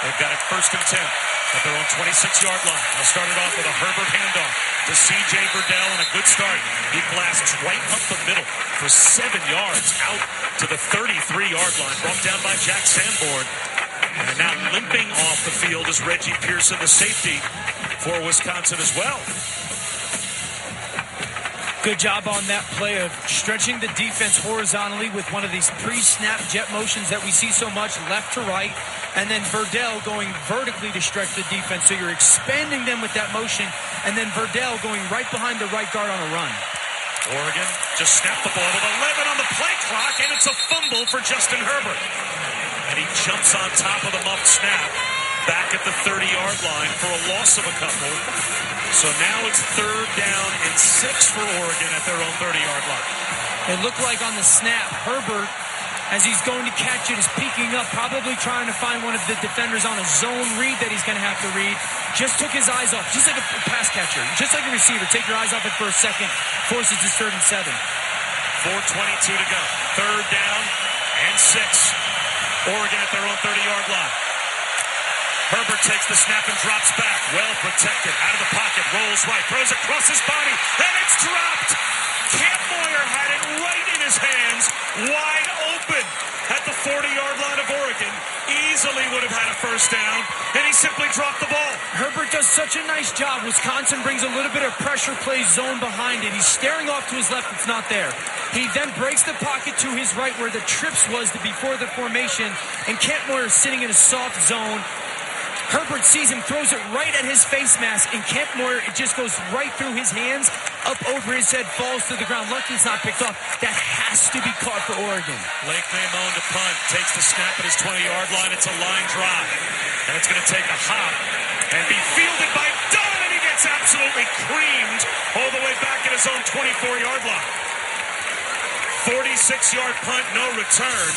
S2: They've got it 1st and 10 at their own 26-yard line. They'll start it off with a Herbert handoff to C.J. Burdell, and a good start. He blasts right up the middle for 7 yards out to the 33-yard line, brought down by Jack Sanborn. And now limping off the field is Reggie Pearson, the safety for Wisconsin as well.
S1: Good job on that play of stretching the defense horizontally with one of these pre-snap jet motions that we see so much, left to right, and then Burdell going vertically to stretch the defense. So you're expanding them with that motion, and then Burdell going right behind the right guard on a run.
S2: Oregon just snapped the ball with 11 on the play clock, and it's a fumble for Justin Herbert. And he jumps on top of the muffed snap back at the 30-yard line for a loss of a couple. So now it's 3rd down and 6 for Oregon at their own 30-yard line.
S1: It looked like on the snap, Herbert, as he's going to catch it, is peeking up, probably trying to find one of the defenders on a zone read that he's going to have to read. Just took his eyes off, just like a pass catcher, just like a receiver. Take your eyes off it for a second, forces his 3rd and 7.
S2: 4:22 to go. 3rd down and 6. Oregon at their own 30-yard line. Herbert takes the snap and drops back. Well protected. Out of the pocket. Rolls right. Throws across his body. And it's dropped. Kampmoyer had it right in his hands. Wide open at the 40-yard line of Oregon. Easily would have had a 1st down. And he simply dropped the ball.
S1: Herbert does such a nice job. Wisconsin brings a little bit of pressure play zone behind it. He's staring off to his left. It's not there. He then breaks the pocket to his right where the trips was before the formation. And Kampmoyer is sitting in a soft zone. Herbert sees him, throws it right at his face mask, and Kampmoyer, it just goes right through his hands, up over his head, falls to the ground. Lucky it's not picked off. That has to be caught for Oregon.
S2: Lake Mamone to punt, takes the snap at his 20-yard line. It's a line drive, and it's going to take a hop and be fielded by Dunn, and he gets absolutely creamed all the way back at his own 24-yard line. 46-yard punt, no return.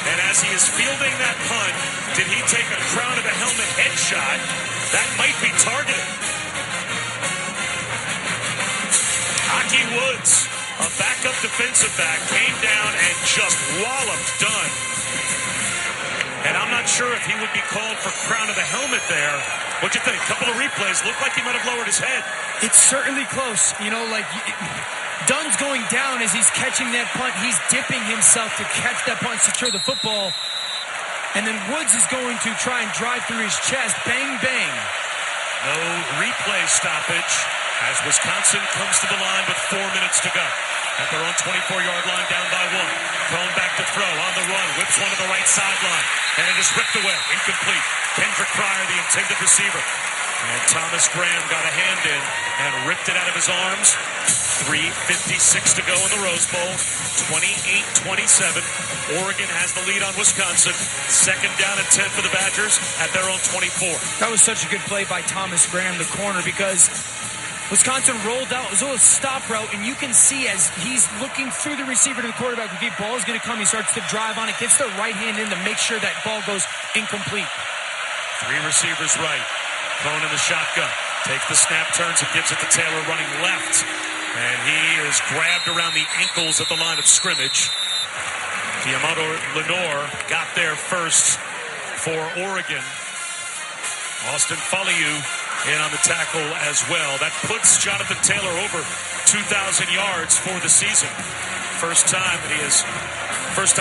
S2: And as he is fielding that punt, did he take a crown of the helmet headshot? That might be targeted. Hockey Woods, a backup defensive back, came down and just walloped Dunn. And I'm not sure if he would be called for crown of the helmet there. What'd you think? A couple of replays looked like he might have lowered his head.
S1: It's certainly close. You know, like Dunn's going down as he's catching that punt. He's dipping himself to catch that punt, secure the football. And then Woods is going to try and drive through his chest. Bang, bang.
S2: No replay stoppage as Wisconsin comes to the line with 4 minutes to go. At their own 24-yard line, down by 1. Cohn back to throw, on the run, whips one to the right sideline. And it is ripped away, incomplete. Kendrick Pryor, the intended receiver. And Thomas Graham got a hand in and ripped it out of his arms. 3:56 to go in the Rose Bowl. 28-27. Oregon has the lead on Wisconsin. 2nd down and 10 for the Badgers at their own 24.
S1: That was such a good play by Thomas Graham, the corner, because Wisconsin rolled out. It was a little stop route, and you can see as he's looking through the receiver to the quarterback, if the ball is going to come, he starts to drive on it, gets the right hand in to make sure that ball goes incomplete.
S2: 3 receivers right. Cohn in the shotgun. Takes the snap, turns and gives it to Taylor running left. And he is grabbed around the ankles at the line of scrimmage. Diamante Lenore got there first for Oregon. Austin Faliu in on the tackle as well. That puts Jonathan Taylor over 2,000 yards for the season. First time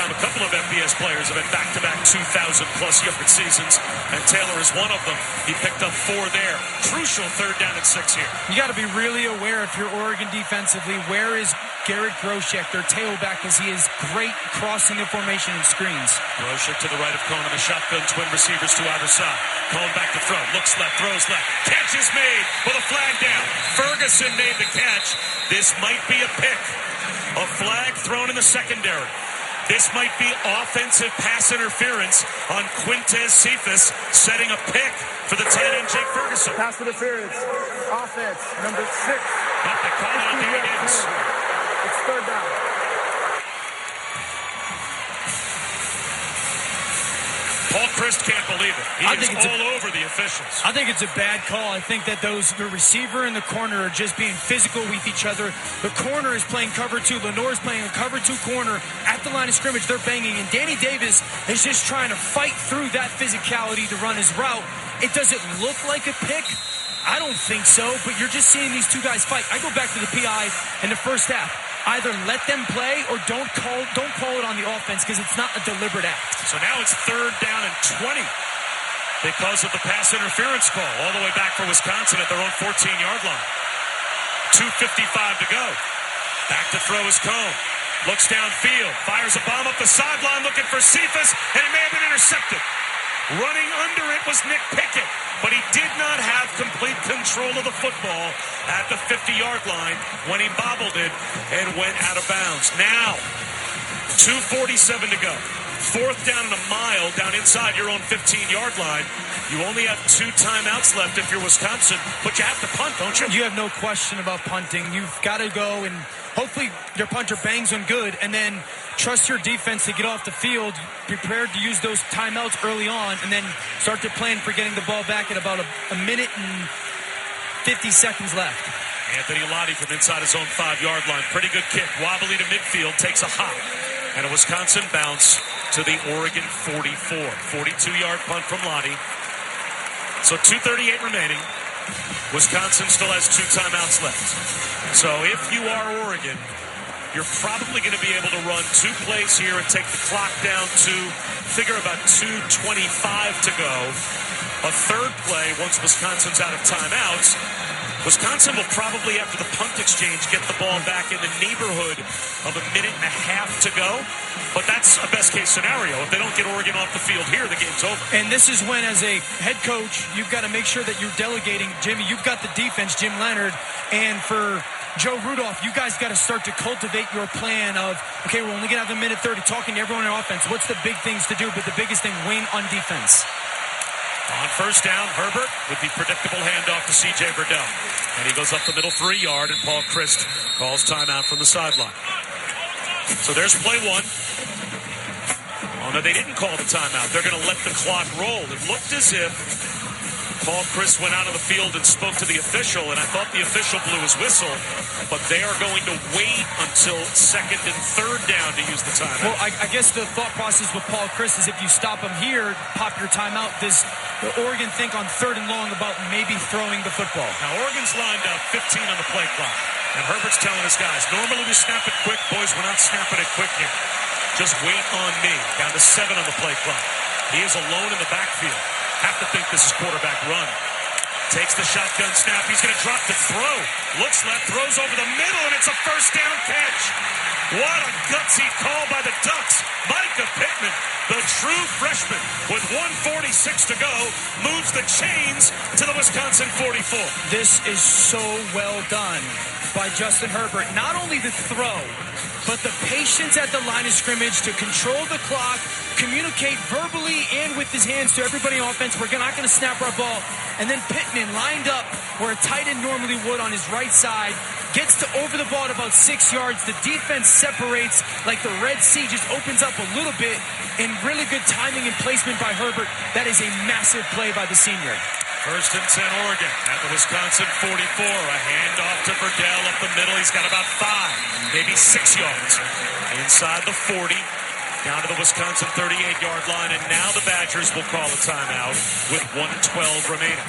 S2: a couple of FBS players have had back-to-back 2,000-plus yard seasons, and Taylor is one of them. He picked up 4 there. Crucial 3rd down and 6 here.
S1: You got to be really aware if you're Oregon defensively, where is Garrett Groshek, their tailback, because he is great crossing the formation and screens.
S2: Groshek to the right of Cone on the shotgun, twin receivers to either side. Cone back to throw, looks left, throws left. Catch is made with a flag down. Ferguson made the catch. This might be a pick. A flag thrown in the secondary. This might be offensive pass interference on Quintez Cephas, setting a pick for the tight end Jake Ferguson.
S13: Pass interference. Offense, number 6.
S2: But they call it on Danny Davis.
S13: It's 3rd down.
S2: Paul Christ can't believe it. He is all over the officials.
S1: I think it's a bad call. I think that the receiver and the corner are just being physical with each other. The corner is playing cover 2. Lenore's playing a cover 2 corner at the line of scrimmage. They're banging, and Danny Davis is just trying to fight through that physicality to run his route. It doesn't look like a pick. I don't think so, but you're just seeing these two guys fight. I go back to the PI in the first half. Either let them play or don't call it on the offense because it's not a deliberate act.
S2: So now it's 3rd down and 20 because of the pass interference call all the way back for Wisconsin at their own 14-yard line. 2:55 to go. Back to throw is Cone. Looks downfield, fires a bomb up the sideline looking for Cephas, and it may have been intercepted. Running under it was Nick Pickett, but he did not have complete control of the football at the 50-yard line when he bobbled it and went out of bounds. Now, 2:47 to go. 4th down and a mile down inside your own 15-yard line. You only have 2 timeouts left if you're Wisconsin, but you have to punt, don't you?
S1: You have no question about punting. You've got to go and hopefully your punter bangs on good, and then trust your defense to get off the field, prepared to use those timeouts early on, and then start to plan for getting the ball back at about a minute and 50 seconds left.
S2: Anthony Lottie from inside his own 5-yard line. Pretty good kick. Wobbly to midfield, takes a hop. And a Wisconsin bounce to the Oregon 44. 42-yard punt from Lottie. So 2:38 remaining. Wisconsin still has 2 timeouts left. So if you are Oregon, you're probably going to be able to run 2 plays here and take the clock down to, figure about 2:25 to go. A 3rd play once Wisconsin's out of timeouts. Wisconsin will probably, after the punt exchange, get the ball back in the neighborhood of a minute and a half to go. But that's a best-case scenario. If they don't get Oregon off the field here, the game's over.
S1: And this is when, as a head coach, you've got to make sure that you're delegating. Jimmy, you've got the defense, Jim Leonard, and for Joe Rudolph, you guys got to start to cultivate your plan of, okay, we're only going to have a minute 30, talking to everyone on offense. What's the big things to do? But the biggest thing, win on defense.
S2: On 1st down, Herbert with the predictable handoff to C.J. Verdell. And he goes up the middle 3-yard, and Paul Christ calls timeout from the sideline. So there's play 1. Oh, no, they didn't call the timeout. They're going to let the clock roll. It looked as if Paul Christ went out of the field and spoke to the official, and I thought the official blew his whistle, but they are going to wait until 2nd and 3rd down to use the timeout.
S1: Well, I guess the thought process with Paul Christ is if you stop him here, pop your timeout, does Oregon think on 3rd and long about maybe throwing the football?
S2: Now, Oregon's lined up 15 on the play clock, and Herbert's telling his guys, normally we snap it quick. Boys, we're not snapping it quick here. Just wait on me. Down to 7 on the play clock. He is alone in the backfield. Have to think this is quarterback run. Takes the shotgun snap. He's going to drop to throw. Looks left, throws over the middle, and it's a 1st down catch. What a gutsy call by the Ducks. Micah Pittman, the true freshman, with 1:46 to go, moves the chains to the Wisconsin 44.
S1: This is so well done by Justin Herbert. Not only the throw, but the patience at the line of scrimmage to control the clock, communicate verbally and with his hands to everybody on offense. We're not going to snap our ball. And then Pittman lined up where a tight end normally would on his right side, gets to over the ball at about 6 yards. The defense separates like the Red Sea, just opens up a little bit, and really good timing and placement by Herbert. That is a massive play by the senior.
S2: First and 10, Oregon at the Wisconsin 44. A handoff to Verdell up the middle. He's got about 5, maybe 6 yards. Inside the 40, down to the Wisconsin 38-yard line. And now the Badgers will call a timeout with 1:12 remaining.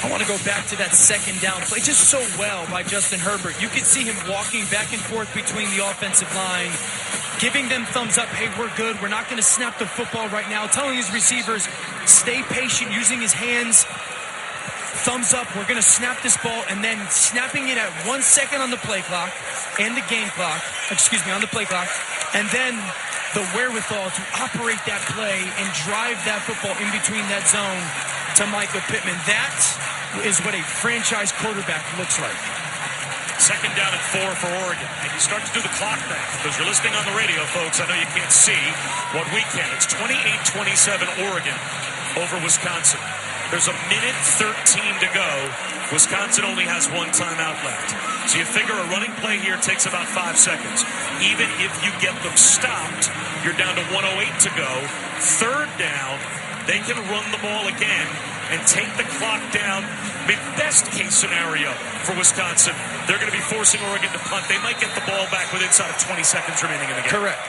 S1: I want to go back to that second down play just so well by Justin Herbert. You could see him walking back and forth between the offensive line, giving them thumbs up. Hey, we're good. We're not going to snap the football right now. Telling his receivers, stay patient, using his hands. Thumbs up. We're going to snap this ball, and then snapping it at 1 second on the play clock and the game clock. On the play clock. And then the wherewithal to operate that play and drive that football in between that zone to Michael Pittman. That is what a franchise quarterback looks like.
S2: Second down and 4 for Oregon. And you start to do the clock math. Because you're listening on the radio, folks. I know you can't see what we can. It's 28-27 Oregon over Wisconsin. There's a minute 13 to go. Wisconsin only has 1 timeout left. So you figure a running play here takes about 5 seconds. Even if you get them stopped, you're down to 1:08 to go. Third down, they can run the ball again and take the clock down. I mean, best case scenario for Wisconsin, they're going to be forcing Oregon to punt. They might get the ball back with inside of 20 seconds remaining in the game.
S1: Correct.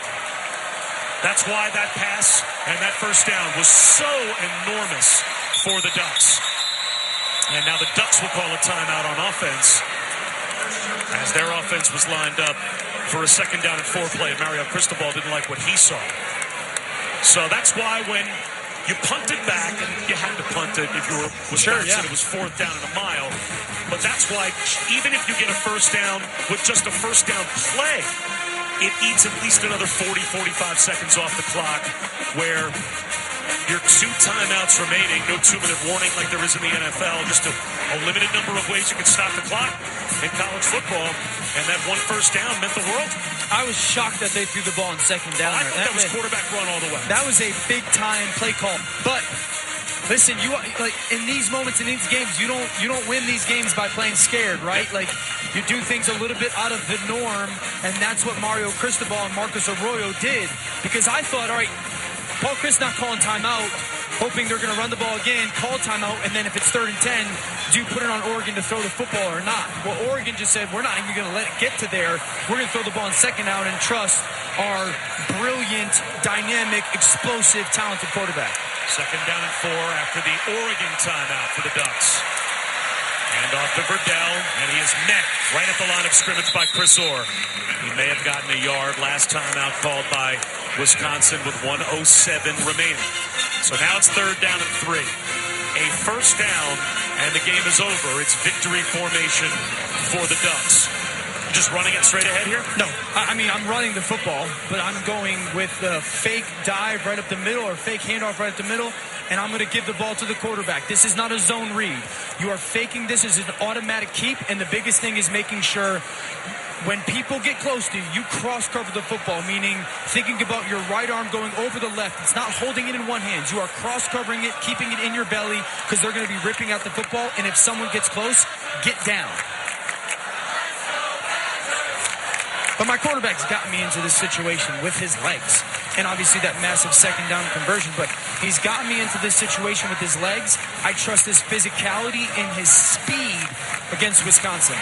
S2: That's why that pass and that first down was so enormous for the Ducks. And now the Ducks will call a timeout on offense as their offense was lined up for a second down and 4 play. Mario Cristobal didn't like what he saw. So that's why when you punted back, and you had to punt it if you were Wisconsin, it was 4th down and a mile. But that's why even if you get a first down with just a first down play, it eats at least another 40, 45 seconds off the clock where your 2 timeouts remaining, no 2-minute warning like there is in the NFL, just a limited number of ways you can stop the clock in college football, and that 1 first down meant the world.
S1: I was shocked that they threw the ball on second down.
S2: I thought that was quarterback run all the way.
S1: That was a big-time play call. But listen, you like in these moments, in these games, you don't win these games by playing scared, right? Like you do things a little bit out of the norm, and that's what Mario Cristobal and Marcus Arroyo did. Because I thought, all right, Paul Chryst not calling timeout, hoping they're going to run the ball again, call timeout, and then if it's 3rd and 10, do you put it on Oregon to throw the football or not? Well, Oregon just said, we're not even going to let it get to there. We're going to throw the ball on second down and trust our brilliant, dynamic, explosive, talented quarterback.
S2: Second down and 4 after the Oregon timeout for the Ducks. Hand off to Verdell, and he is met right at the line of scrimmage by Chris Orr. He may have gotten a yard. Last timeout called by Wisconsin with 1:07 remaining. So now it's 3rd down and 3. A first down, and the game is over. It's victory formation for the Ducks. Just running it straight ahead here?
S1: No. I mean, I'm running the football, but I'm going with the fake dive right up the middle or fake handoff right up the middle, and I'm going to give the ball to the quarterback. This is not a zone read. You are faking this as an automatic keep, and the biggest thing is making sure when people get close to you, you cross-cover the football, meaning thinking about your right arm going over the left. It's not holding it in one hand. You are cross-covering it, keeping it in your belly, because they're going to be ripping out the football, and if someone gets close, get down. But my quarterback's got me into this situation with his legs. And obviously that massive second down conversion. But he's got me into this situation with his legs. I trust his physicality and his speed against Wisconsin.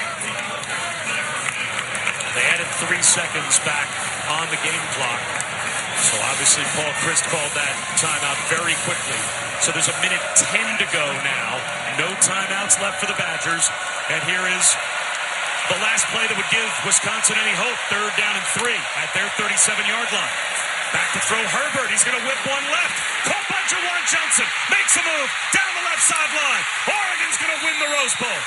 S2: They added 3 seconds back on the game clock. So obviously Paul Chryst called that timeout very quickly. So there's a minute 10 to go now. No timeouts left for the Badgers. And here is the last play that would give Wisconsin any hope. 3rd down and 3 at their 37-yard line. Back to throw Herbert. He's going to whip one left. Caught by Juwan Johnson. Makes a move down the left sideline. Oregon's going to win the Rose Bowl.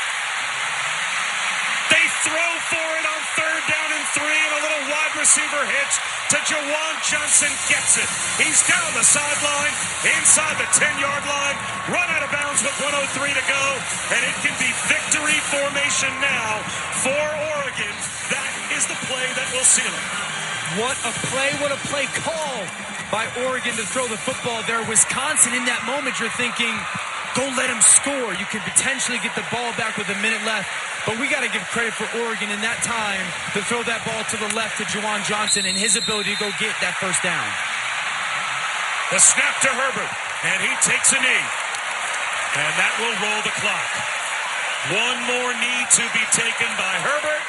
S2: They throw for it on 3rd down and 3, and a little wide receiver hitch to Juwan Johnson gets it. He's down the sideline, inside the 10-yard line, run out of bounds with 1:03 to go, and it can be victory formation now for Oregon. That is the play that will seal it.
S1: What a play call by Oregon to throw the football there. Wisconsin, in that moment, you're thinking, don't let him score. You can potentially get the ball back with a minute left. But we got to give credit for Oregon in that time to throw that ball to the left to Juwan Johnson and his ability to go get that first down.
S2: The snap to Herbert, and he takes a knee. And that will roll the clock. One more knee to be taken by Herbert,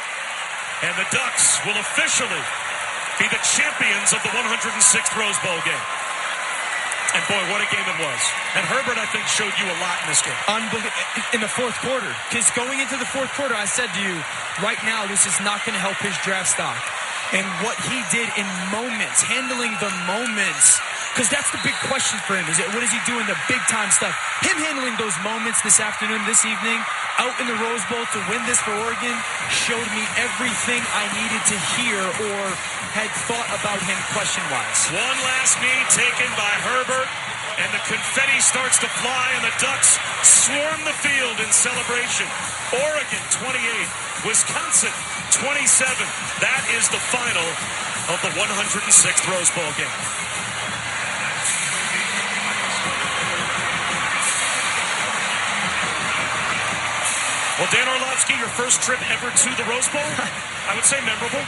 S2: and the Ducks will officially be the champions of the 106th Rose Bowl game. And boy, what a game it was. And Herbert, I think, showed you a lot in this game.
S1: In the fourth quarter. Because going into the fourth quarter, I said to you, right now, this is not going to help his draft stock. And what he did in moments, handling the moments, because that's the big question for him. What does he do in the big-time stuff? Him handling those moments this afternoon, this evening, out in the Rose Bowl to win this for Oregon, showed me everything I needed to hear or had thought about him question-wise.
S2: One last knee taken by Herbert, and the confetti starts to fly, and the Ducks swarm the field in celebration. Oregon 28, Wisconsin 27. That is the final of the 106th Rose Bowl game. Well, Dan Orlovsky, your first trip ever to the Rose Bowl? I would say memorable.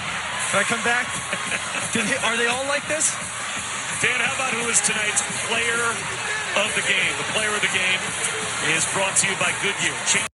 S1: Can I come back? Are they all like this?
S2: Dan, how about who is tonight's player of the game? The player of the game is brought to you by Goodyear.